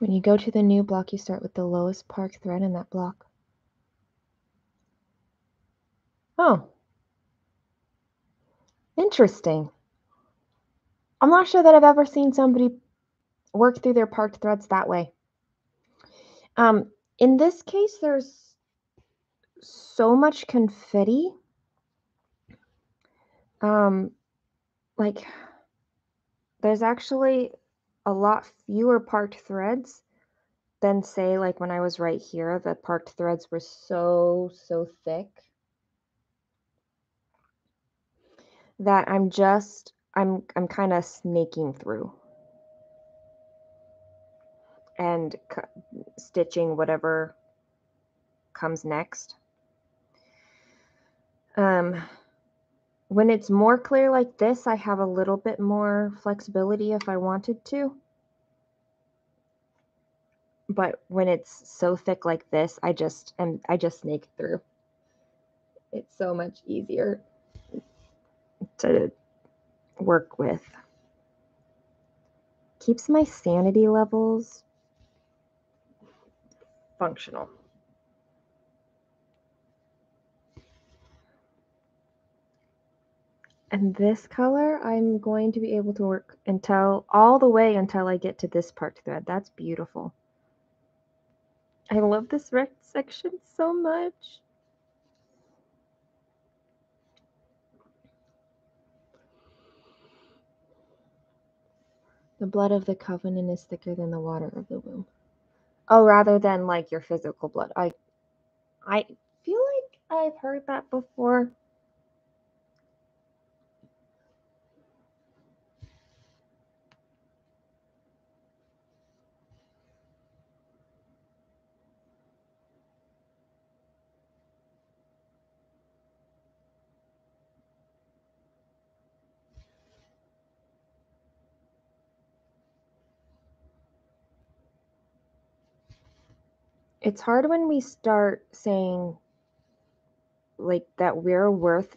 When you go to the new block, you start with the lowest park thread in that block. Oh. Interesting. I'm not sure that I've ever seen somebody work through their parked threads that way. In this case, there's so much confetti. Like, there's actually a lot fewer parked threads than, say, like when I was right here, the parked threads were so thick that I'm kind of snaking through and stitching whatever comes next. When it's more clear like this, I have a little bit more flexibility if I wanted to. But when it's so thick like this, I just snake through. It's so much easier to work with. Keeps my sanity levels functional. And this color, I'm going to be able to work all the way until I get to this part thread. That's beautiful. I love this red section so much. The blood of the covenant is thicker than the water of the womb. Oh, rather than like your physical blood. I feel like I've heard that before. It's hard when we start saying like that we're worth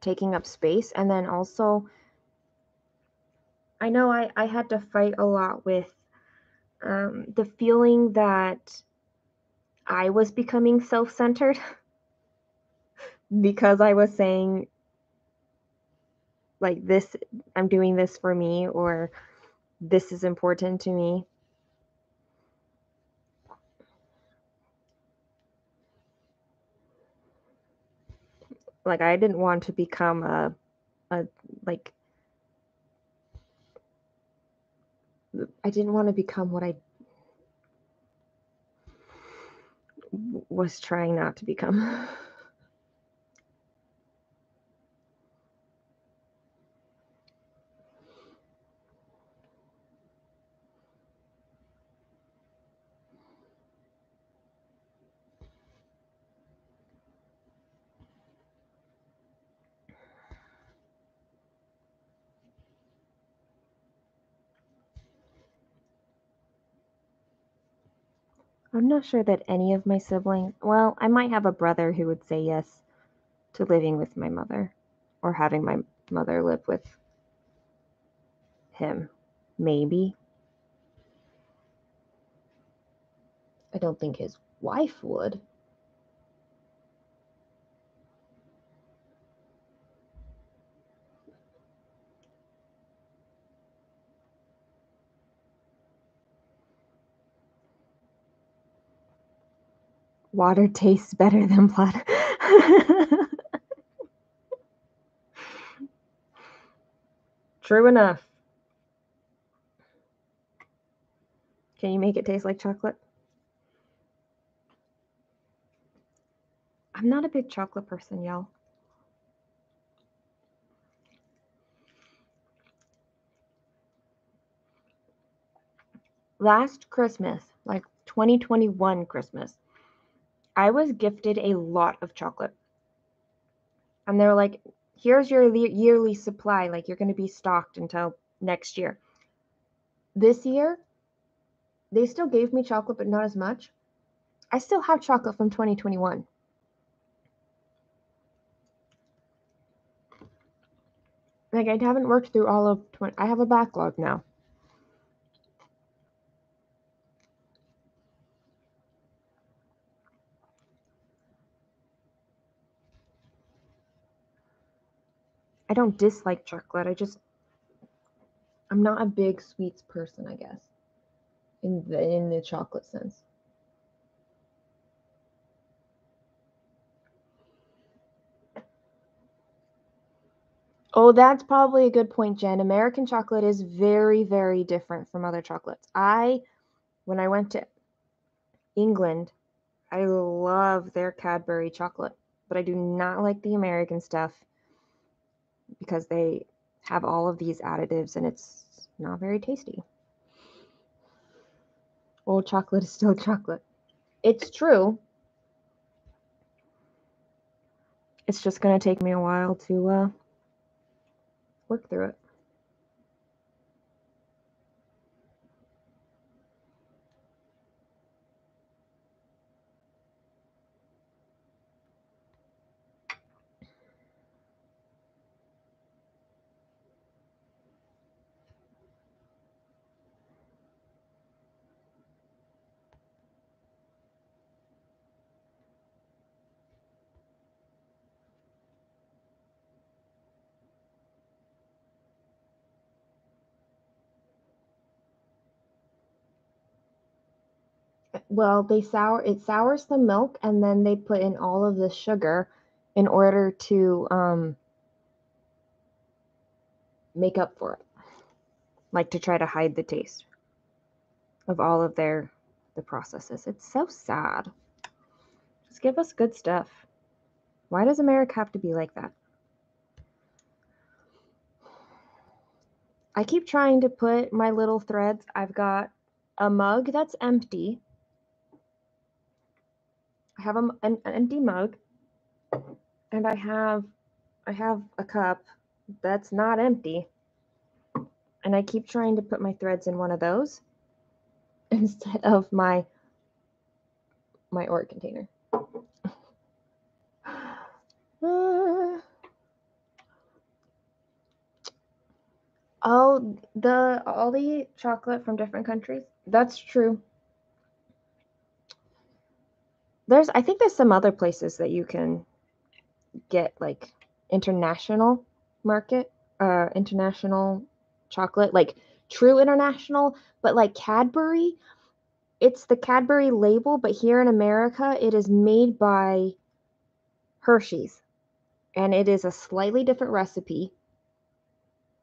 taking up space, and then also I know I had to fight a lot with the feeling that I was becoming self-centered because I was saying like this, I'm doing this for me, or this is important to me. Like I didn't want to become a like I didn't want to become what I was trying not to become. I'm not sure that any of my siblings, well, I might have a brother who would say yes to living with my mother or having my mother live with him. Maybe. I don't think his wife would. Water tastes better than blood. True enough. Can you make it taste like chocolate? I'm not a big chocolate person, y'all. Last Christmas, like 2021 Christmas, I was gifted a lot of chocolate. And they were like, here's your yearly supply. Like, you're going to be stocked until next year. This year, they still gave me chocolate, but not as much. I still have chocolate from 2021. Like, I haven't worked through all of 20. I have a backlog now. I don't dislike chocolate. I'm not a big sweets person, I guess, in the chocolate sense. Oh, that's probably a good point, Jen. American chocolate is very, very different from other chocolates. When I went to England, I love their Cadbury chocolate, but I do not like the American stuff because they have all of these additives and it's not very tasty. Well, chocolate is still chocolate. It's true. It's just going to take me a while to work through it. Well, it sours the milk and then they put in all of the sugar in order to make up for it. Like to try to hide the taste of all of the processes. It's so sad. Just give us good stuff. Why does America have to be like that? I keep trying to put my little threads. I've got a mug that's empty. I have an empty mug, and I have a cup that's not empty. And I keep trying to put my threads in one of those. instead of my Oreo container. All the chocolate from different countries. That's true. I think there's some other places that you can get like international market, international chocolate, like true international, but like Cadbury, it's the Cadbury label, but here in America, it is made by Hershey's, and it is a slightly different recipe.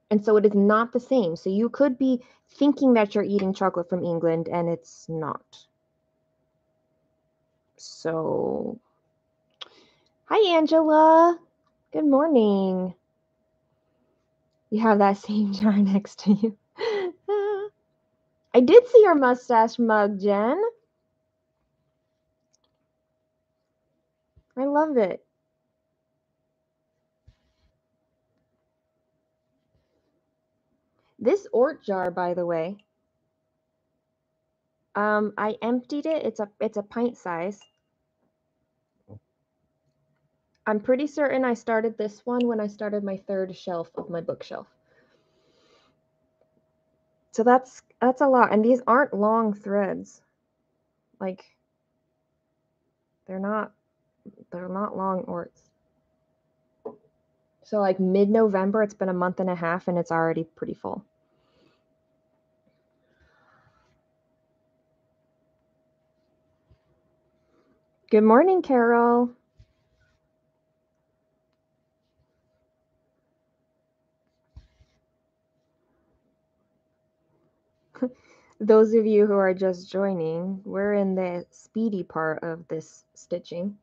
And so it is not the same. So you could be thinking that you're eating chocolate from England, and it's not. So, hi, Angela. Good morning. You have that same jar next to you. I did see your mustache mug, Jen. I love it. This Ort jar, by the way, I emptied it. It's a pint size. I'm pretty certain I started this one when I started my third shelf of my bookshelf. So that's a lot, and these aren't long threads. Like they're not long orts. So like mid-November, it's been a month and a half, and it's already pretty full. Good morning, Carol. Those of you who are just joining, we're in the speedy part of this stitching.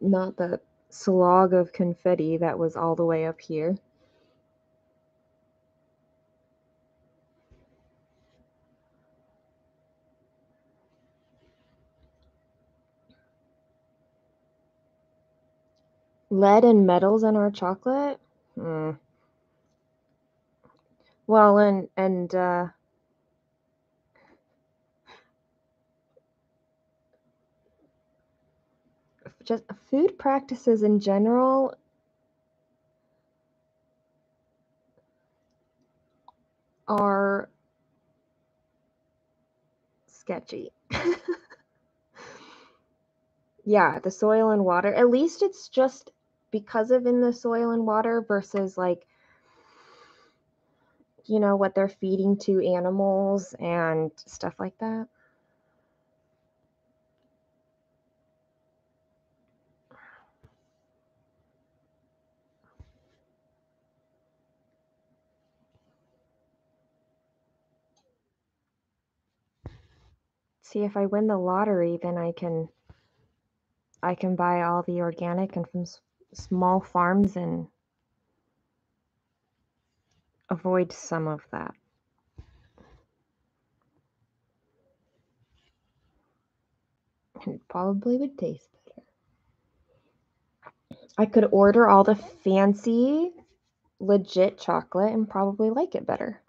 Not the slog of confetti that was all the way up here. Lead and metals in our chocolate? Well, and just food practices in general are sketchy. Yeah, the soil and water. At least it's just because of in the soil and water versus like, you know, what they're feeding to animals and stuff like that. See, if I win the lottery, then I can buy all the organic and from small farms and avoid some of that. And it probably would taste better. I could order all the fancy, legit chocolate and probably like it better.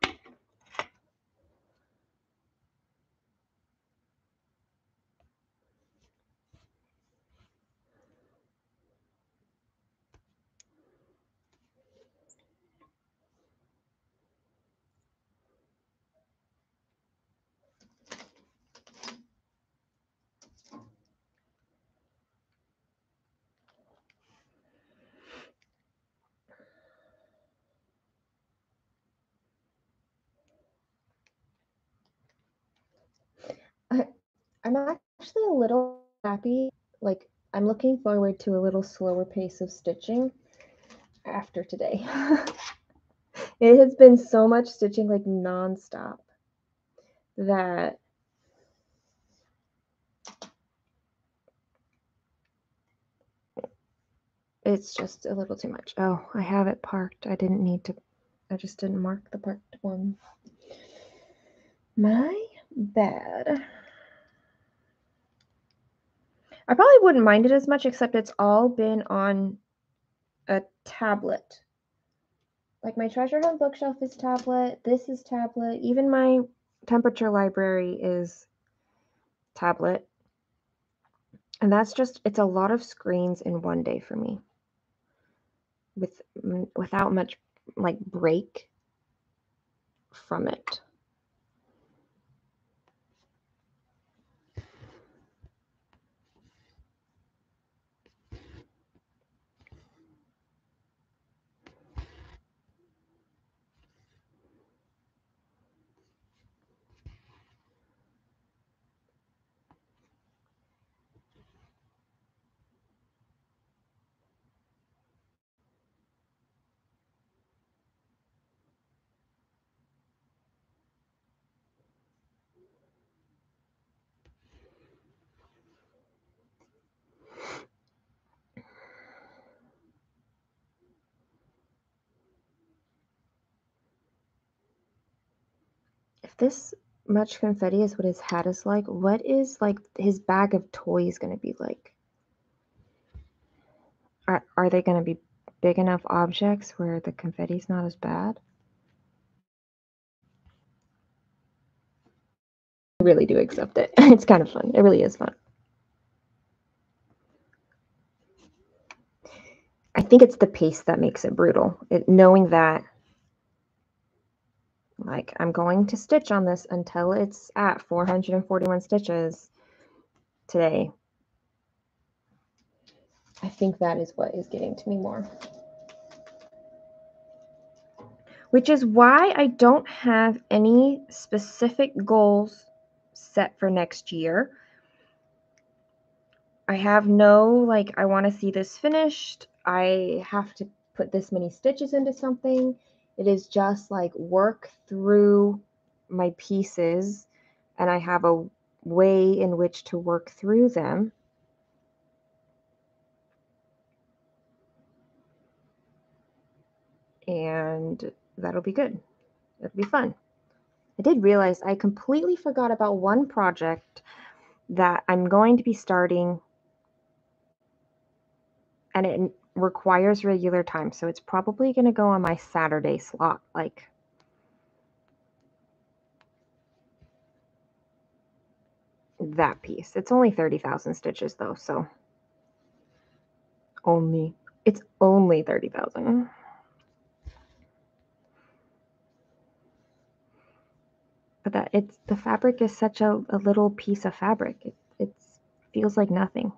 I'm actually a little happy. Like, I'm looking forward to a little slower pace of stitching after today. It has been so much stitching, like nonstop, that it's just a little too much. Oh, I have it parked. I didn't need to. I just didn't mark the parked one. My bad. I probably wouldn't mind it as much, except it's all been on a tablet. Like my treasure hunt bookshelf is tablet, this is tablet, even my temperature library is tablet. And that's just, it's a lot of screens in one day for me. Without much like break from it. If this much confetti is what his hat is like, what is like his bag of toys going to be like? Are they going to be big enough objects where the confetti's not as bad? I really do accept it. It's kind of fun. It really is fun. I think it's the pace that makes it brutal. Knowing that, like, I'm going to stitch on this until it's at 441 stitches today. I think that is what is getting to me more. Which is why I don't have any specific goals set for next year. I have no, like, I want to see this finished. I have to put this many stitches into something. It is just like work through my pieces, and I have a way in which to work through them. And that'll be good. It'll be fun. I did realize I completely forgot about one project that I'm going to be starting, and it requires regular time, so it's probably going to go on my Saturday slot, like that piece. It's only 30,000 stitches though, so it's only 30,000. But the fabric is such a little piece of fabric. It feels like nothing.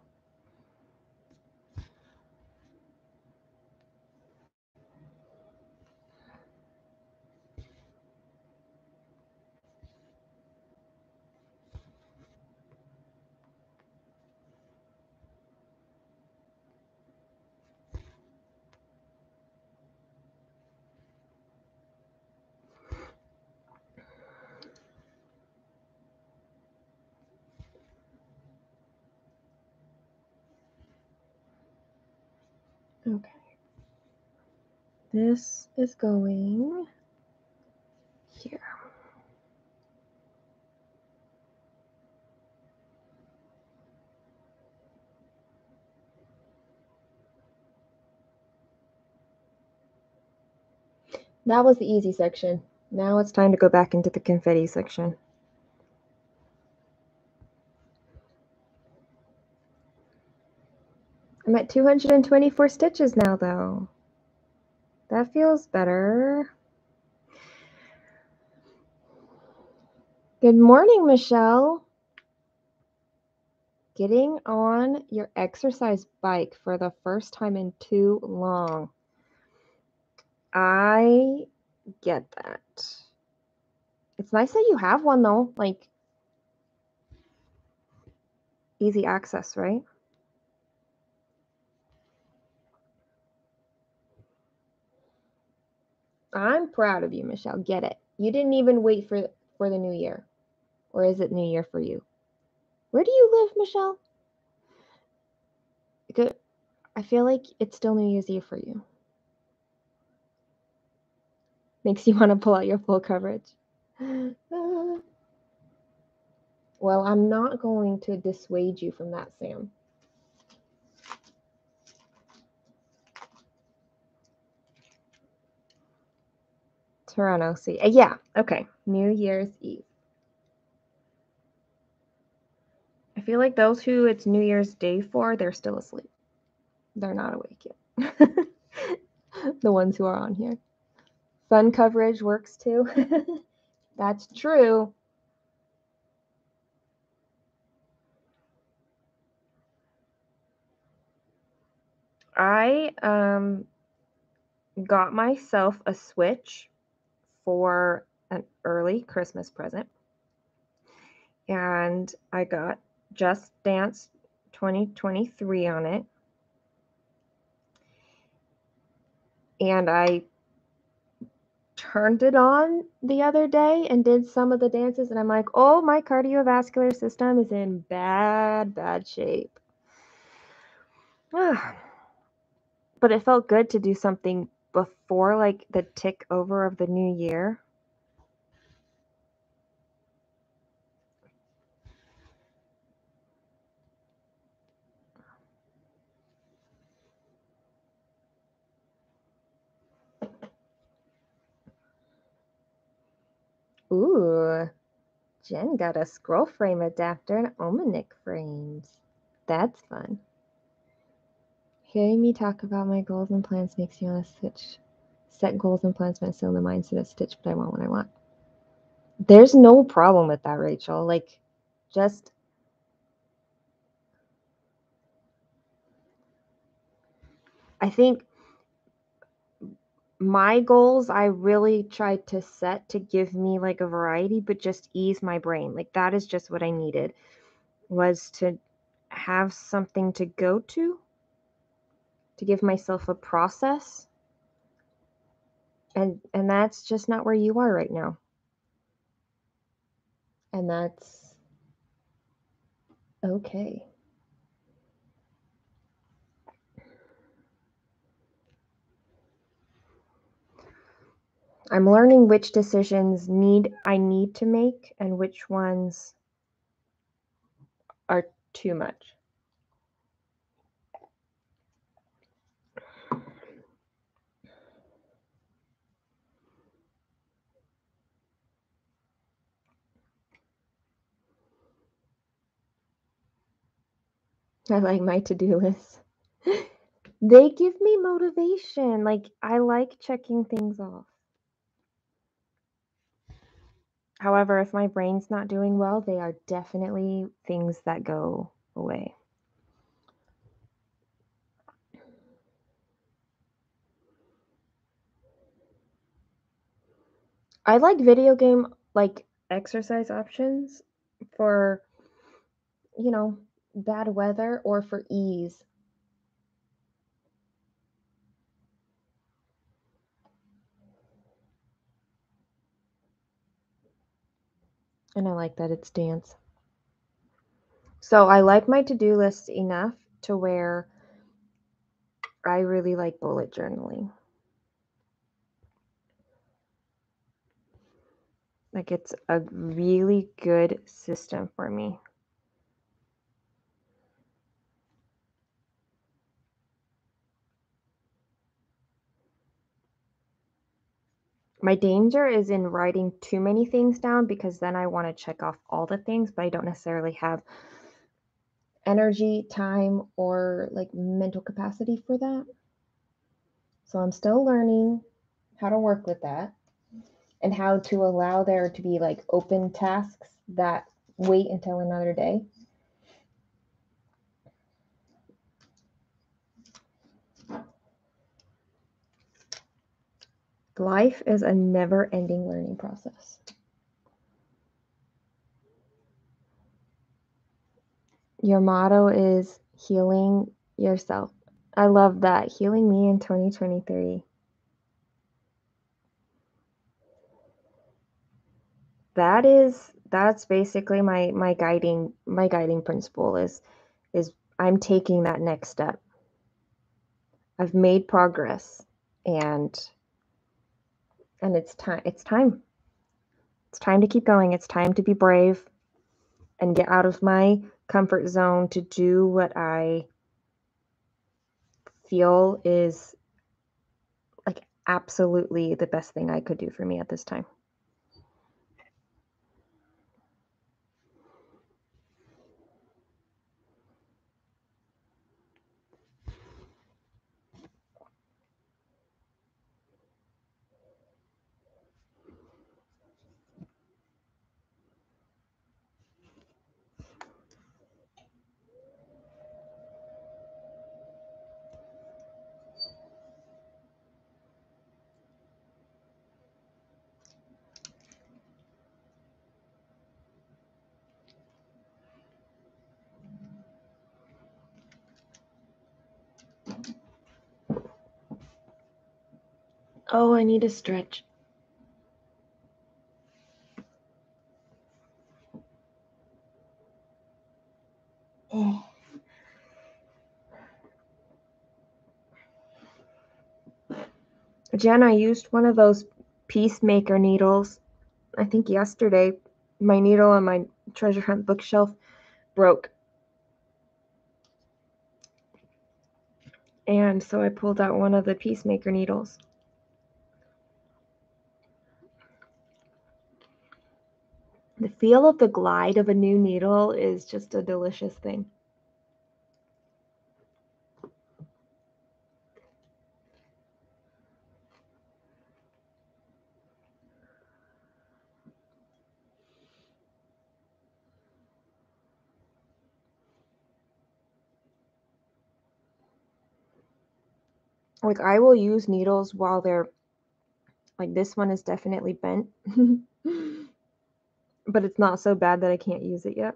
Okay. This is going here. That was the easy section. Now it's time to go back into the confetti section. I'm at 224 stitches now, though. That feels better. Good morning, Michelle. Getting on your exercise bike for the first time in too long. I get that. It's nice that you have one, though. Like, easy access, right? I'm proud of you, Michelle. Get it. You didn't even wait for the new year. Or is it new year for you? Where do you live, Michelle? Good. I feel like it's still New Year's Eve for you. Makes you want to pull out your full coverage. Well, I'm not going to dissuade you from that, Sam. Toronto, see. Yeah, okay. New Year's Eve. I feel like those who it's New Year's Day for, they're still asleep. They're not awake yet. The ones who are on here. Sun coverage works too. That's true. I got myself a Switch for an early Christmas present. And I got Just Dance 2023 on it. And I turned it on the other day and did some of the dances, and I'm like, oh, my cardiovascular system is in bad shape. But it felt good to do something before like the tick over of the new year. Ooh, Jen got a scroll frame adapter and Omanic frames. That's fun. Hearing me talk about my goals and plans makes me want to switch. Set goals and plans, but I'm still in the mindset of stitch, but I want what I want. There's no problem with that, Rachel. Like, just I think my goals I really tried to set to give me like a variety, but just ease my brain. Like that is just what I needed, was to have something to go to give myself a process. And that's just not where you are right now. And that's okay. I'm learning which decisions I need to make and which ones are too much. I like my to-do list. They give me motivation. Like, I like checking things off. However, if my brain's not doing well, they are definitely things that go away. I like video game, like, exercise options for, bad weather or for ease. And I like that it's dance. So I like my to-do list enough to where I really like bullet journaling. Like, it's a really good system for me. My danger is in writing too many things down, because then I want to check off all the things, but I don't necessarily have energy, time, or like mental capacity for that. So I'm still learning how to work with that and how to allow there to be like open tasks that wait until another day. Life is a never-ending learning process. Your motto is healing yourself. I love that. Healing me in 2023. That's basically my guiding principle is I'm taking that next step. I've made progress, and it's time. It's time to keep going. It's time to be brave and get out of my comfort zone to do what I feel is like absolutely the best thing I could do for me at this time. Oh, I need a stretch. Jen, I used one of those peacemaker needles. I think yesterday, my needle on my treasure hunt bookshelf broke. And so I pulled out one of the peacemaker needles. The feel of the glide of a new needle is just a delicious thing. Like, I will use needles while they're, like, this one is definitely bent. But it's not so bad that I can't use it yet.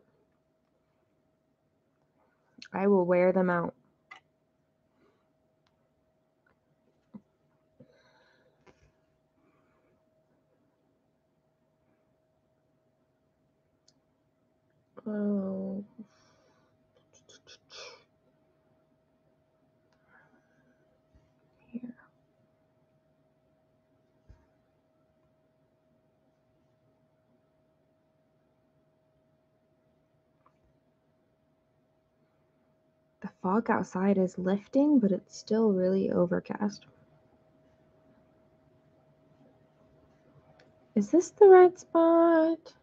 I will wear them out. Oh. Here. The fog outside is lifting, but it's still really overcast. Is this the right spot?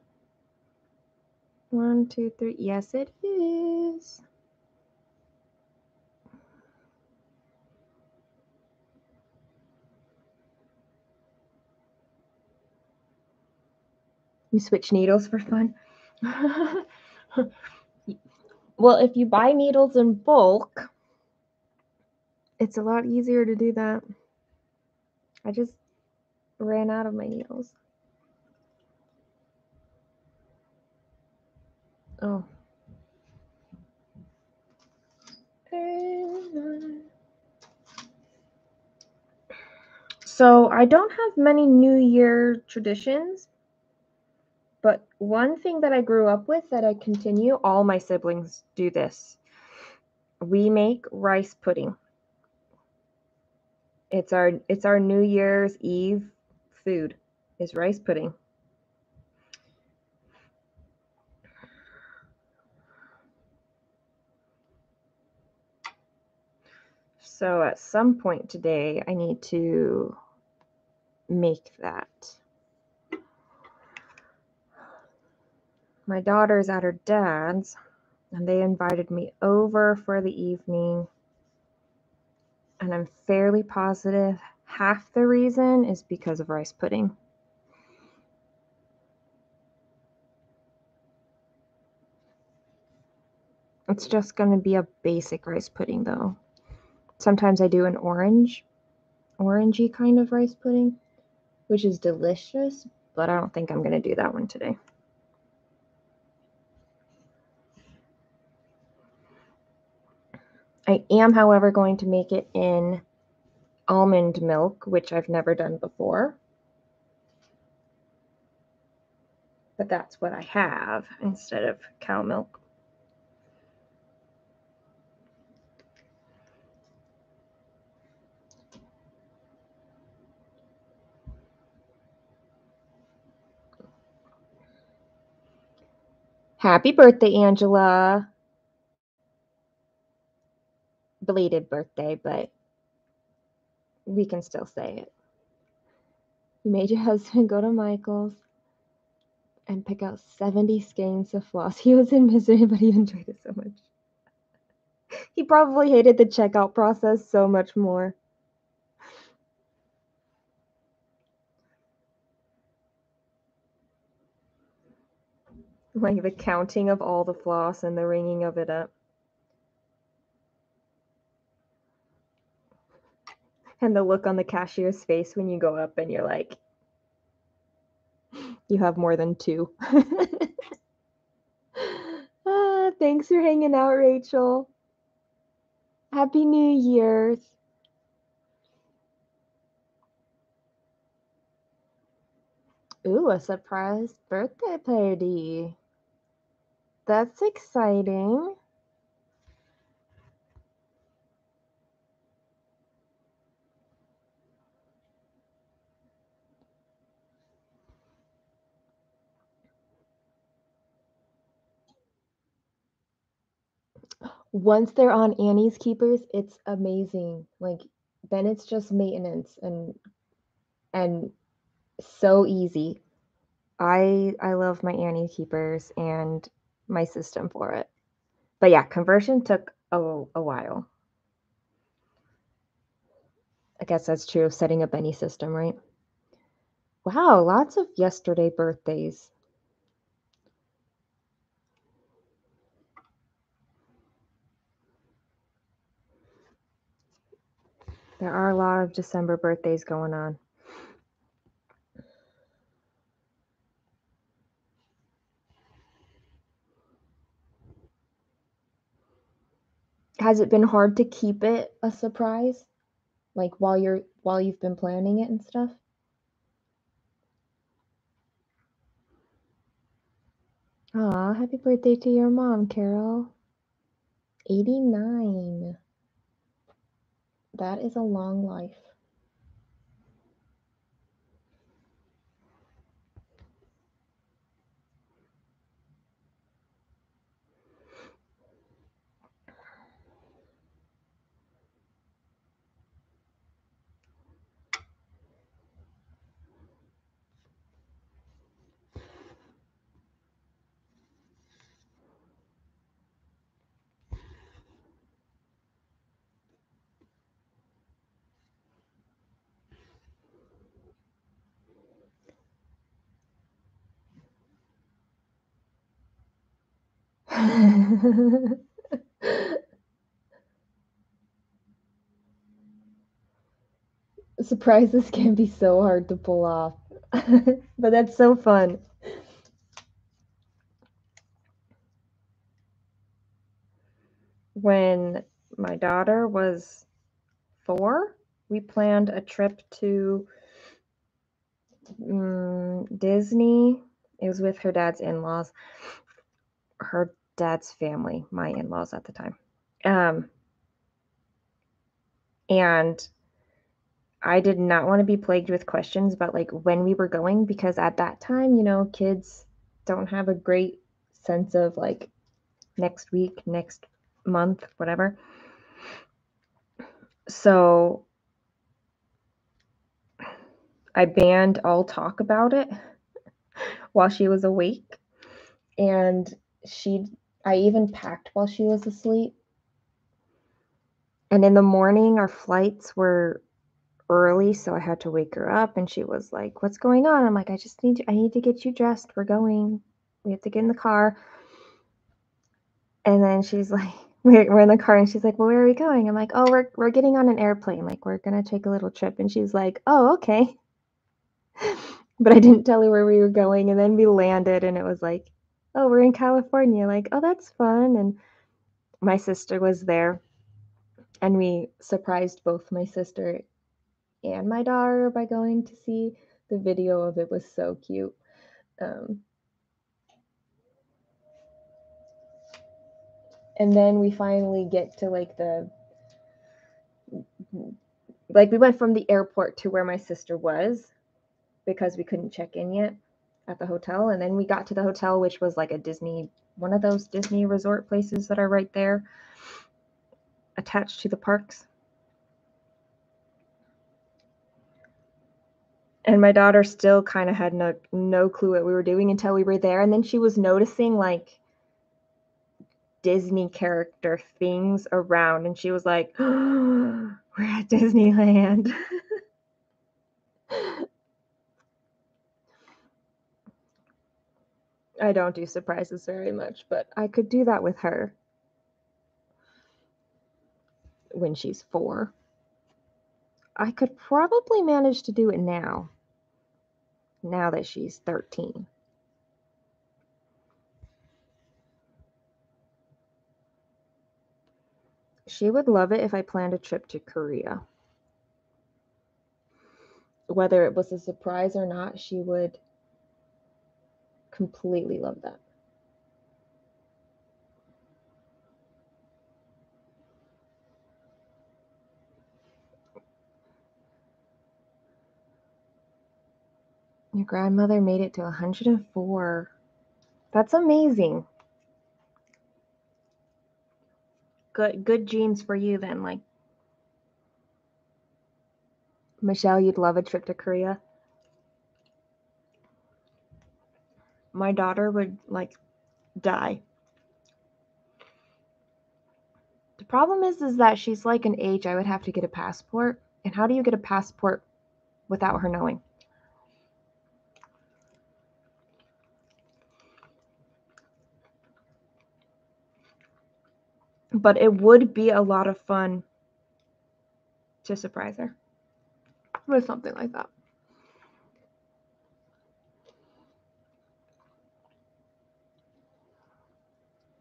1, 2, 3. Yes, it is. You switch needles for fun? Well, if you buy needles in bulk, it's a lot easier to do that. I just ran out of my needles. Oh. So I don't have many New Year traditions, but one thing that I grew up with that I continue, all my siblings do this. We make rice pudding. It's our New Year's Eve food is rice pudding. So at some point today, I need to make that. My daughter's at her dad's, and they invited me over for the evening. And I'm fairly positive half the reason is because of rice pudding. It's just going to be a basic rice pudding, though. Sometimes I do an orangey kind of rice pudding, which is delicious, but I don't think I'm going to do that one today. I am, however, going to make it in almond milk, which I've never done before. But that's what I have instead of cow milk. Happy birthday, Angela. Belated birthday, but we can still say it. You made your husband go to Michael's and pick out 70 skeins of floss. He was in misery, but he enjoyed it so much. He probably hated the checkout process so much more. Like the counting of all the floss and the ringing of it up. And the look on the cashier's face when you go up and you're like, you have more than 2. Thanks for hanging out, Rachel. Happy New Year's. Ooh, a surprise birthday party. That's exciting. Once they're on Annie's Keepers, it's amazing. Like, then it's just maintenance and so easy. I love my Annie Keepers and my system for it. But yeah, conversion took a while. I guess that's true of setting up any system, right? Wow, lots of yesterday birthdays. There are a lot of December birthdays going on. Has it been hard to keep it a surprise? Like while you've been planning it and stuff? Aw, happy birthday to your mom, Carol. 89. That is a long life. Surprises can be so hard to pull off. But that's so fun. When my daughter was 4, we planned a trip to Disney. It was with her dad's in-laws, her dad's family, my in-laws at the time. And I did not want to be plagued with questions about like when we were going, because at that time, kids don't have a great sense of like next week, next month, whatever. So I banned all talk about it while she was awake. And I even packed while she was asleep. And in the morning, our flights were early, so I had to wake her up, and she was like, "What's going on?" I'm like, I need to get you dressed. We're going. We have to get in the car. And then she's like, we're in the car, and she's like, "Well, where are we going?" I'm like, "Oh, we're getting on an airplane. Like, we're gonna take a little trip." And she's like, "Oh, okay." But I didn't tell her where we were going, and then we landed, and it was like, "Oh, we're in California." Like, "Oh, that's fun." And my sister was there, and we surprised both my sister and my daughter by going to see. The video of it was so cute. And then we finally get to like we went from the airport to where my sister was because we couldn't check in yet at the hotel. And then we got to the hotel, which was like one of those Disney resort places that are right there attached to the parks. And my daughter still kind of had no clue what we were doing until we were there. And then she was noticing like Disney character things around. And she was like, oh, we're at Disneyland. I don't do surprises very much, but I could do that with her when she's 4. I could probably manage to do it now that she's 13. She would love it if I planned a trip to Korea. Whether it was a surprise or not, she would completely love that. Your grandmother made it to 104. That's amazing. Good genes for you then. Like, Michelle, you'd love a trip to Korea. My daughter would like die. The problem is that she's like an age I would have to get a passport. And how do you get a passport without her knowing? But it would be a lot of fun to surprise her with something like that.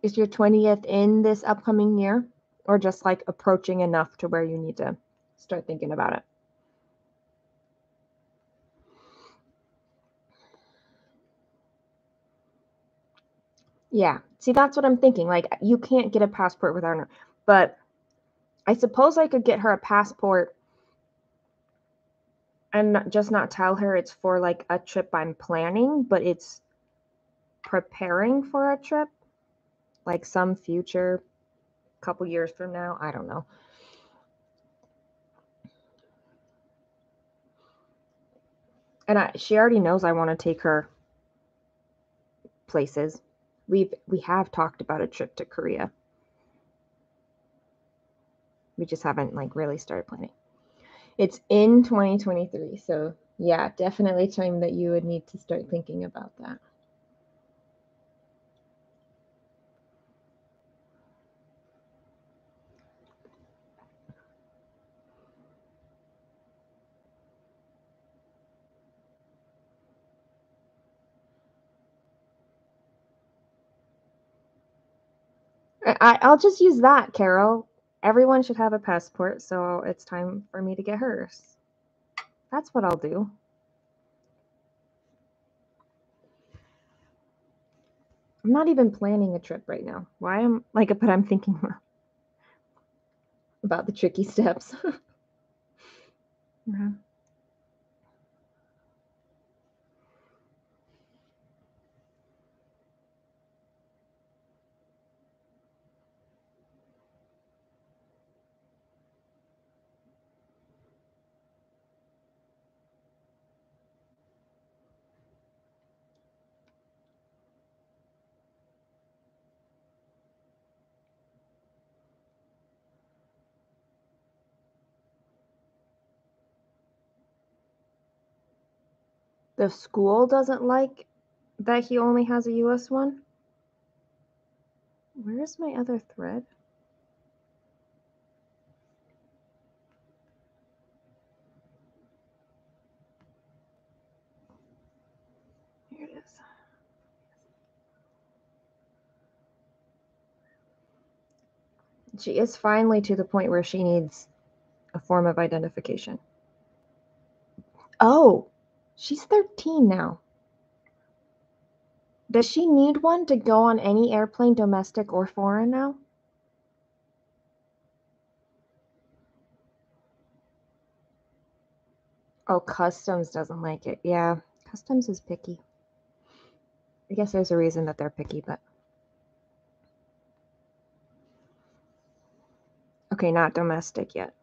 Is your 20th in this upcoming year, or just like approaching enough to where you need to start thinking about it? Yeah. See, that's what I'm thinking. Like, you can't get a passport without her. But I suppose I could get her a passport and just not tell her it's for like a trip I'm planning, but it's preparing for a trip, like some future couple years from now. I don't know. And she already knows I want to take her places. We have talked about a trip to Korea. We just haven't like really started planning. It's in 2023, so yeah, definitely time that you would need to start thinking about that. I'll just use that, Carol. Everyone should have a passport, so it's time for me to get hers. That's what I'll do. I'm not even planning a trip right now. Why am like, but I'm thinking about the tricky steps. Yeah. The school doesn't like that he only has a US one. Where's my other thread? Here it is. She is finally to the point where she needs a form of identification. Oh, she's 13 now. Does she need one to go on any airplane, domestic or foreign now? Oh, Customs doesn't like it. Yeah, Customs is picky. I guess there's a reason that they're picky, but... Okay, not domestic yet.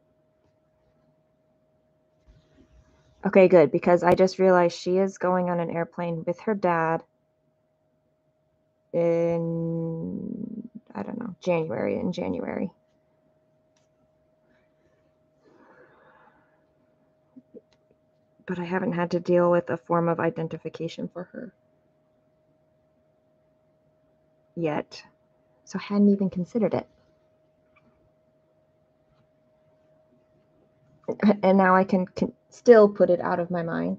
Okay, good, because I just realized she is going on an airplane with her dad in, I don't know, January. But I haven't had to deal with a form of identification for her yet. So I hadn't even considered it. And now I can still put it out of my mind.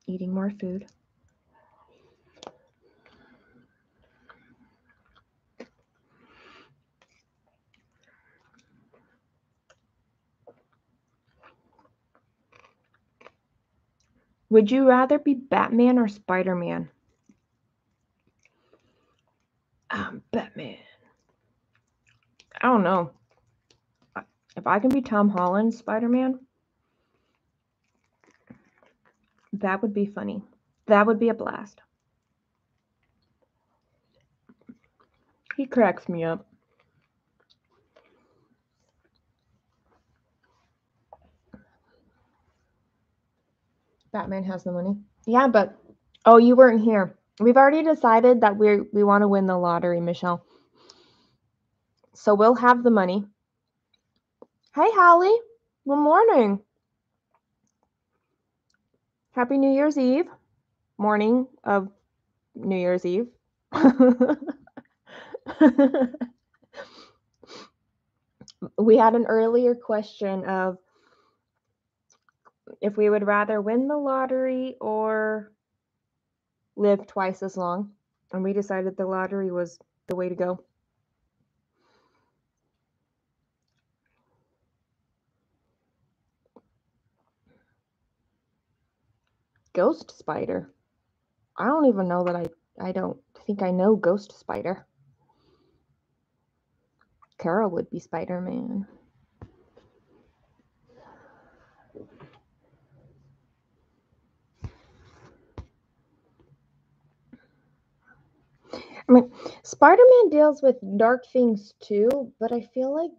Eating more food. Would you rather be Batman or Spider-Man? Batman. I don't know. If I can be Tom Holland's Spider-Man, that would be funny. That would be a blast. He cracks me up. Batman has the money. Yeah, but oh, you weren't here. We've already decided that we want to win the lottery, Michelle. So we'll have the money. Hey, Hallie. Good morning. Happy New Year's Eve. Morning of New Year's Eve. We had an earlier question of if we would rather win the lottery or live twice as long. And we decided the lottery was the way to go. Ghost Spider. I don't even know that I don't think I know Ghost Spider. Carol would be Spider-Man. I mean, Spider-Man deals with dark things too, but I feel like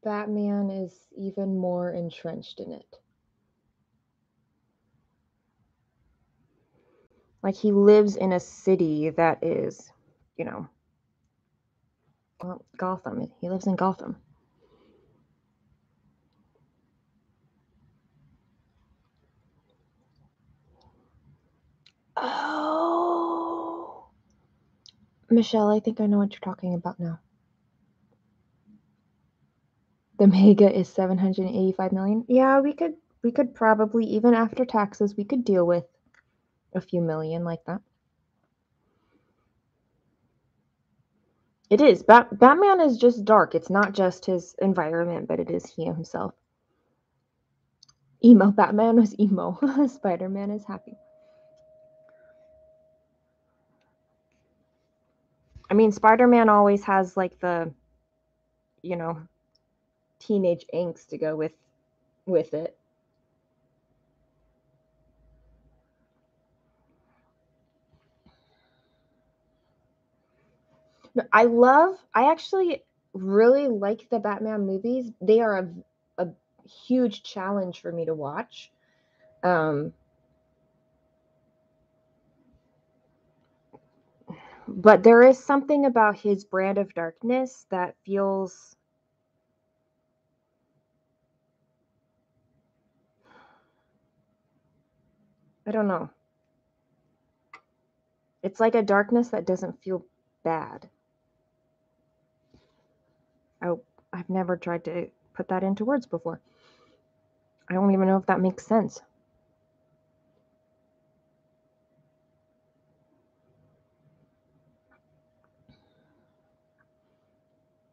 Batman is even more entrenched in it. Like he lives in a city that is, well, Gotham. He lives in Gotham. Oh. Michelle, I think I know what you're talking about now. The mega is 785 million. Yeah, we could probably, even after taxes, we could deal with a few million like that. It is. Batman is just dark. It's not just his environment, but it is he himself. Emo. Batman was emo. Spider-Man is happy. I mean, Spider-Man always has like the, teenage angst to go with it. I actually really like the Batman movies. They are a huge challenge for me to watch. But there is something about his brand of darkness that feels, I don't know. It's like a darkness that doesn't feel bad. I've never tried to put that into words before. I don't even know if that makes sense.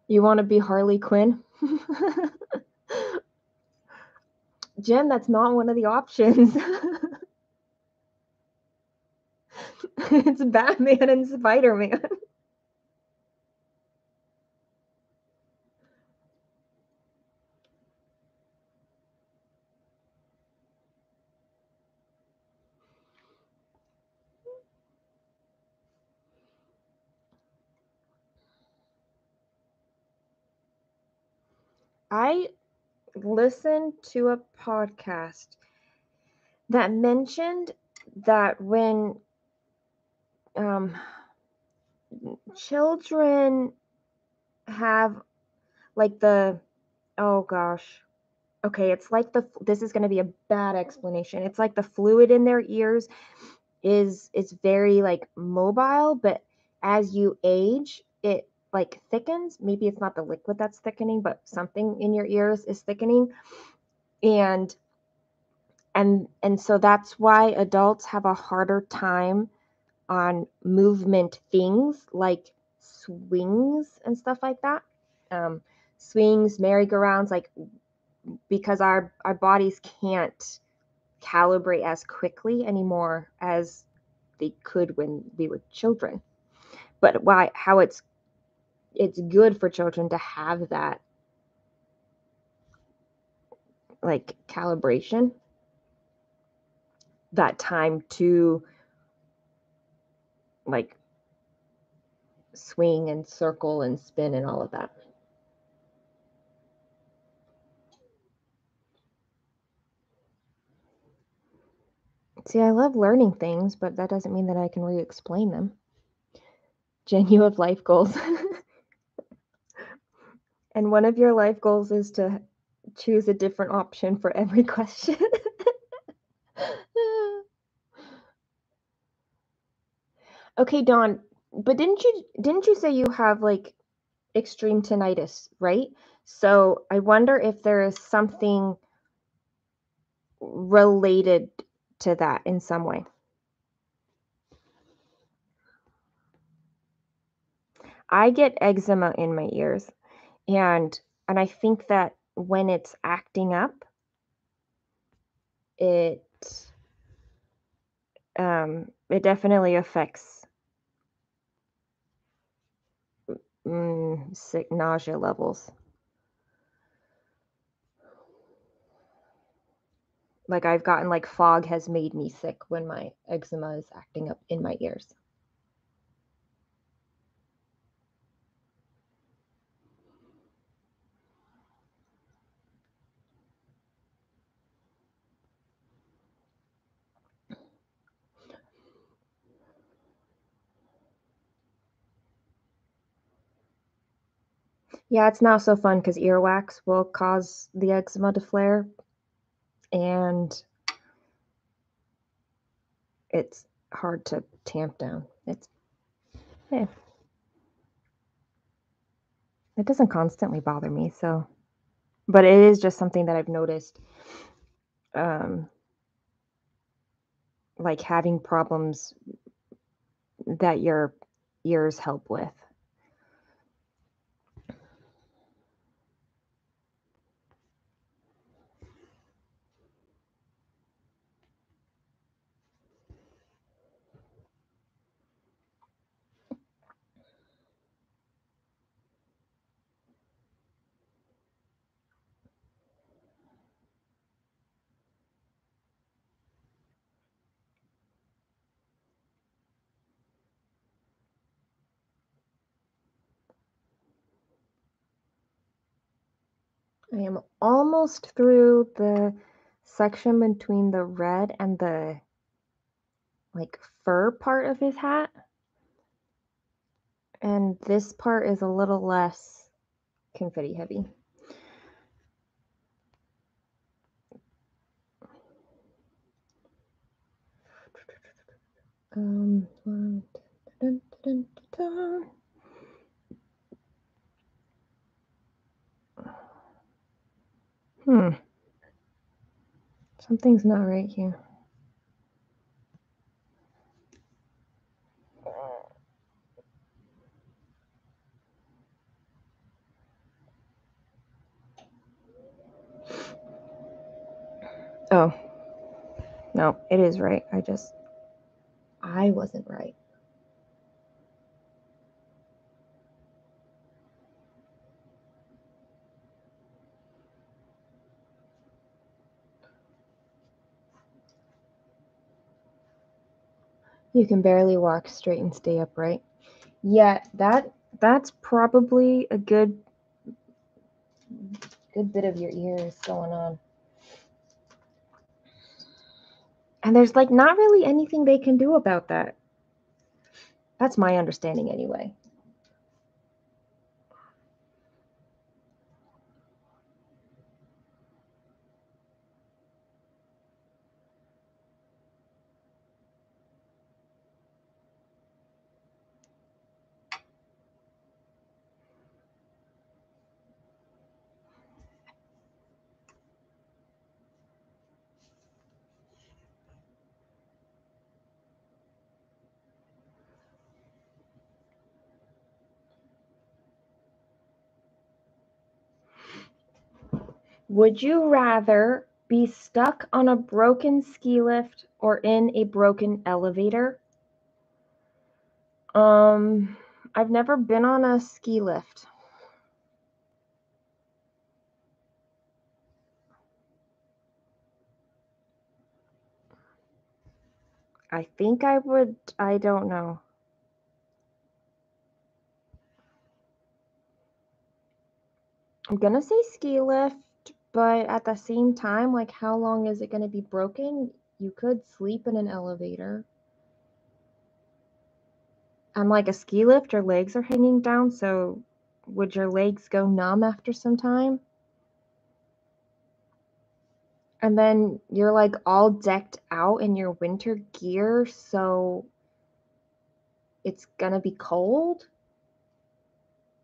You want to be Harley Quinn? Jen, that's not one of the options. It's Batman and Spider-Man. I listened to a podcast that mentioned that when children have like oh gosh, okay, it's like this is going to be a bad explanation. It's like the fluid in their ears is very like mobile, but as you age, it like thickens. Maybe it's not the liquid that's thickening, but something in your ears is thickening. And so that's why adults have a harder time on movement things like swings and stuff like that. Swings, merry-go-rounds, like because our bodies can't calibrate as quickly anymore as they could when we were children. But how it's good for children to have that like calibration, that time to like swing and circle and spin and all of that. See, I love learning things, but that doesn't mean that I can re-explain them. Jen, you have life goals. And one of your life goals is to choose a different option for every question. Okay, Dawn, but didn't you say you have like extreme tinnitus, right? So I wonder if there is something related to that in some way. I get eczema in my ears, and I think that when it's acting up, it it definitely affects sick nausea levels. Like I've gotten like fog has made me sick when my eczema is acting up in my ears. Yeah, it's not so fun because earwax will cause the eczema to flare, and it's hard to tamp down. Eh, it doesn't constantly bother me, so, but it is just something that I've noticed, um, like having problems that your ears help with. I am almost through the section between the red and the like fur part of his hat. And this part is a little less confetti heavy. Something's not right here. Oh, no, it is right. I wasn't right. You can barely walk straight and stay upright. Yeah, that's probably a good bit of your ears going on. And there's like not really anything they can do about that. That's my understanding anyway. Would you rather be stuck on a broken ski lift or in a broken elevator? I've never been on a ski lift. I think I would, I don't know. I'm gonna say ski lift, but at the same time, like how long is it gonna be broken? You could sleep in an elevator. And like a ski lift, your legs are hanging down, so would your legs go numb after some time? And then you're like all decked out in your winter gear, so it's gonna be cold.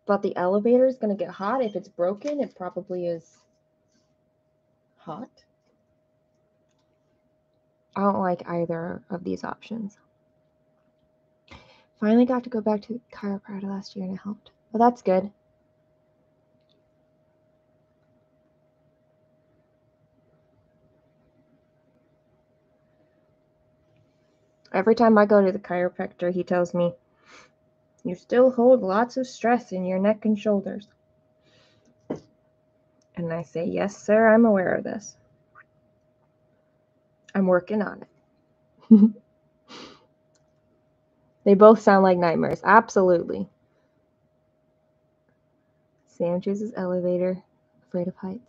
But the elevator is gonna get hot. If it's broken, it probably is hot. I don't like either of these options. Finally got to go back to chiropractor last year and it helped. Well, that's good. Every time I go to the chiropractor, he tells me, you still hold lots of stress in your neck and shoulders. And I say, yes, sir, I'm aware of this. I'm working on it. They both sound like nightmares. Absolutely. Sam chooses elevator, afraid of heights.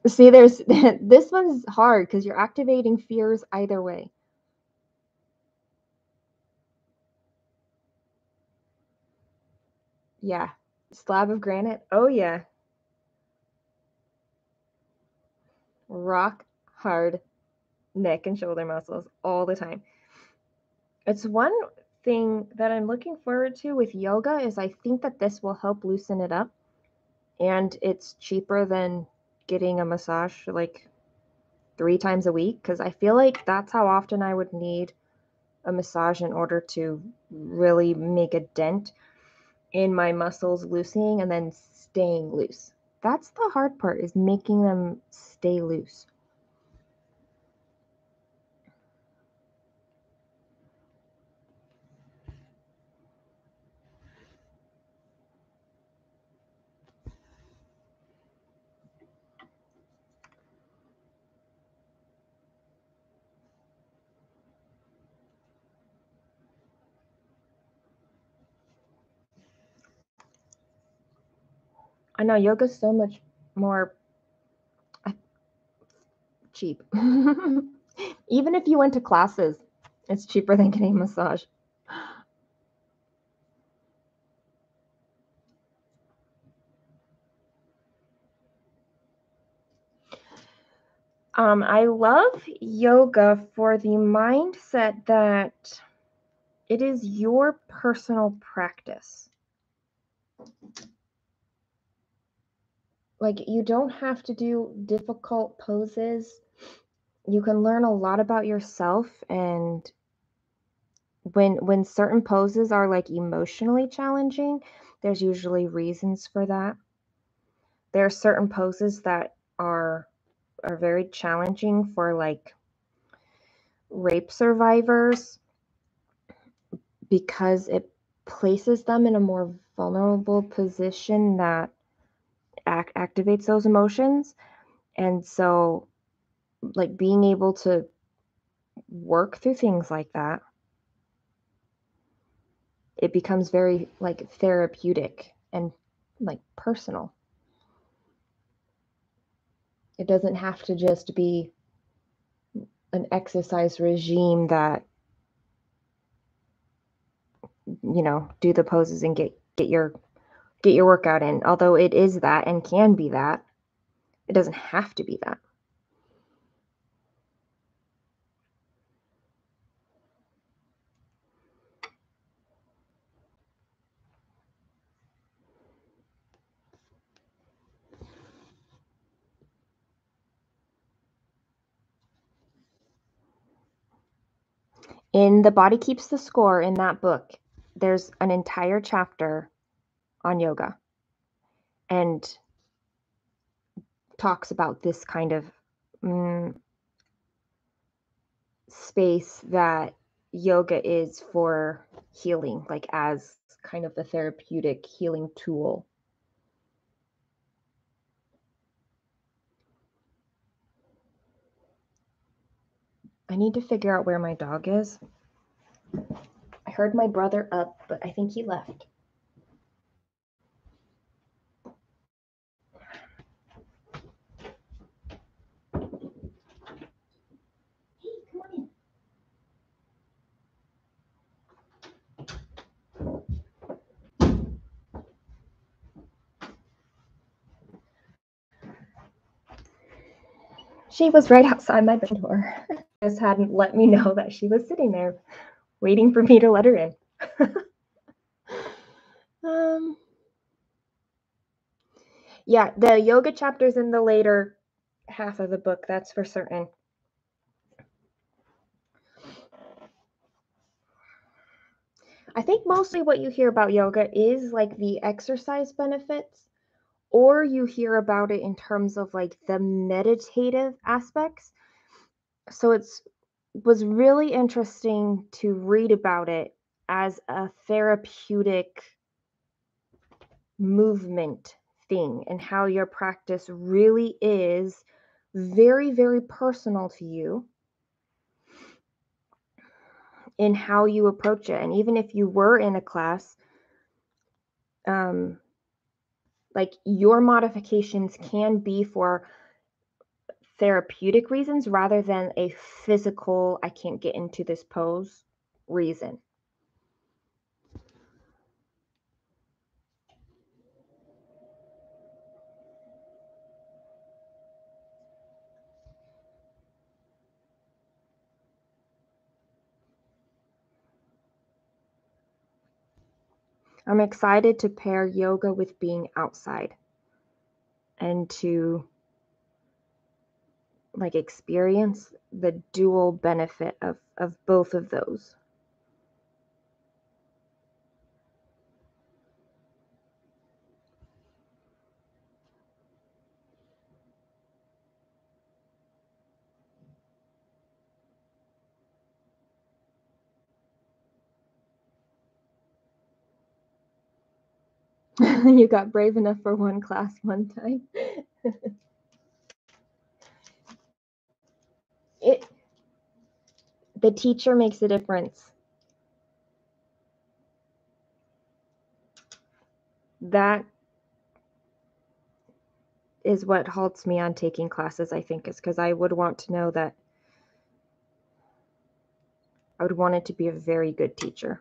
See, there's this one's hard because you're activating fears either way. Yeah. Slab of granite. Oh, yeah. Rock hard neck and shoulder muscles all the time. It's one thing that I'm looking forward to with yoga is I think that this will help loosen it up. And it's cheaper than getting a massage like 3 times a week because I feel like that's how often I would need a massage in order to really make a dent in my muscles loosening and then staying loose. That's the hard part, is making them stay loose. I know yoga's so much more cheap. Even if you went to classes, it's cheaper than getting a massage. I love yoga for the mindset that it is your personal practice. Like, you don't have to do difficult poses. You can learn a lot about yourself, and when certain poses are like emotionally challenging, there's usually reasons for that. There are certain poses that are very challenging for like rape survivors because it places them in a more vulnerable position that activates those emotions. And so, like, being able to work through things like that, it becomes very like therapeutic and like personal. It doesn't have to just be an exercise regime that, you know, do the poses and get your workout in. Although it is that and can be that, it doesn't have to be that. In The Body Keeps the Score, in that book, there's an entire chapter on yoga and talks about this kind of space that yoga is for healing, like as kind of the therapeutic healing tool. I need to figure out where my dog is. I heard my brother up, but I think he left. Hey, come on in. She was right outside my door. Just hadn't let me know that she was sitting there waiting for me to let her in. Yeah, the yoga chapter's in the later half of the book, that's for certain. I think mostly what you hear about yoga is like the exercise benefits, or you hear about it in terms of like the meditative aspects. So was really interesting to read about it as a therapeutic movement thing and how your practice really is very, very personal to you in how you approach it. And even if you were in a class, like your modifications can be for therapeutic reasons rather than a physical, I can't get into this pose reason. I'm excited to pair yoga with being outside and to like experience the dual benefit of both of those. You got brave enough for one class one time. The teacher makes a difference. That is what halts me on taking classes, I think, is because I would want to know that I would want it to be a very good teacher.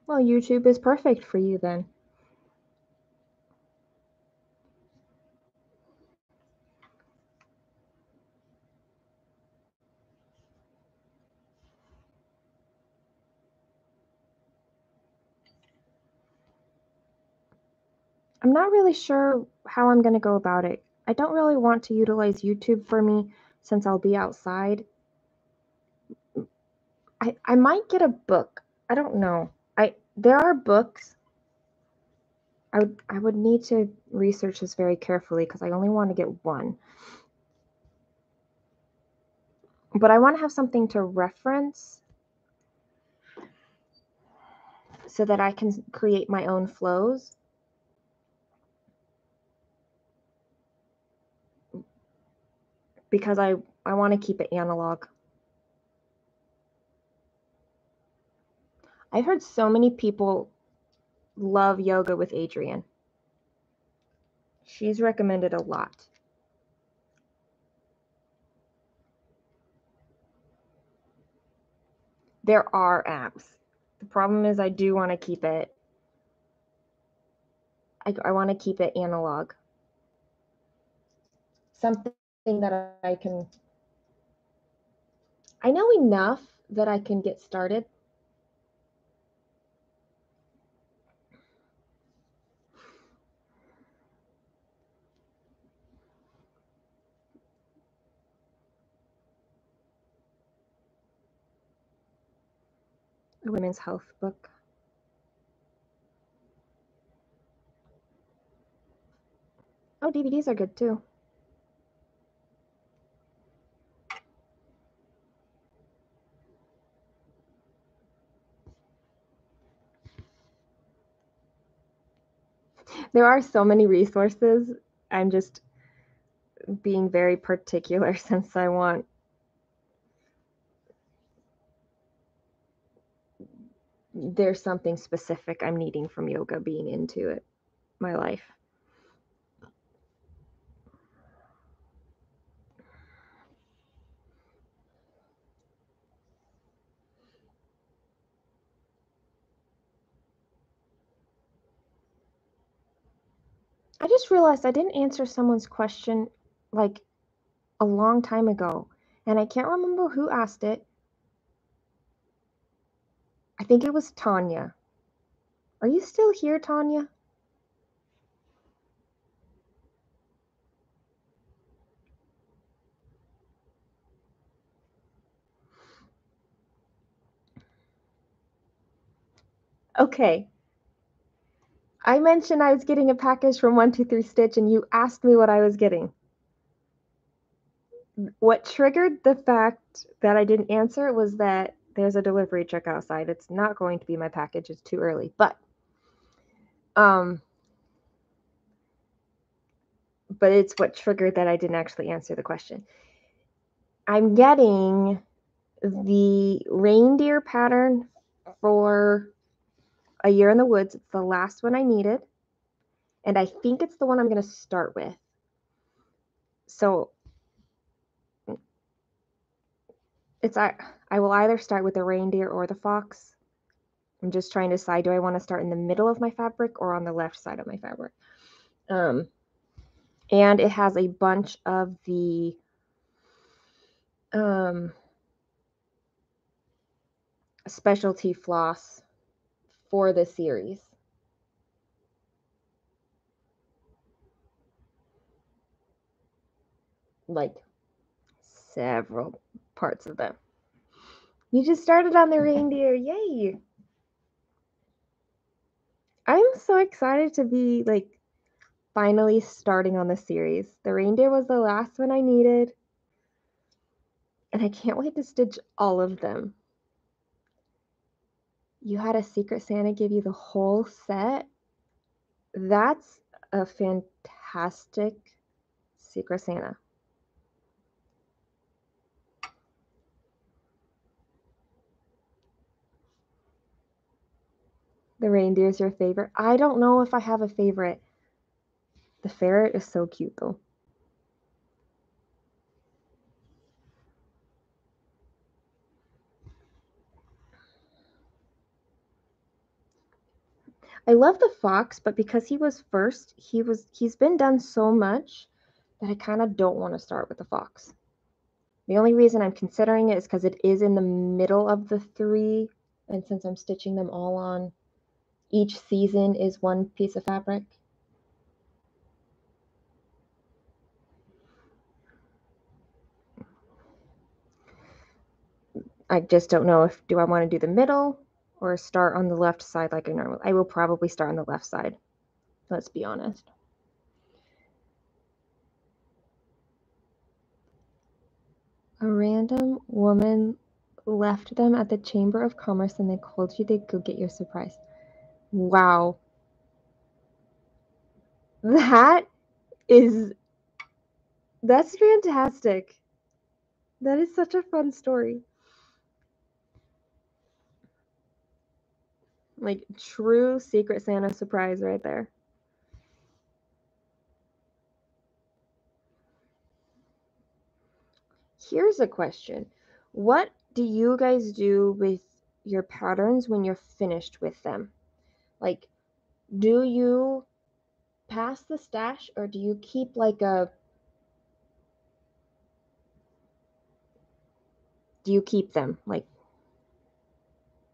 Well, YouTube is perfect for you then. I'm not really sure how I'm going to go about it. I don't really want to utilize YouTube for me since I'll be outside. I might get a book. I don't know. There are books. I would need to research this very carefully because I only want to get one. But I want to have something to reference so that I can create my own flows. Because I want to keep it analog. I've heard so many people love yoga with Adrienne. She's recommended a lot. There are apps. The problem is I do want to keep it. I want to keep it analog. Something that I can. I know enough that I can get started. A women's health book. Oh, DVDs are good too. There are so many resources. I'm just being very particular since I want there's something specific I'm needing from yoga being into it, my life. I just realized I didn't answer someone's question like a long time ago, and I can't remember who asked it. I think it was Tanya. Are you still here, Tanya? Okay. I mentioned I was getting a package from 123 Stitch, and you asked me what I was getting. What triggered the fact that I didn't answer was that there's a delivery truck outside. It's not going to be my package. It's too early. But it's what triggered that I didn't actually answer the question. I'm getting the reindeer pattern for A Year in the Woods. It's the last one I needed. And I think it's the one I'm going to start with. So I will either start with the reindeer or the fox. I'm just trying to decide, do I want to start in the middle of my fabric or on the left side of my fabric? And it has a bunch of the specialty floss for the series. Like several parts of them. You just started on the reindeer. Yay! I'm so excited to be like finally starting on the series. The reindeer was the last one I needed. And I can't wait to stitch all of them. You had a Secret Santa give you the whole set? That's a fantastic Secret Santa. The reindeer is your favorite? I don't know if I have a favorite. The ferret is so cute though. I love the fox, but because he was first, he's been done so much that I kind of don't want to start with the fox. The only reason I'm considering it is because it is in the middle of the three, and since I'm stitching them all on, each season is one piece of fabric. I just don't know if do I want to do the middle or start on the left side like I normally. I will probably start on the left side. Let's be honest. A random woman left them at the Chamber of Commerce and they told you they'd go get your surprise. Wow. That's fantastic. That is such a fun story. Like true Secret Santa surprise right there. Here's a question. What do you guys do with your patterns when you're finished with them? Like, do you pass the stash or do you keep like do you keep them like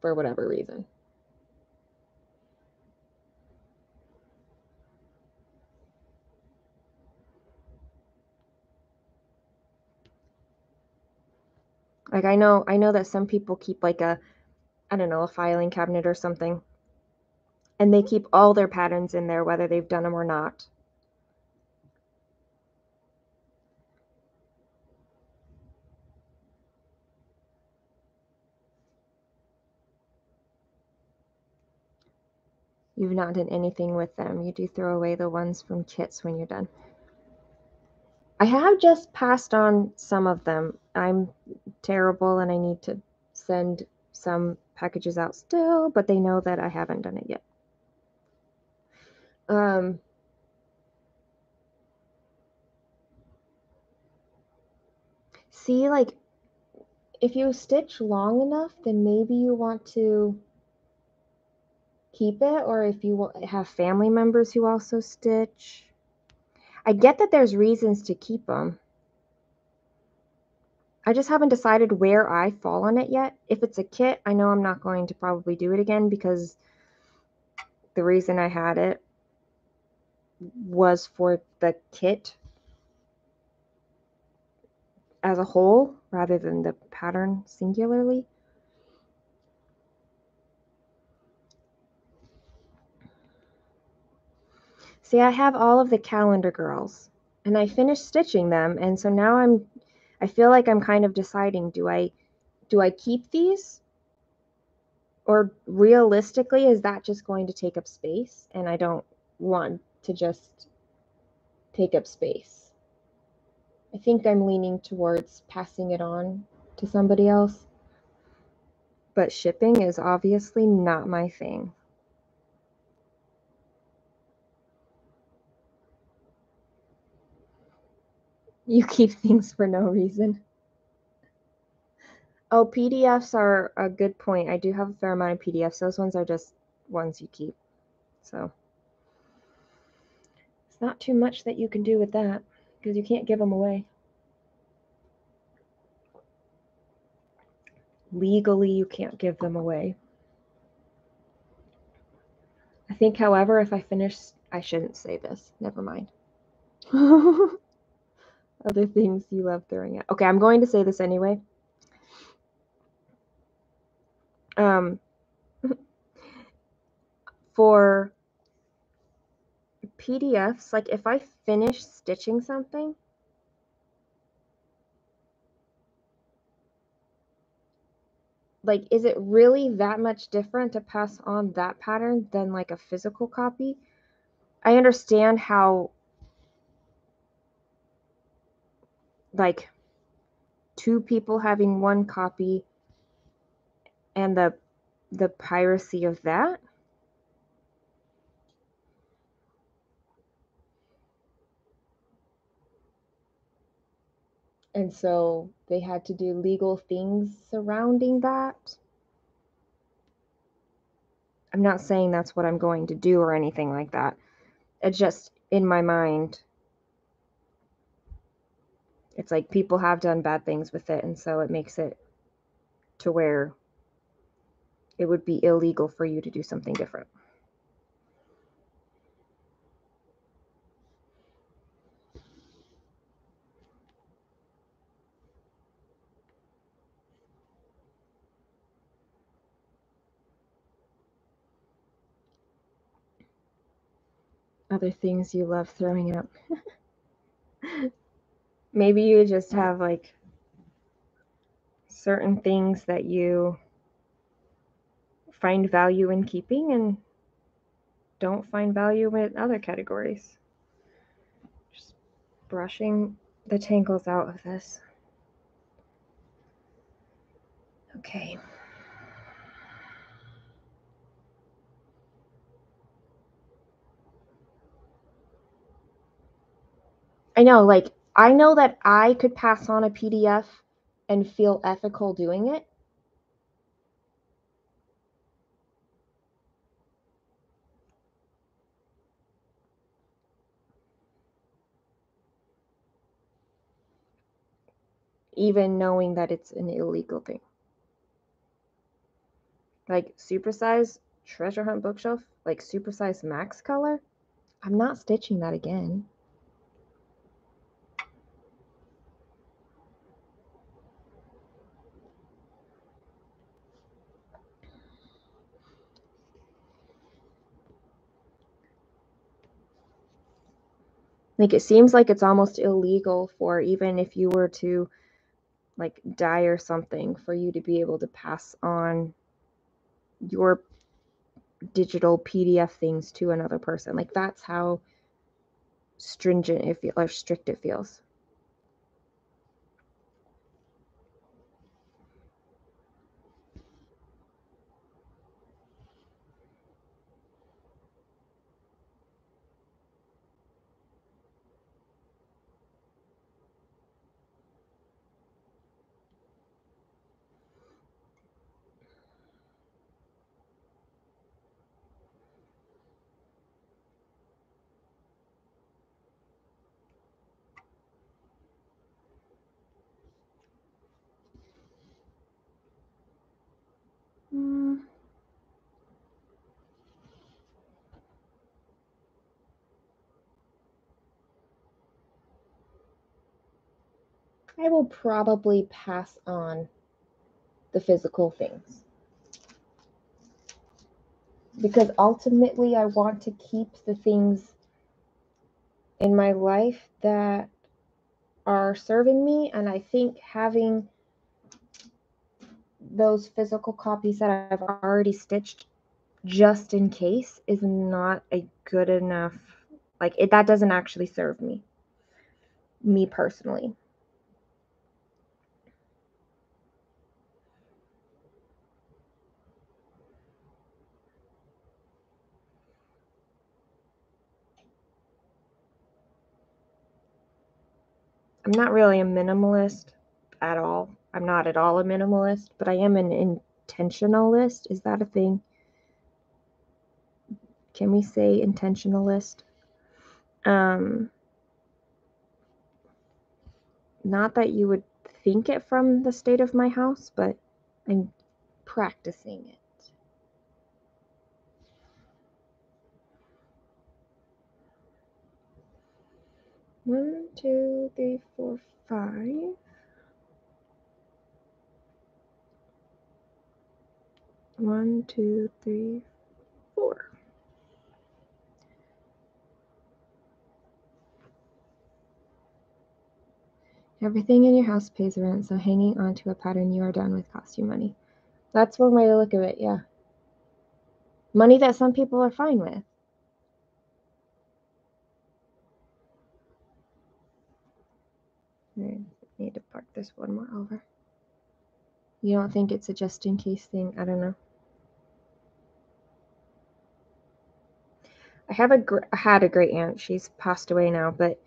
for whatever reason? Like I know that some people keep like I don't know, a filing cabinet or something. And they keep all their patterns in there whether they've done them or not. You've not done anything with them. You do throw away the ones from kits when you're done. I have just passed on some of them. I'm terrible and I need to send some packages out still, but they know that I haven't done it yet. See, like, if you stitch long enough, then maybe you want to keep it, or if you have family members who also stitch. I get that there's reasons to keep them. I just haven't decided where I fall on it yet. If it's a kit, I know I'm not going to probably do it again because the reason I had it was for the kit as a whole rather than the pattern singularly. See, I have all of the calendar girls and I finished stitching them, and so now I feel like I'm kind of deciding, do I keep these? Or realistically, is that just going to take up space? And I don't want to just take up space. I think I'm leaning towards passing it on to somebody else. But shipping is obviously not my thing. You keep things for no reason. Oh, PDFs are a good point. I do have a fair amount of PDFs. Those ones are just ones you keep. So it's not too much that you can do with that because you can't give them away. Legally, you can't give them away. I think, however, if I finish, I shouldn't say this. Never mind. Other things you love throwing out. Okay, I'm going to say this anyway. For PDFs, like if I finish stitching something, like is it really that much different to pass on that pattern than like a physical copy? I understand how like two people having one copy and the piracy of that. And so they had to do legal things surrounding that. I'm not saying that's what I'm going to do or anything like that. It's just in my mind. It's like people have done bad things with it, and so it makes it to where it would be illegal for you to do something different. other things you love throwing out. Maybe you just have like certain things that you find value in keeping and don't find value in other categories. Just brushing the tangles out of this. Okay. I know, like, I know that I could pass on a PDF and feel ethical doing it. Even knowing that it's an illegal thing. Like supersize treasure hunt bookshelf, like supersize max color. I'm not stitching that again. Like it seems like it's almost illegal for, even if you were to like die or something, for you to be able to pass on your digital PDF things to another person. Like that's how stringent it feels, or strict it feels. I will probably pass on the physical things because ultimately I want to keep the things in my life that are serving me, and I think having those physical copies that I've already stitched just in case is not a good enough, like it, that doesn't actually serve me personally. I'm not really a minimalist at all. I'm not at all a minimalist, but I am an intentionalist. Is that a thing? Can we say intentionalist? Um, Not that you would think it from the state of my house, but I'm practicing it. One, two, three, four, five. One, two, three, four. Everything in your house pays rent, so hanging on to a pattern you are done with costs you money. That's one way to look at it, yeah. Money that some people are fine with. I need to park this one more over. You don't think it's a just in case thing? I don't know. I had a great aunt. She's passed away now, but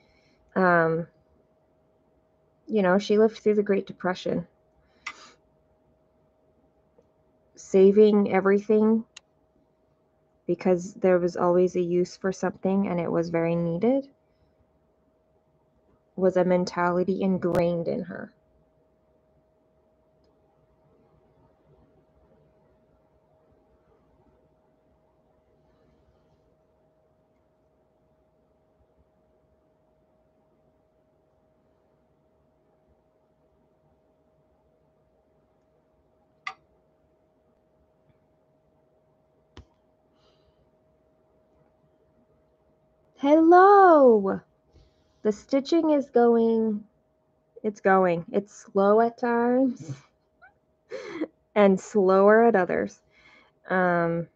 you know, she lived through the Great Depression. Saving everything because there was always a use for something and it was very needed was a mentality ingrained in her. Hello! The stitching is going. It's slow at times and slower at others. I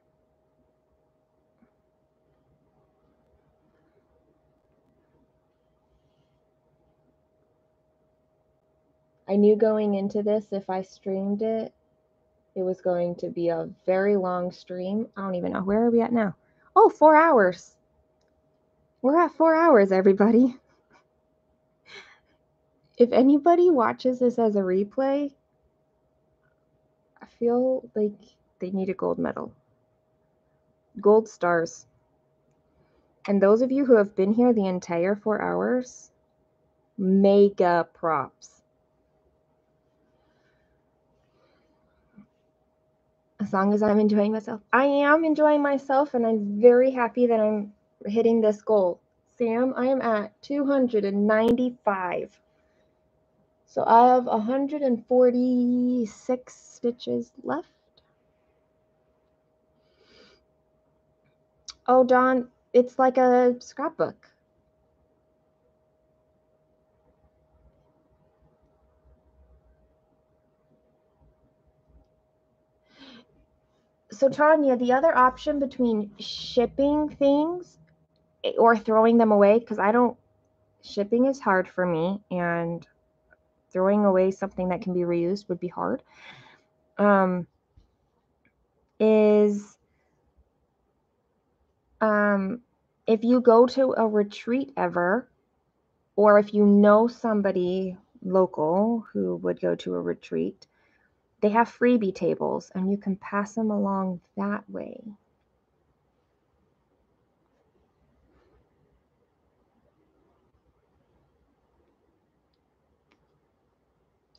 knew going into this, if I streamed it, it was going to be a very long stream. I don't even know. Where are we at now? Oh, 4 hours. We're at 4 hours, everybody. If anybody watches this as a replay, I feel like they need a gold medal. Gold stars. And those of you who have been here the entire 4 hours, mega props. As long as I'm enjoying myself. I am enjoying myself, and I'm very happy that I'm hitting this goal. Sam, I am at 295. So I have 146 stitches left. Oh, Dawn, it's like a scrapbook. So Tanya, the other option between shipping things or throwing them away, because shipping is hard for me, and throwing away something that can be reused would be hard, is if you go to a retreat ever, or if you know somebody local who would go to a retreat, they have freebie tables and you can pass them along that way.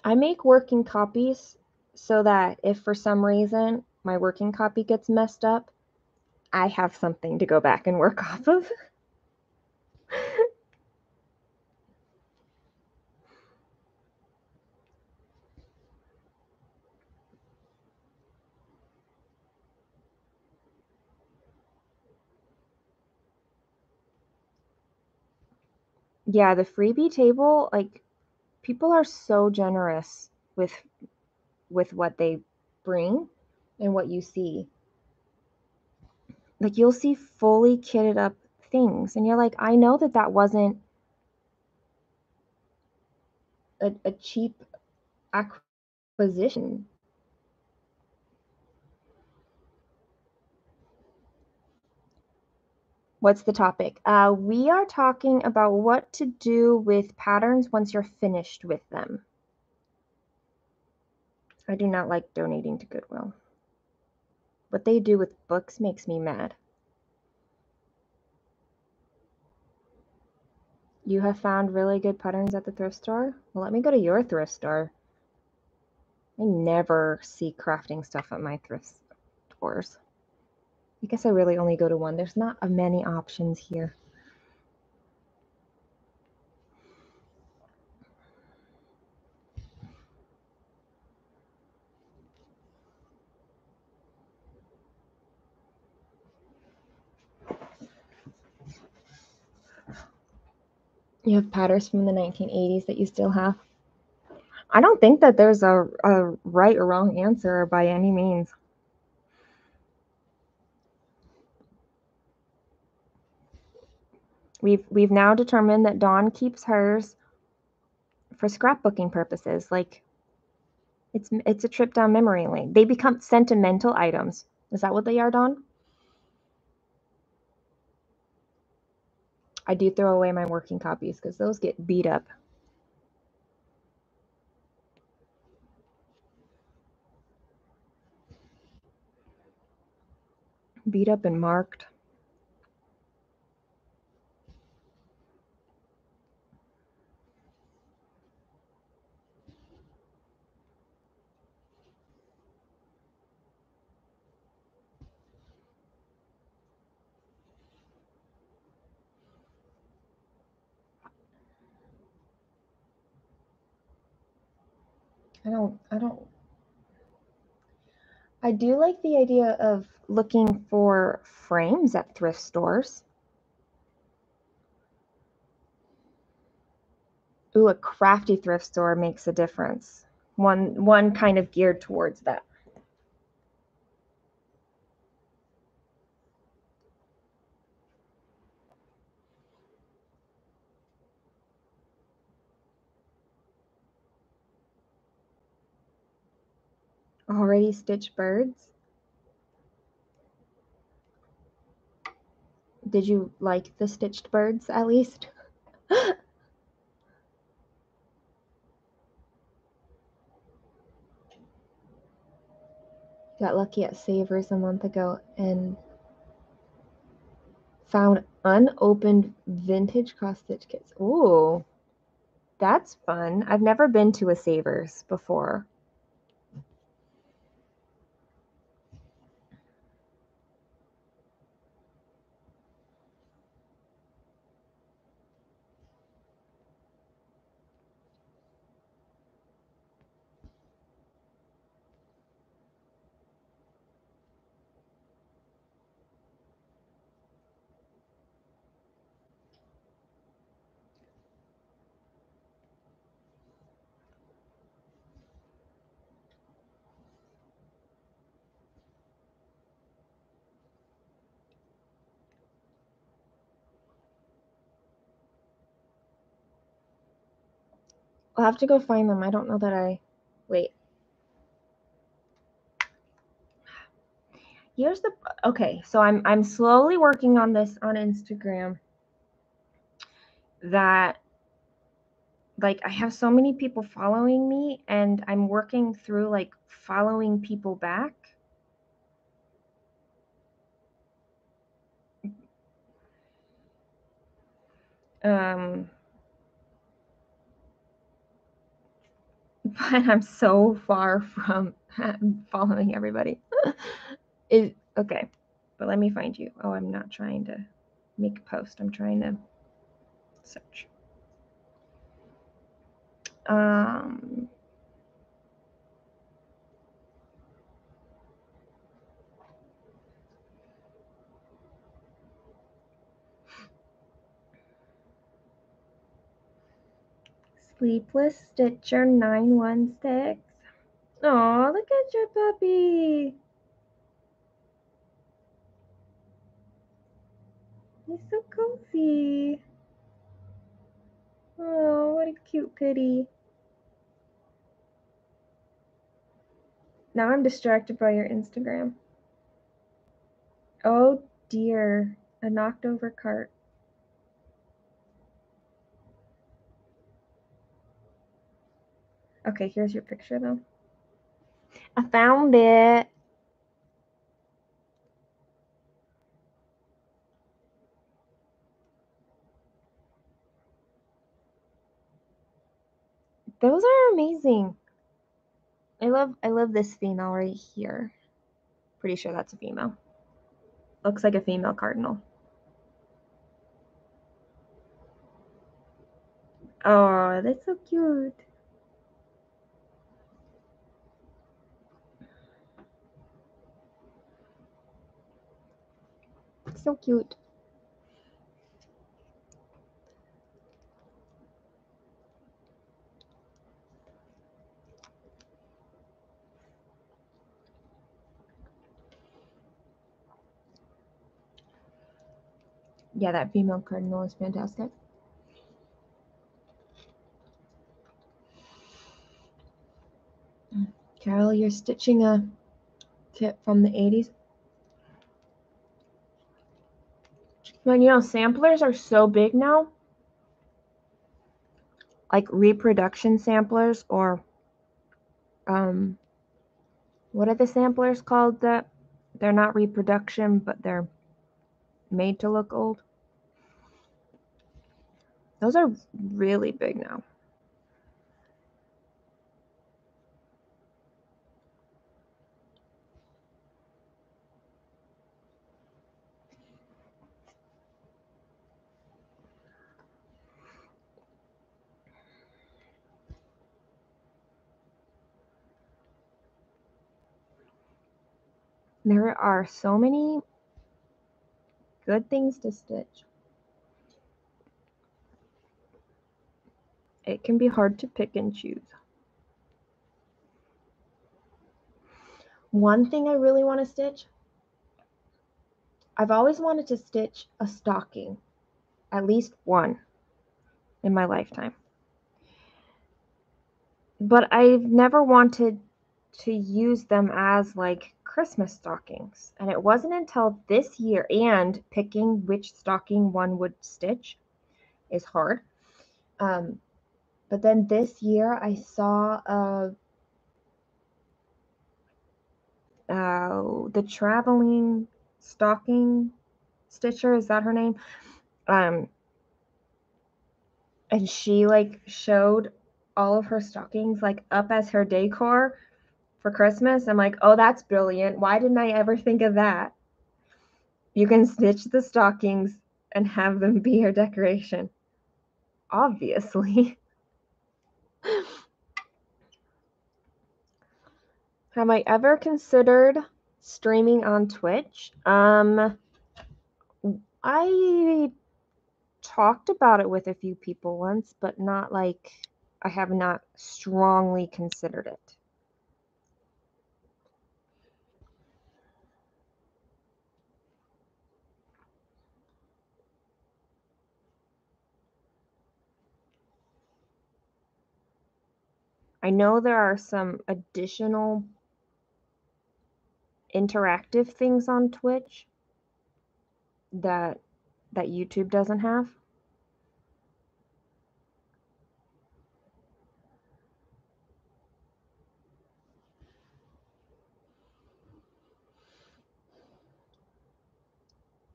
I make working copies so that if for some reason my working copy gets messed up, I have something to go back and work off of. Yeah, the freebie table, like, people are so generous with what they bring and what you see. Like, you'll see fully kitted up things and you're like, I know that wasn't a cheap acquisition. What's the topic? We are talking about what to do with patterns once you're finished with them. I do not like donating to Goodwill. What they do with books makes me mad. You have found really good patterns at the thrift store? Well, let me go to your thrift store. I never see crafting stuff at my thrift stores. I guess I really only go to one. There's not many options here. You have patterns from the 1980s that you still have? I don't think that there's a right or wrong answer by any means. We've now determined that Dawn keeps hers for scrapbooking purposes. Like, it's a trip down memory lane. They become sentimental items. Is that what they are, Dawn? I do throw away my working copies because those get beat up. Beat up and marked. I do like the idea of looking for frames at thrift stores. Ooh, a crafty thrift store makes a difference. One kind of geared towards that. Already stitched birds? Did you like the stitched birds at least? Got lucky at Savers a month ago and found unopened vintage cross stitch kits. Ooh, that's fun. I've never been to a Savers before. I'll have to go find them. I don't know that I... Wait. Here's the... Okay, so I'm slowly working on this on Instagram. That... Like, I have so many people following me, and I'm working through, like, following people back. But I'm so far from following everybody. Okay, but let me find you. Oh, I'm not trying to make a post. I'm trying to search. Sleepless Stitcher 916. Oh, look at your puppy. He's so cozy. Oh, what a cute kitty. Now I'm distracted by your Instagram. Oh dear, a knocked over cart. Okay, here's your picture though. I found it. Those are amazing. I love this female right here. Pretty sure that's a female. Looks like a female cardinal. Oh, that's so cute. So cute. Yeah, that female cardinal is fantastic. Carol, you're stitching a kit from the 80s. But you know, samplers are so big now. Like reproduction samplers, or what are the samplers called that they're not reproduction, but they're made to look old? Those are really big now. There are so many good things to stitch. It can be hard to pick and choose. One thing I really want to stitch, I've always wanted to stitch a stocking, at least one in my lifetime. But I've never wanted to use them as like Christmas stockings. And it wasn't until this year, and picking which stocking one would stitch is hard. But then this year I saw the traveling stocking stitcher, is that her name? And she like showed all of her stockings like up as her decor for Christmas. I'm like, oh, that's brilliant. Why didn't I ever think of that? You can stitch the stockings and have them be your decoration. Obviously. Have I ever considered streaming on Twitch? I talked about it with a few people once, but not like, I have not strongly considered it. I know there are some additional interactive things on Twitch that YouTube doesn't have.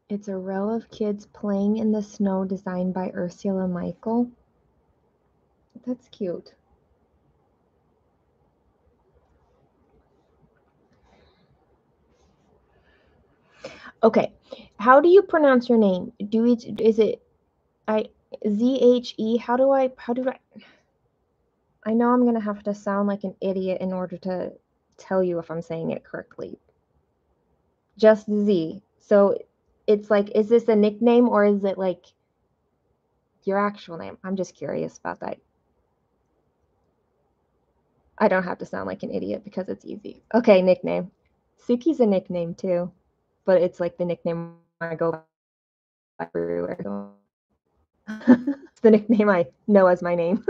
It's a row of kids playing in the snow designed by Ursula Michael. That's cute. Okay, how do you pronounce your name? Is it ZHE? How do I I know I'm gonna have to sound like an idiot in order to tell you if I'm saying it correctly. Just Z. So it's like, is this a nickname or is it like your actual name? I'm just curious about that. I don't have to sound like an idiot because it's easy. Okay, nickname. Suki's a nickname too, but it's like the nickname I go by everywhere. It's the nickname I know as my name.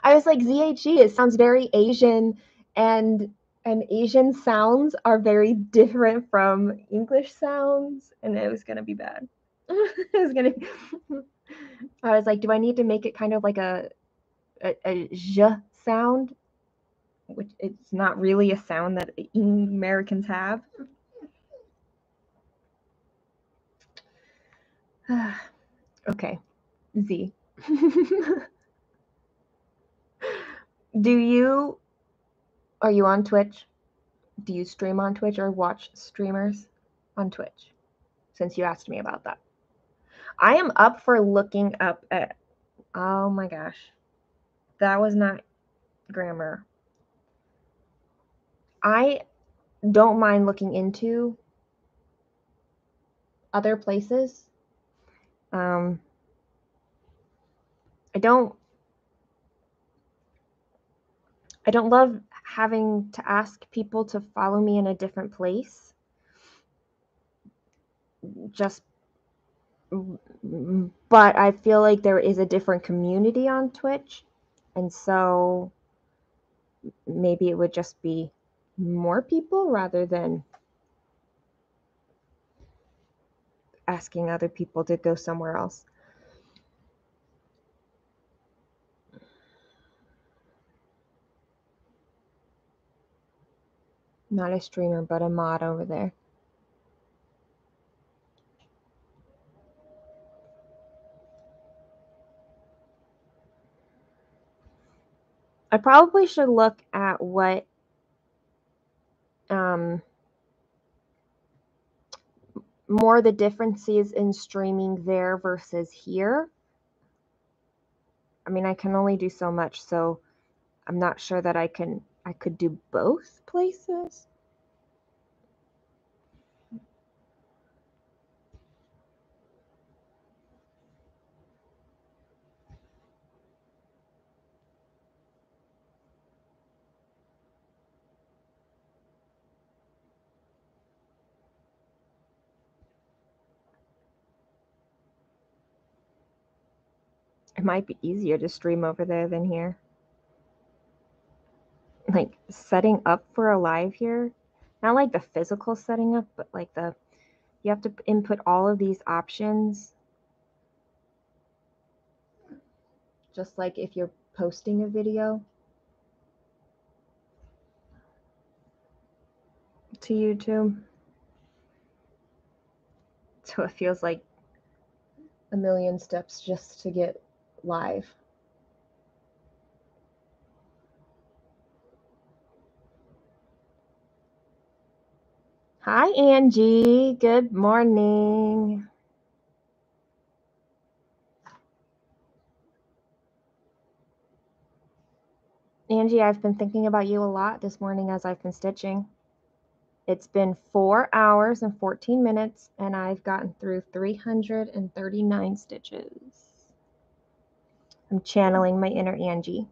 I was like, ZHE, it sounds very Asian, and Asian sounds are very different from English sounds, and it was gonna be bad. It was gonna. I was like, do I need to make it kind of like a zh sound, which it's not really a sound that Americans have. Okay, Z. Are you on Twitch? Do you stream on Twitch or watch streamers on Twitch? Since you asked me about that. I am up for looking up at, oh my gosh, that was not grammar. I don't mind looking into other places. I don't love having to ask people to follow me in a different place. But I feel like there is a different community on Twitch, and so maybe it would just be more people rather than asking other people to go somewhere else. Not a streamer, but a mod over there. I probably should look at what more the differences in streaming there versus here. I mean, I can only do so much, so I'm not sure that I could do both places. It might be easier to stream over there than here. Like setting up for a live here, not like the physical setting up, but like you have to input all of these options. Just like if you're posting a video to YouTube. So it feels like a million steps just to get live. Hi, Angie. Good morning. Angie, I've been thinking about you a lot this morning as I've been stitching. It's been 4 hours and 14 minutes, and I've gotten through 339 stitches. I'm channeling my inner Angie.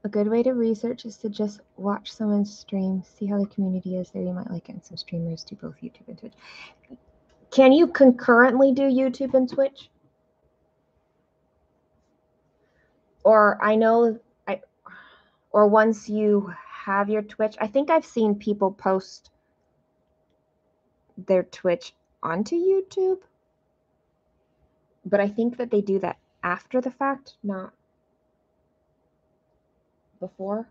A good way to research is to just watch someone's stream, see how the community is there. You might like it. And some streamers do both YouTube and Twitch. Can you concurrently do YouTube and Twitch? Or or once you have your Twitch, I think I've seen people post their Twitch onto YouTube, but I think that they do that after the fact, not before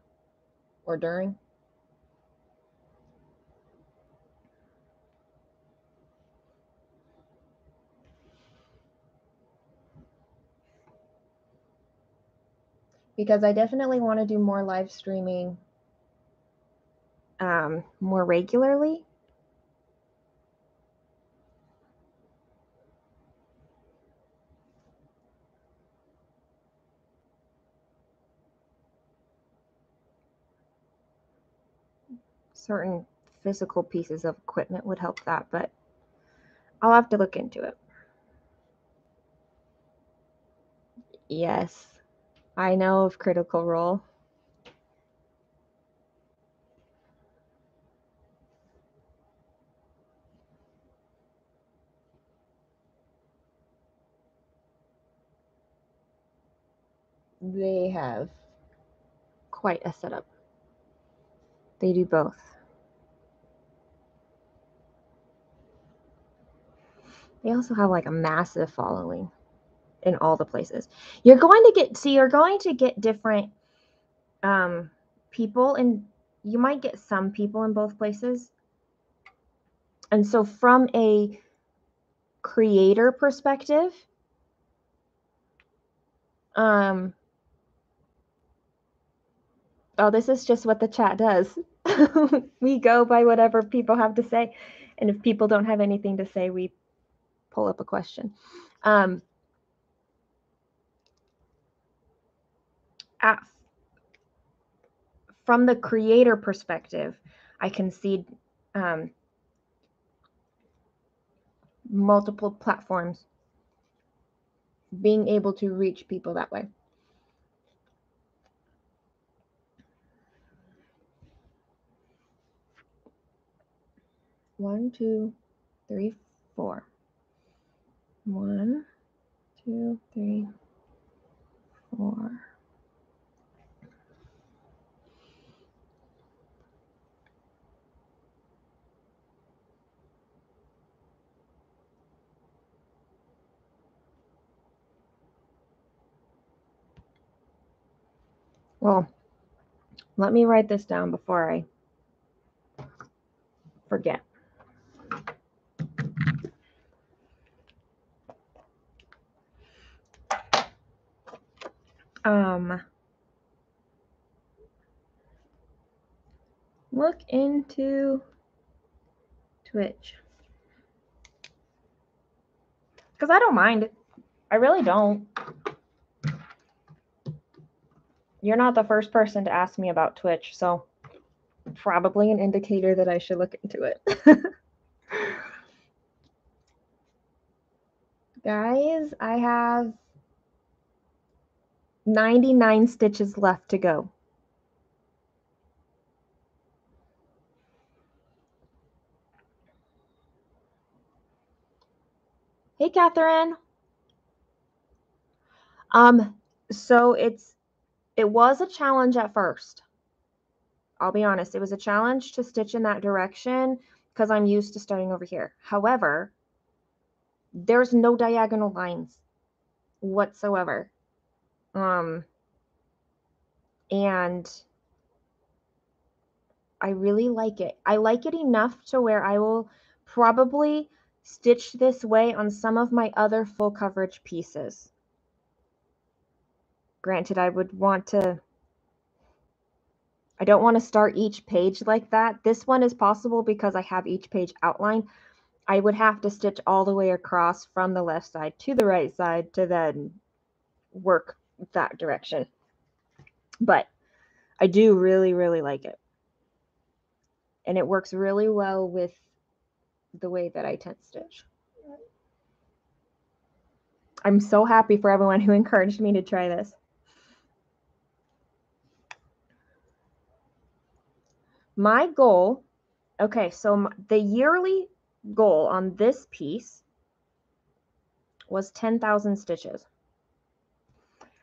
or during. Because I definitely want to do more live streaming more regularly. Certain physical pieces of equipment would help that, but I'll have to look into it. Yes, I know of Critical Role. They have quite a setup. They do both. They also have like a massive following in all the places. You're going to get different people, and you might get some people in both places. And so from a creator perspective, oh, this is just what the chat does. We go by whatever people have to say. And if people don't have anything to say, we pull up a question. From the creator perspective, I can see multiple platforms being able to reach people that way. One, two, three, four. 1, 2, 3, 4. Well, let me write this down before I forget. Look into Twitch. Because I don't mind it. I really don't. You're not the first person to ask me about Twitch, so probably an indicator that I should look into it. Guys, I have 99 stitches left to go. Hey, Catherine. So it was a challenge at first. I'll be honest, it was a challenge to stitch in that direction because I'm used to starting over here. However, there's no diagonal lines whatsoever. And I really like it. I like it enough to where I will probably stitch this way on some of my other full coverage pieces. Granted, I don't want to start each page like that. This one is possible because I have each page outlined. I would have to stitch all the way across from the left side to the right side to then work that direction. But I do really, really like it. And it works really well with the way that I tent stitch. I'm so happy for everyone who encouraged me to try this. My goal, okay, so the yearly goal on this piece was 10,000 stitches.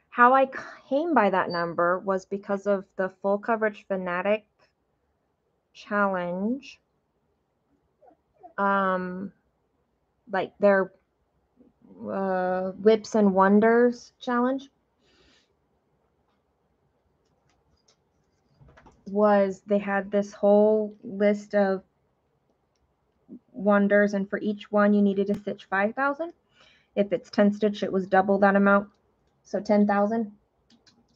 How I came by that number was because of the full coverage fanatic challenge. Like their whips and wonders challenge was they had this whole list of wonders, and for each one you needed to stitch 5,000. If it's 10 stitch, it was double that amount, so 10,000.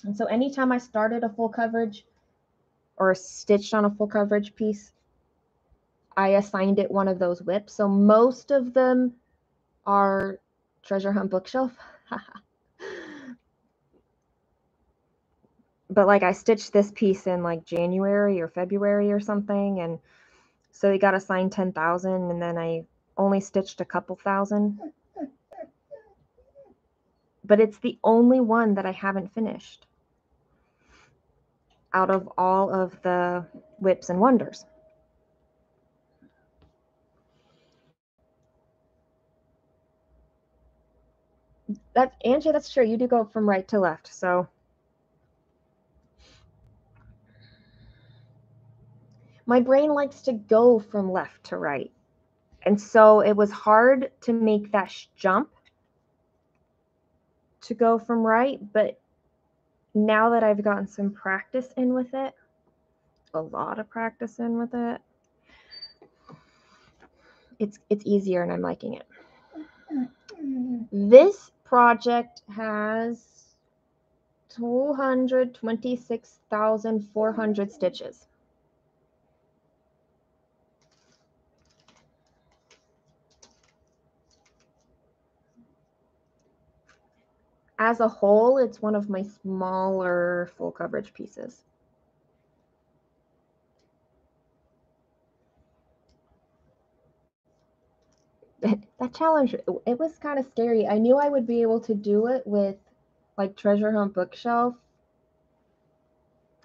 And so anytime I started a full coverage or stitched on a full coverage piece, I assigned it one of those whips. So most of them are treasure hunt bookshelf. But like I stitched this piece in like January or February or something, and so he got assigned 10,000, and then I only stitched a couple thousand. But it's the only one that I haven't finished out of all of the whips and wonders. That's Angie, that's true. You do go from right to left, so my brain likes to go from left to right. And so it was hard to make that jump to go from right, but now that I've gotten some practice in with it, a lot of practice in with it, it's easier and I'm liking it. This project has 226,400 stitches. As a whole, it's one of my smaller full coverage pieces. That challenge, it was kind of scary. I knew I would be able to do it with like treasure hunt bookshelf.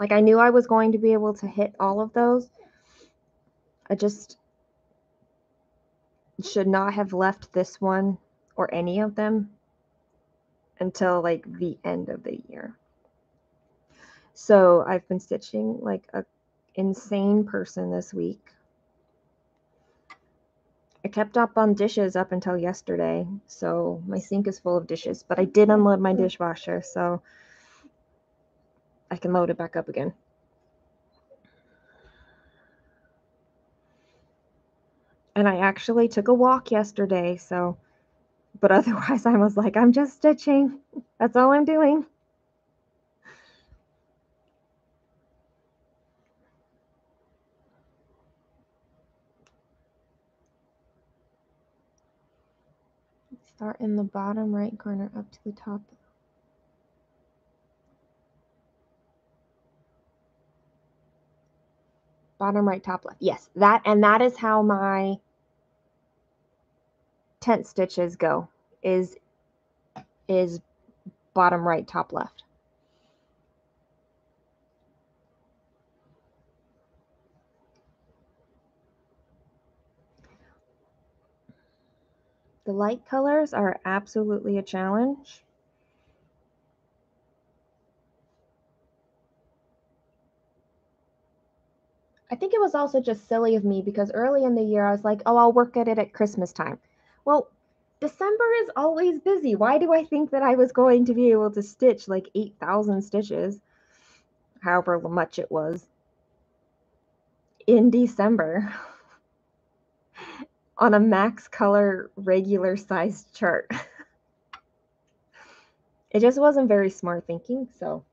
Like I knew I was going to be able to hit all of those. I just should not have left this one or any of them until like the end of the year. So I've been stitching like a insane person this week. I kept up on dishes up until yesterday, so my sink is full of dishes, but I did unload my dishwasher, so I can load it back up again. And I actually took a walk yesterday, so, but otherwise I was like, I'm just stitching. That's all I'm doing. Start in the bottom right corner up to the top. Bottom right, top left. Yes, that is how my tent stitches go, is bottom right, top left. The light colors are absolutely a challenge. I think it was also just silly of me because early in the year I was like, oh, I'll work at it at Christmas time. Well, December is always busy. Why do I think that I was going to be able to stitch like 8,000 stitches, however much it was, in December on a max color regular sized chart? It just wasn't very smart thinking, so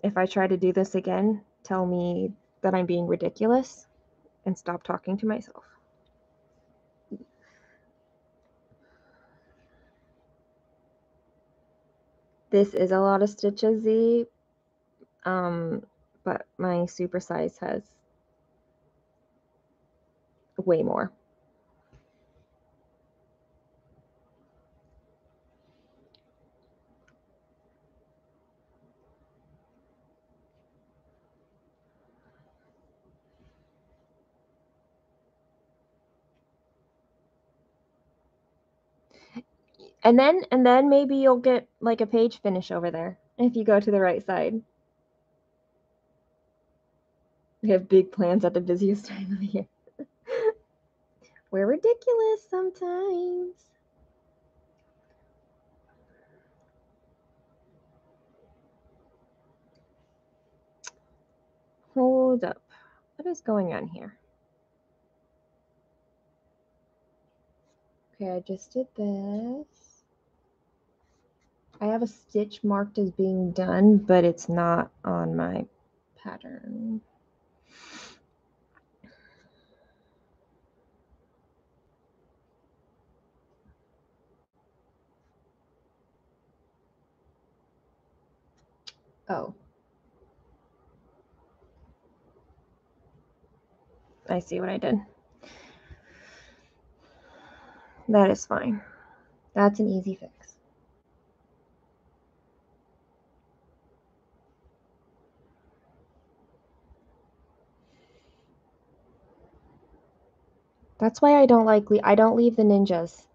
if I try to do this again, tell me that I'm being ridiculous and stop talking to myself. This is a lot of stitches, Z, but my super size has way more. And then maybe you'll get like a page finish over there if you go to the right side. We have big plans at the busiest time of the year. We're ridiculous sometimes. Hold up. What is going on here? Okay, I just did this. I have a stitch marked as being done, but it's not on my pattern. Oh. I see what I did. That is fine. That's an easy fix. That's why I don't leave the ninjas.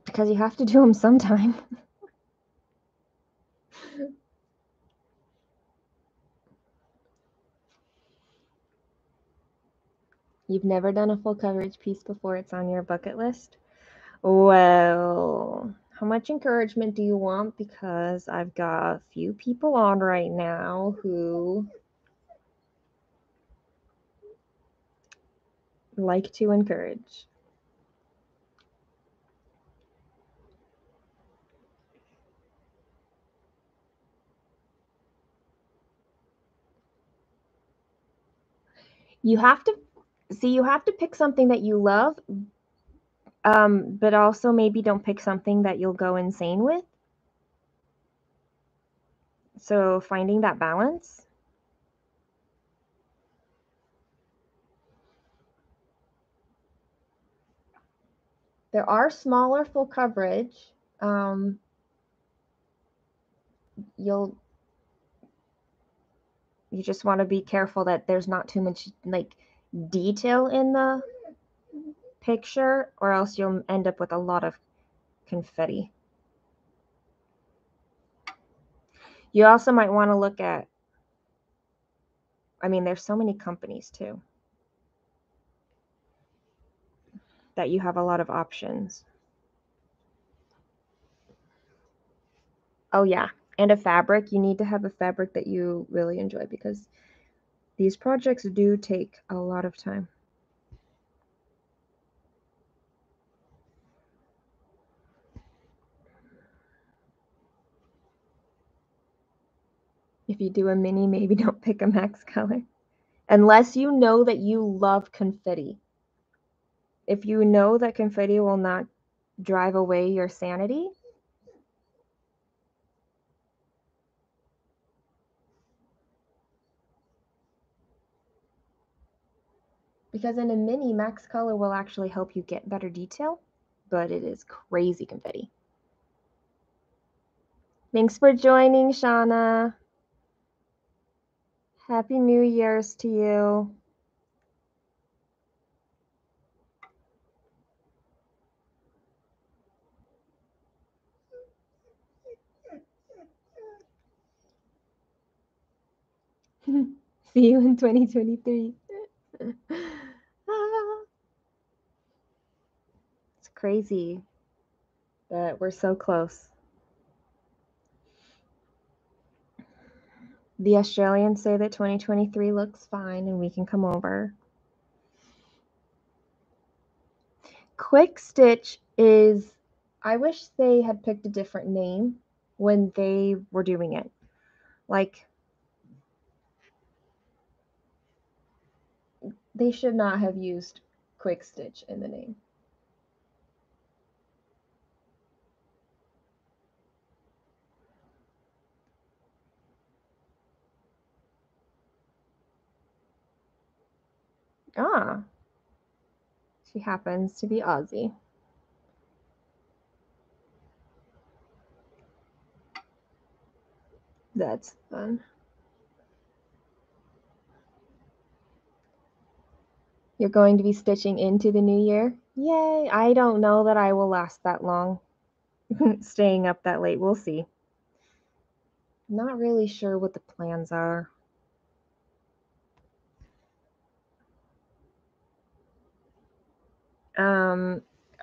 Because you have to do them sometime. You've never done a full coverage piece before, it's on your bucket list? Well, how much encouragement do you want? Because I've got a few people on right now who like to encourage. You have to pick something that you love, but also maybe don't pick something that you'll go insane with. So finding that balance. There are smaller full coverage. You just want to be careful that there's not too much like detail in the picture, or else you'll end up with a lot of confetti. You also might want to look at, I mean, there's so many companies too that you have a lot of options. Oh yeah, and a fabric. You need to have a fabric that you really enjoy because these projects do take a lot of time. If you do a mini, maybe don't pick a max color. Unless you know that you love confetti. If you know that confetti will not drive away your sanity, because in a mini, max color will actually help you get better detail, but it is crazy confetti. Thanks for joining, Shauna. Happy New Year's to you. See you in 2023. Ah, it's crazy that we're so close. The Australians say that 2023 looks fine and we can come over. Quick Stitch is, I wish they had picked a different name when they were doing it. Like, they should not have used Quick Stitch in the name. Ah, she happens to be Aussie. That's fun. You're going to be stitching into the new year? Yay! I don't know that I will last that long. Staying up that late. We'll see. Not really sure what the plans are.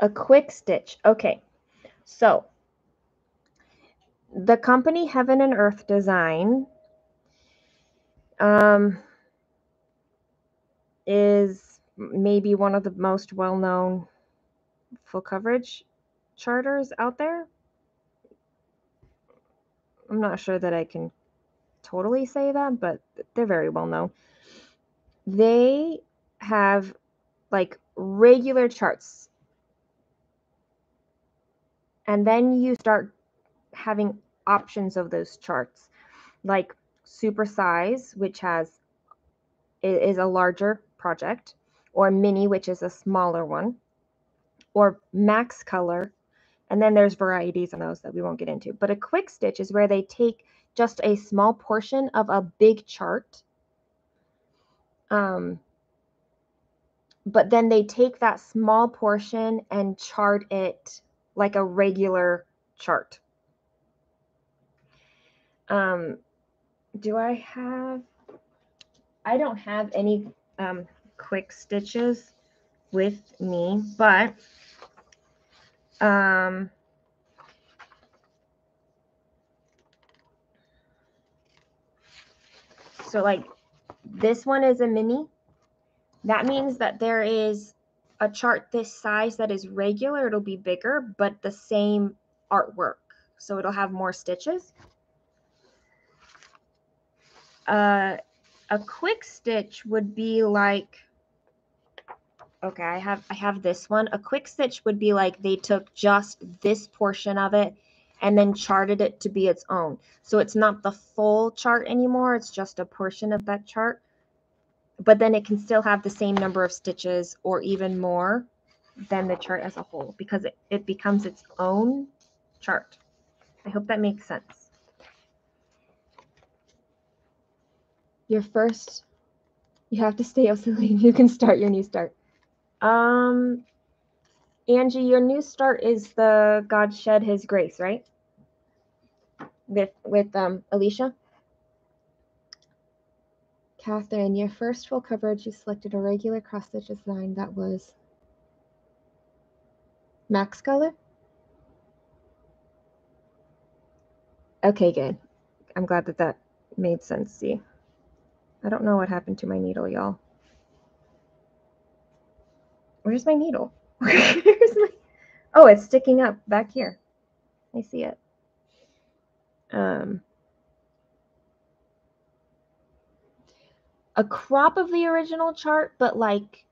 A quick stitch. Okay. So, the company Heaven and Earth Design is maybe one of the most well-known full coverage charters out there. I'm not sure that I can totally say that, but they're very well known. They have like regular charts, and then you start having options of those charts, like super size, which is a larger project, or mini, which is a smaller one, or max color, and then there's varieties on those that we won't get into. But a quick stitch is where they take just a small portion of a big chart, but then they take that small portion and chart it like a regular chart. Do I have? I don't have any quick stitches with me, but so like this one is a mini. That means that there is a chart this size that is regular. It'll be bigger, but the same artwork. So it'll have more stitches. A quick stitch would be like, okay, I have this one. A quick stitch would be like they took just this portion of it and then charted it to be its own. So it's not the full chart anymore. It's just a portion of that chart. But then it can still have the same number of stitches or even more than the chart as a whole because it becomes its own chart. I hope that makes sense. Your first, you have to stay up so you can start your new start. Angie, your new start is the God Shed His Grace, right? With Alicia. Catherine, your first full coverage, you selected a regular cross stitch design that was max color. Okay, good. I'm glad that made sense. See, I don't know what happened to my needle, y'all. Where's my needle? Oh, it's sticking up back here. I see it. A crop of the original chart, but like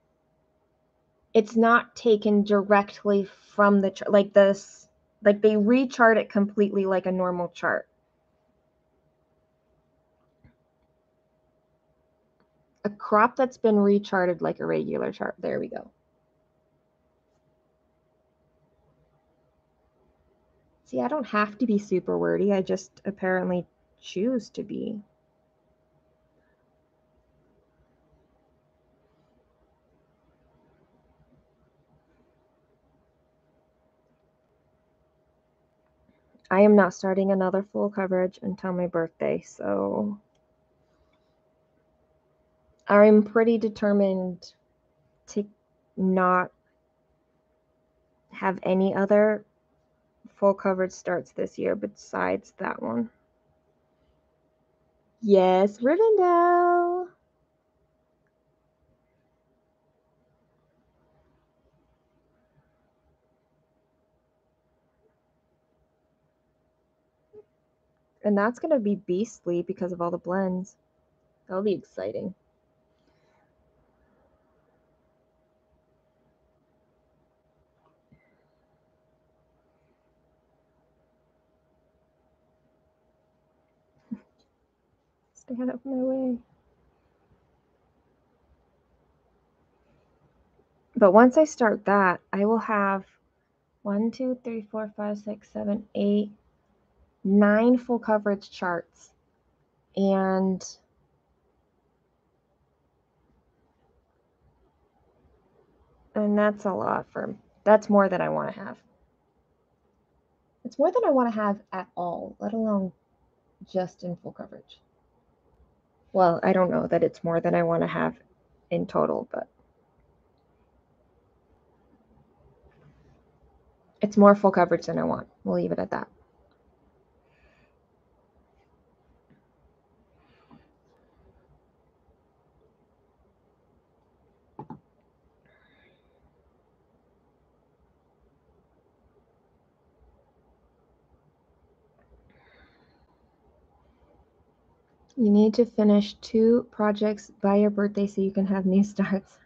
it's not taken directly from the chart. Like this, like they rechart it completely like a normal chart. A crop that's been recharted like a regular chart. There we go. See, I don't have to be super wordy. I just apparently choose to be. I am not starting another full coverage until my birthday, so I'm pretty determined to not have any other full coverage starts this year besides that one. Yes, Rivendell. And that's going to be beastly because of all the blends. That'll be exciting. Stay out of my way. But once I start that, I will have 1, 2, 3, 4, 5, 6, 7, 8, 9 full coverage charts. And that's a lot that's more than I want to have. It's more than I want to have at all, let alone just in full coverage. Well, I don't know that it's more than I want to have in total, but it's more full coverage than I want. We'll leave it at that. You need to finish 2 projects by your birthday so you can have new starts.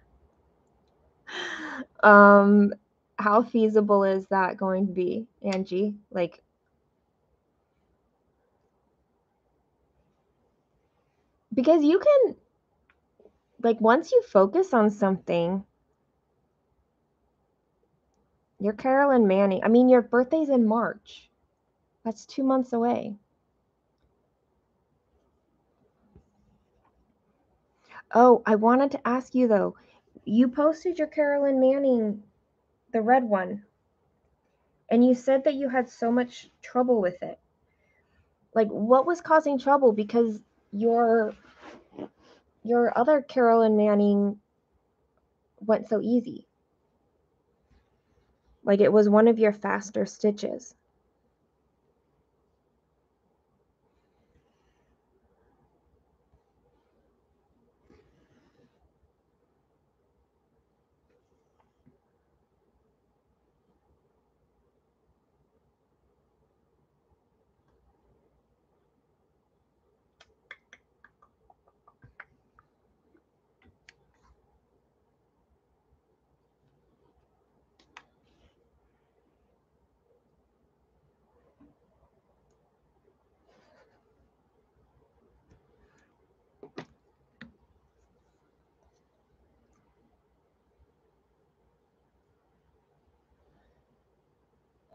How feasible is that going to be, Angie? Like, because you can, like, once you focus on something, you're Carolyn Manning. I mean, your birthday's in March. That's 2 months away. Oh, I wanted to ask you though. You posted your Carolyn Manning, the red one, and you said that you had so much trouble with it. Like, what was causing trouble? Because your other Carolyn Manning went so easy. Like, it was one of your faster stitches.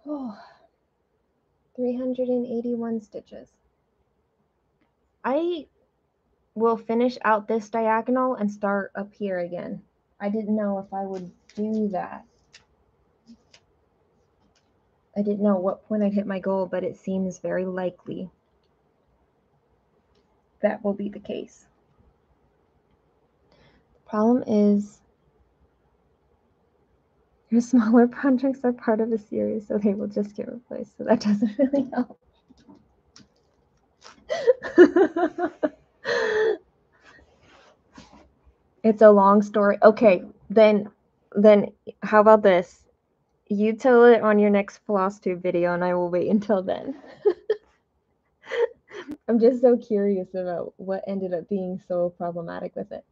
Oh, 381 stitches. I will finish out this diagonal and start up here again. I didn't know if I would do that. I didn't know at what point I'd hit my goal, but it seems very likely that will be the case. The problem is your smaller projects are part of a series, so they will just get replaced, so that doesn't really help. It's a long story. Okay, then how about this? You tell it on your next floss tube video, and I will wait until then. I'm just so curious about what ended up being so problematic with it.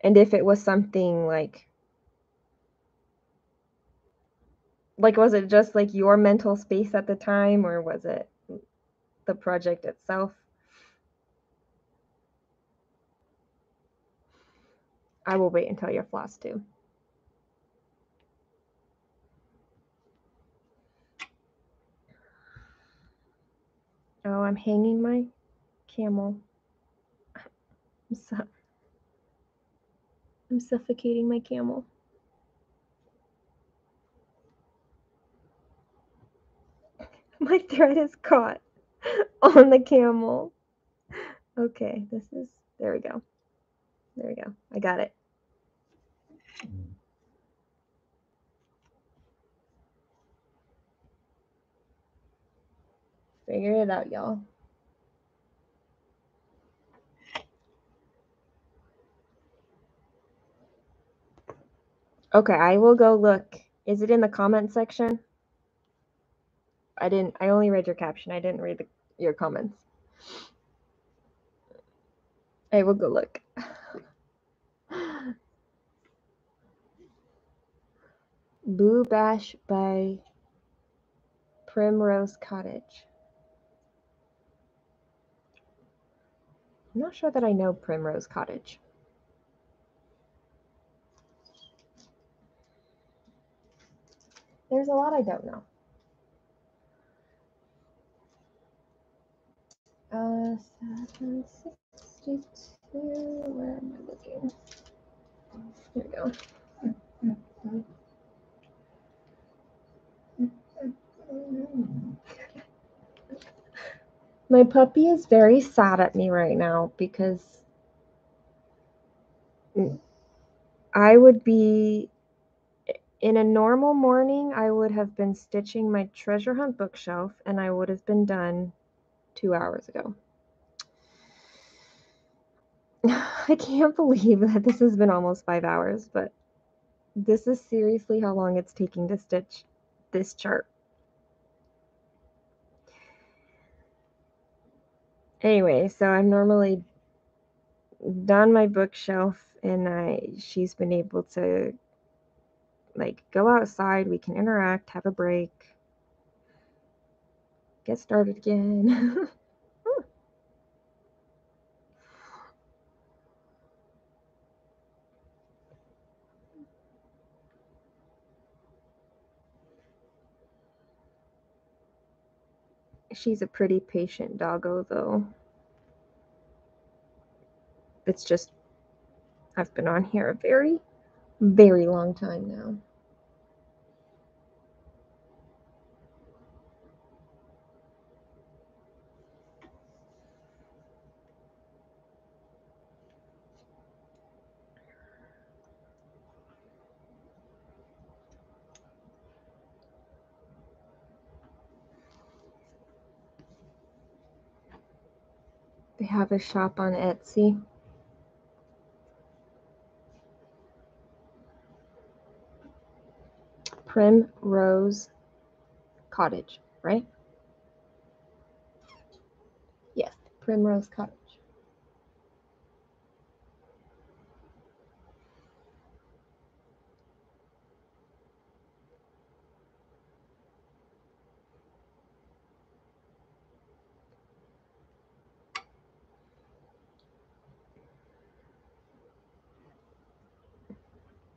And if it was something like, was it just like your mental space at the time, or was it the project itself? I will wait until your floss tube. Oh, I'm hanging my camel. I'm suffocating my camel. My thread is caught on the camel. Okay, there we go. There we go. I got it. Figure it out, y'all. Okay, I will go look. Is it in the comment section? I only read your caption. I didn't read your comments. I will go look. Boo Bash by Primrose Cottage. I'm not sure that I know Primrose Cottage. There's a lot I don't know. 762. Where am I looking? Here we go. My puppy is very sad at me right now because I would be, in a normal morning, I would have been stitching my treasure hunt bookshelf and I would have been done 2 hours ago. I can't believe that this has been almost 5 hours, but this is seriously how long it's taking to stitch this chart. Anyway, so I'm normally done my bookshelf and she's been able to like go outside, we can interact, have a break, get started again. She's a pretty patient doggo though. It's just I've been on here a very, very long time now. They have a shop on Etsy. Primrose Cottage, right? Yes, Primrose Cottage.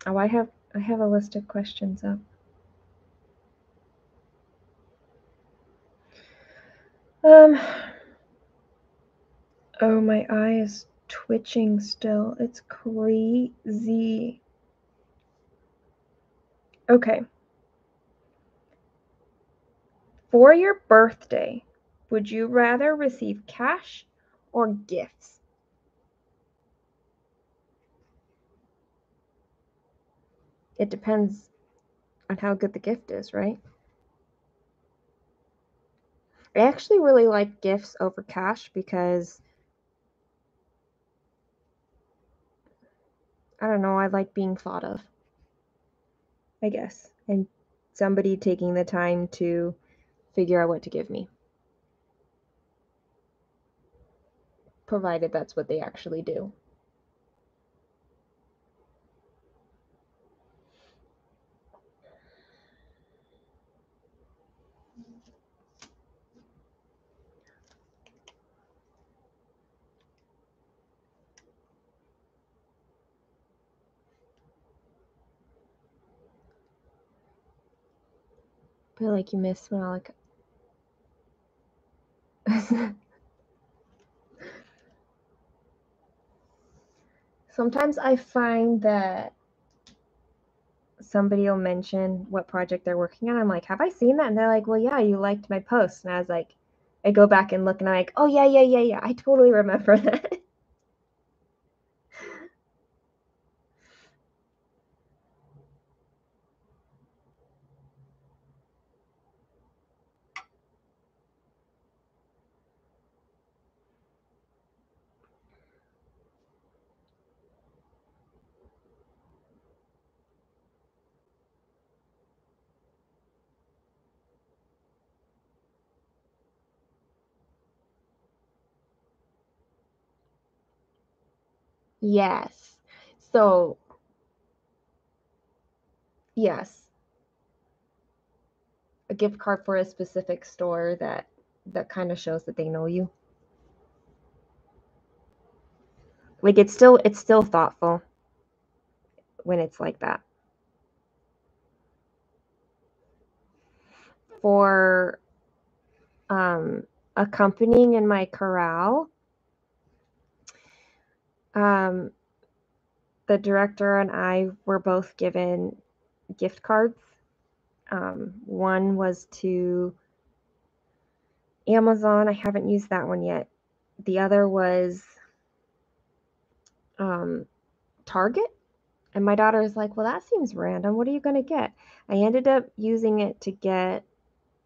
Oh, I have a list of questions up. Oh, my eye is twitching still. It's crazy. Okay. For your birthday, would you rather receive cash or gifts? It depends on how good the gift is, right? I actually really like gifts over cash because I don't know, I like being thought of, I guess, and somebody taking the time to figure out what to give me, provided that's what they actually do. I feel like you miss when I like. Sometimes I find that somebody will mention what project they're working on. I'm like, have I seen that? And they're like, well, yeah, you liked my post. And I was like, I go back and look and I'm like, oh yeah, I totally remember that. Yes. So, yes, a gift card for a specific store that kind of shows that they know you. Like it's still thoughtful when it's like that. For accompanying in my corral, um, the director and I were both given gift cards. One was to Amazon. I haven't used that one yet. The other was um, Target. And my daughter is like, well, that seems random. What are you going to get? I ended up using it to get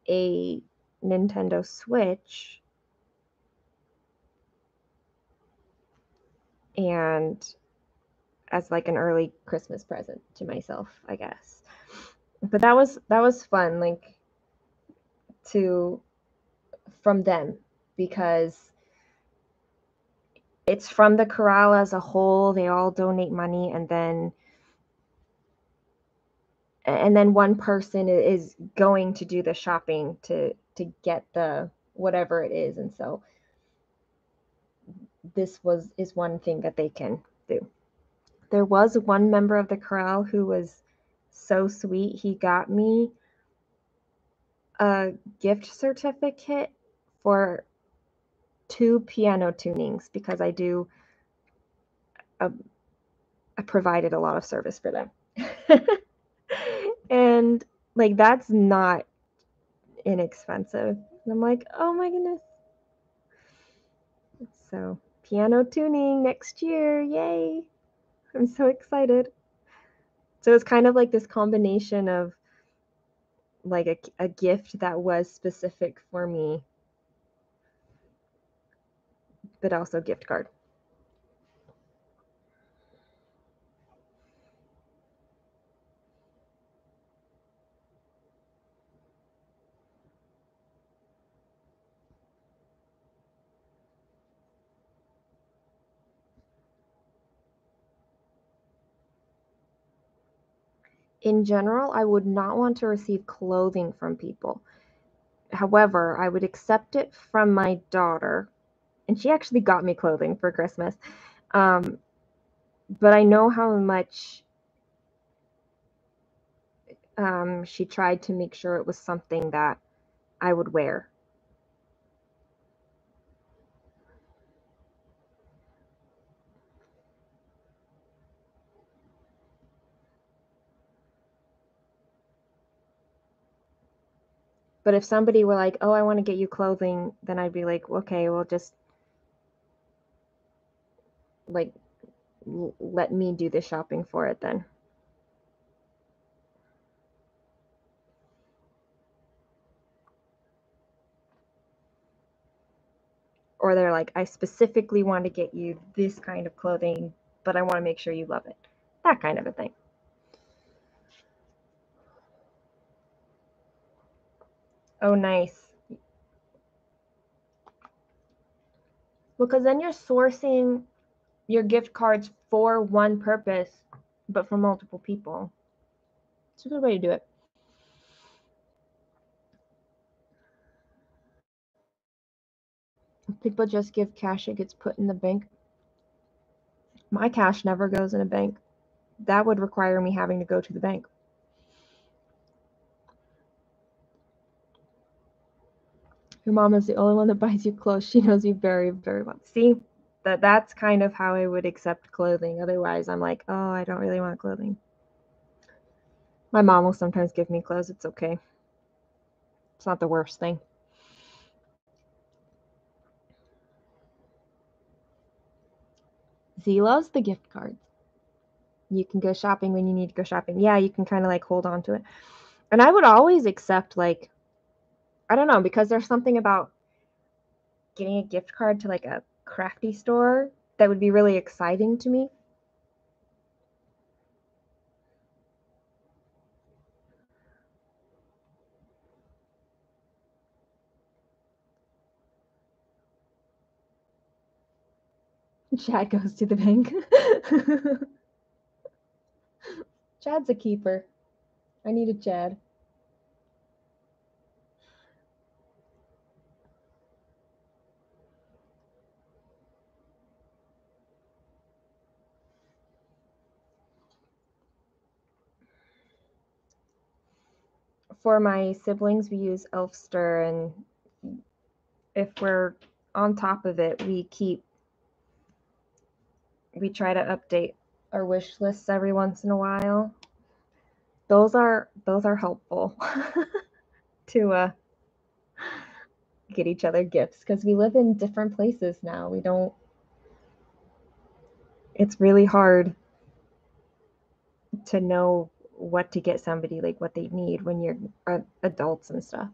a Nintendo Switch and as like an early Christmas present to myself, I guess. But that was fun, like to from them because it's from the corral as a whole. They all donate money and then one person is going to do the shopping to get the whatever it is. And so this is one thing that they can do. There was one member of the corral who was so sweet. He got me a gift certificate for 2 piano tunings because a, I provided a lot of service for them. And like that's not inexpensive. And I'm like, oh my goodness. So piano tuning next year, yay! I'm so excited. So it's kind of like this combination of like a gift that was specific for me, but also gift card. In general, I would not want to receive clothing from people. However, I would accept it from my daughter, and she actually got me clothing for Christmas. Um, but I know how much she tried to make sure it was something that I would wear. But if somebody were like, "Oh, I want to get you clothing," then I'd be like, "Okay, well, just like let me do the shopping for it then." Or they're like, "I specifically want to get you this kind of clothing, but I want to make sure you love it." That kind of a thing. Oh, nice. Because then you're sourcing your gift cards for one purpose, but for multiple people. It's a good way to do it. If people just give cash, it gets put in the bank. My cash never goes in a bank. That would require me having to go to the bank. Your mom is the only one that buys you clothes. She knows you very, very well. See, that's kind of how I would accept clothing. Otherwise, I'm like, oh, I don't really want clothing. My mom will sometimes give me clothes. It's okay. It's not the worst thing. Z loves the gift cards. You can go shopping when you need to go shopping. Yeah, you can kind of like hold on to it. And I would always accept, like, I don't know, because there's something about getting a gift card to like a crafty store that would be really exciting to me. Chad goes to the bank. Chad's a keeper. I need a Chad. For my siblings, we use Elfster, and if we're on top of it, we try to update our wish lists every once in a while. Those are helpful to get each other gifts because we live in different places now. We don't. It's really hard to know what to get somebody, like what they need when you're adults and stuff.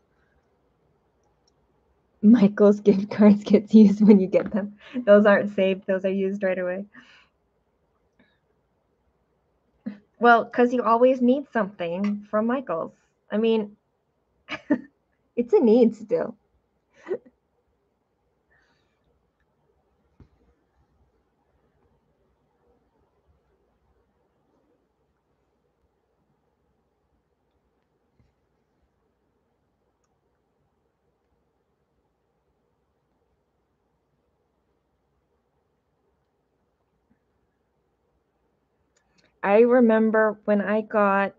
Michael's gift cards gets used when you get them. Those aren't saved. Those are used right away. Well, because you always need something from Michael's. I mean, it's a need still. I remember when I got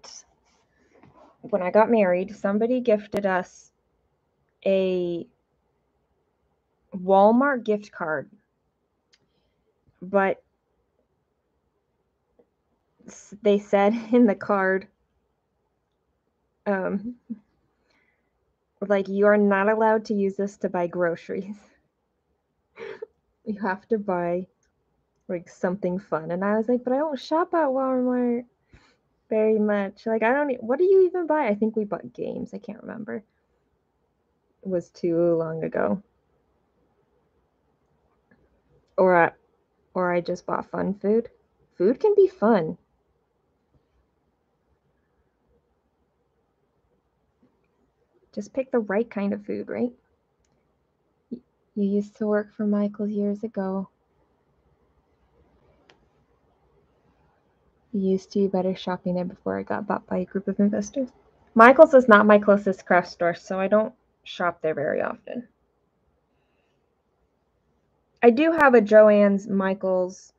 married, somebody gifted us a Walmart gift card, but they said in the card, um, like, you are not allowed to use this to buy groceries. You have to buy like something fun. And I was like, but I don't shop at Walmart very much. Like, I don't. What do you even buy? I think we bought games. I can't remember. It was too long ago. Or I just bought fun food. Food can be fun. Just pick the right kind of food, right? You used to work for Michael's years ago. You used to be better shopping there before I got bought by a group of investors. Michael's is not my closest craft store, so I don't shop there very often. I do have a Joann's, Michael's,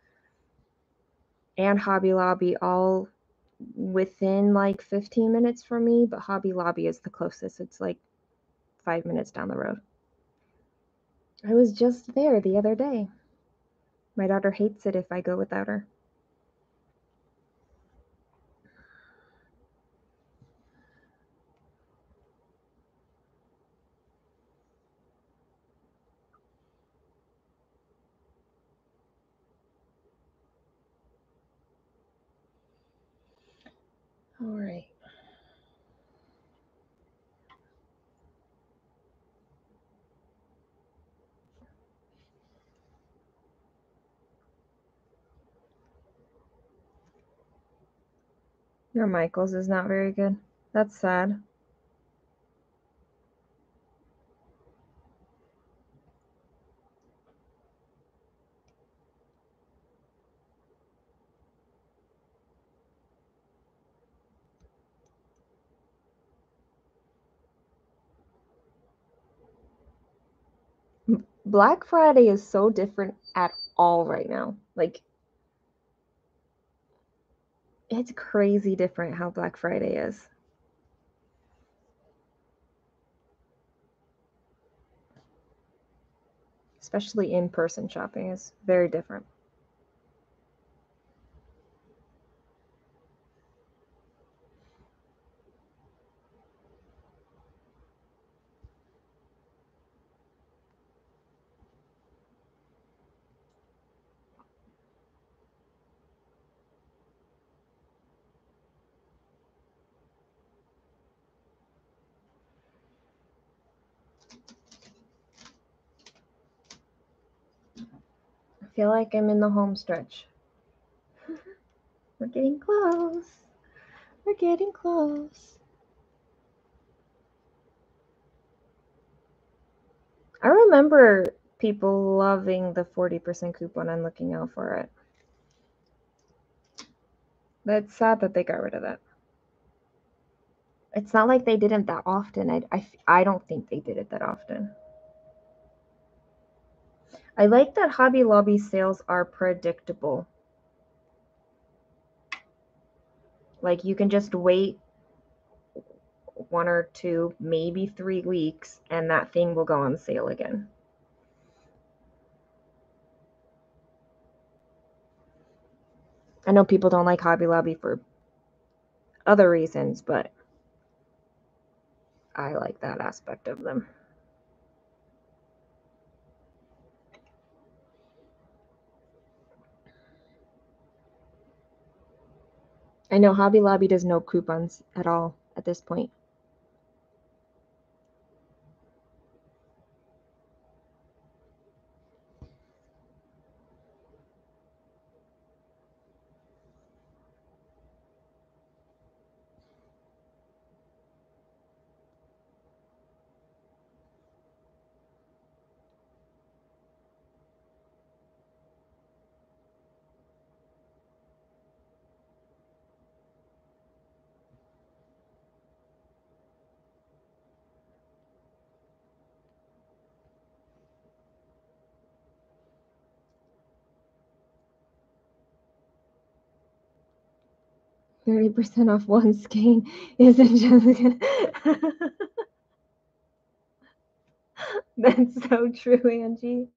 and Hobby Lobby all within like 15 minutes from me, but Hobby Lobby is the closest. It's like 5 minutes down the road. I was just there the other day. My daughter hates it if I go without her. All right. Your Michael's is not very good. That's sad. Black Friday is so different at all right now. Like, it's crazy different how Black Friday is. Especially in-person shopping is very different. feel like I'm in the home stretch. We're getting close. We're getting close. I remember people loving the 40% coupon and looking out for it. That's sad that they got rid of that. It's not like they didn't that often. I don't think they did it that often. I like that Hobby Lobby sales are predictable. Like you can just wait 1 or 2, maybe 3 weeks, and that thing will go on sale again. I know people don't like Hobby Lobby for other reasons, but I like that aspect of them. I know Hobby Lobby does no coupons at all at this point. %30 off one skein isn't just gonna... That's so true, Angie.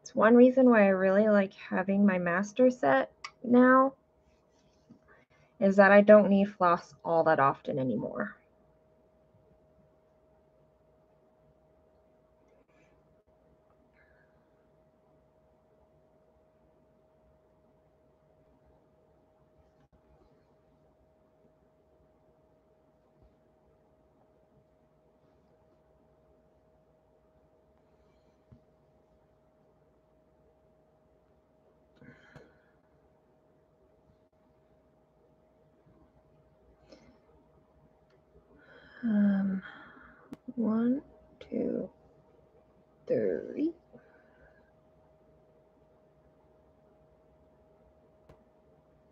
It's one reason why I really like having my master set now, is that I don't need floss all that often anymore. One, two, three.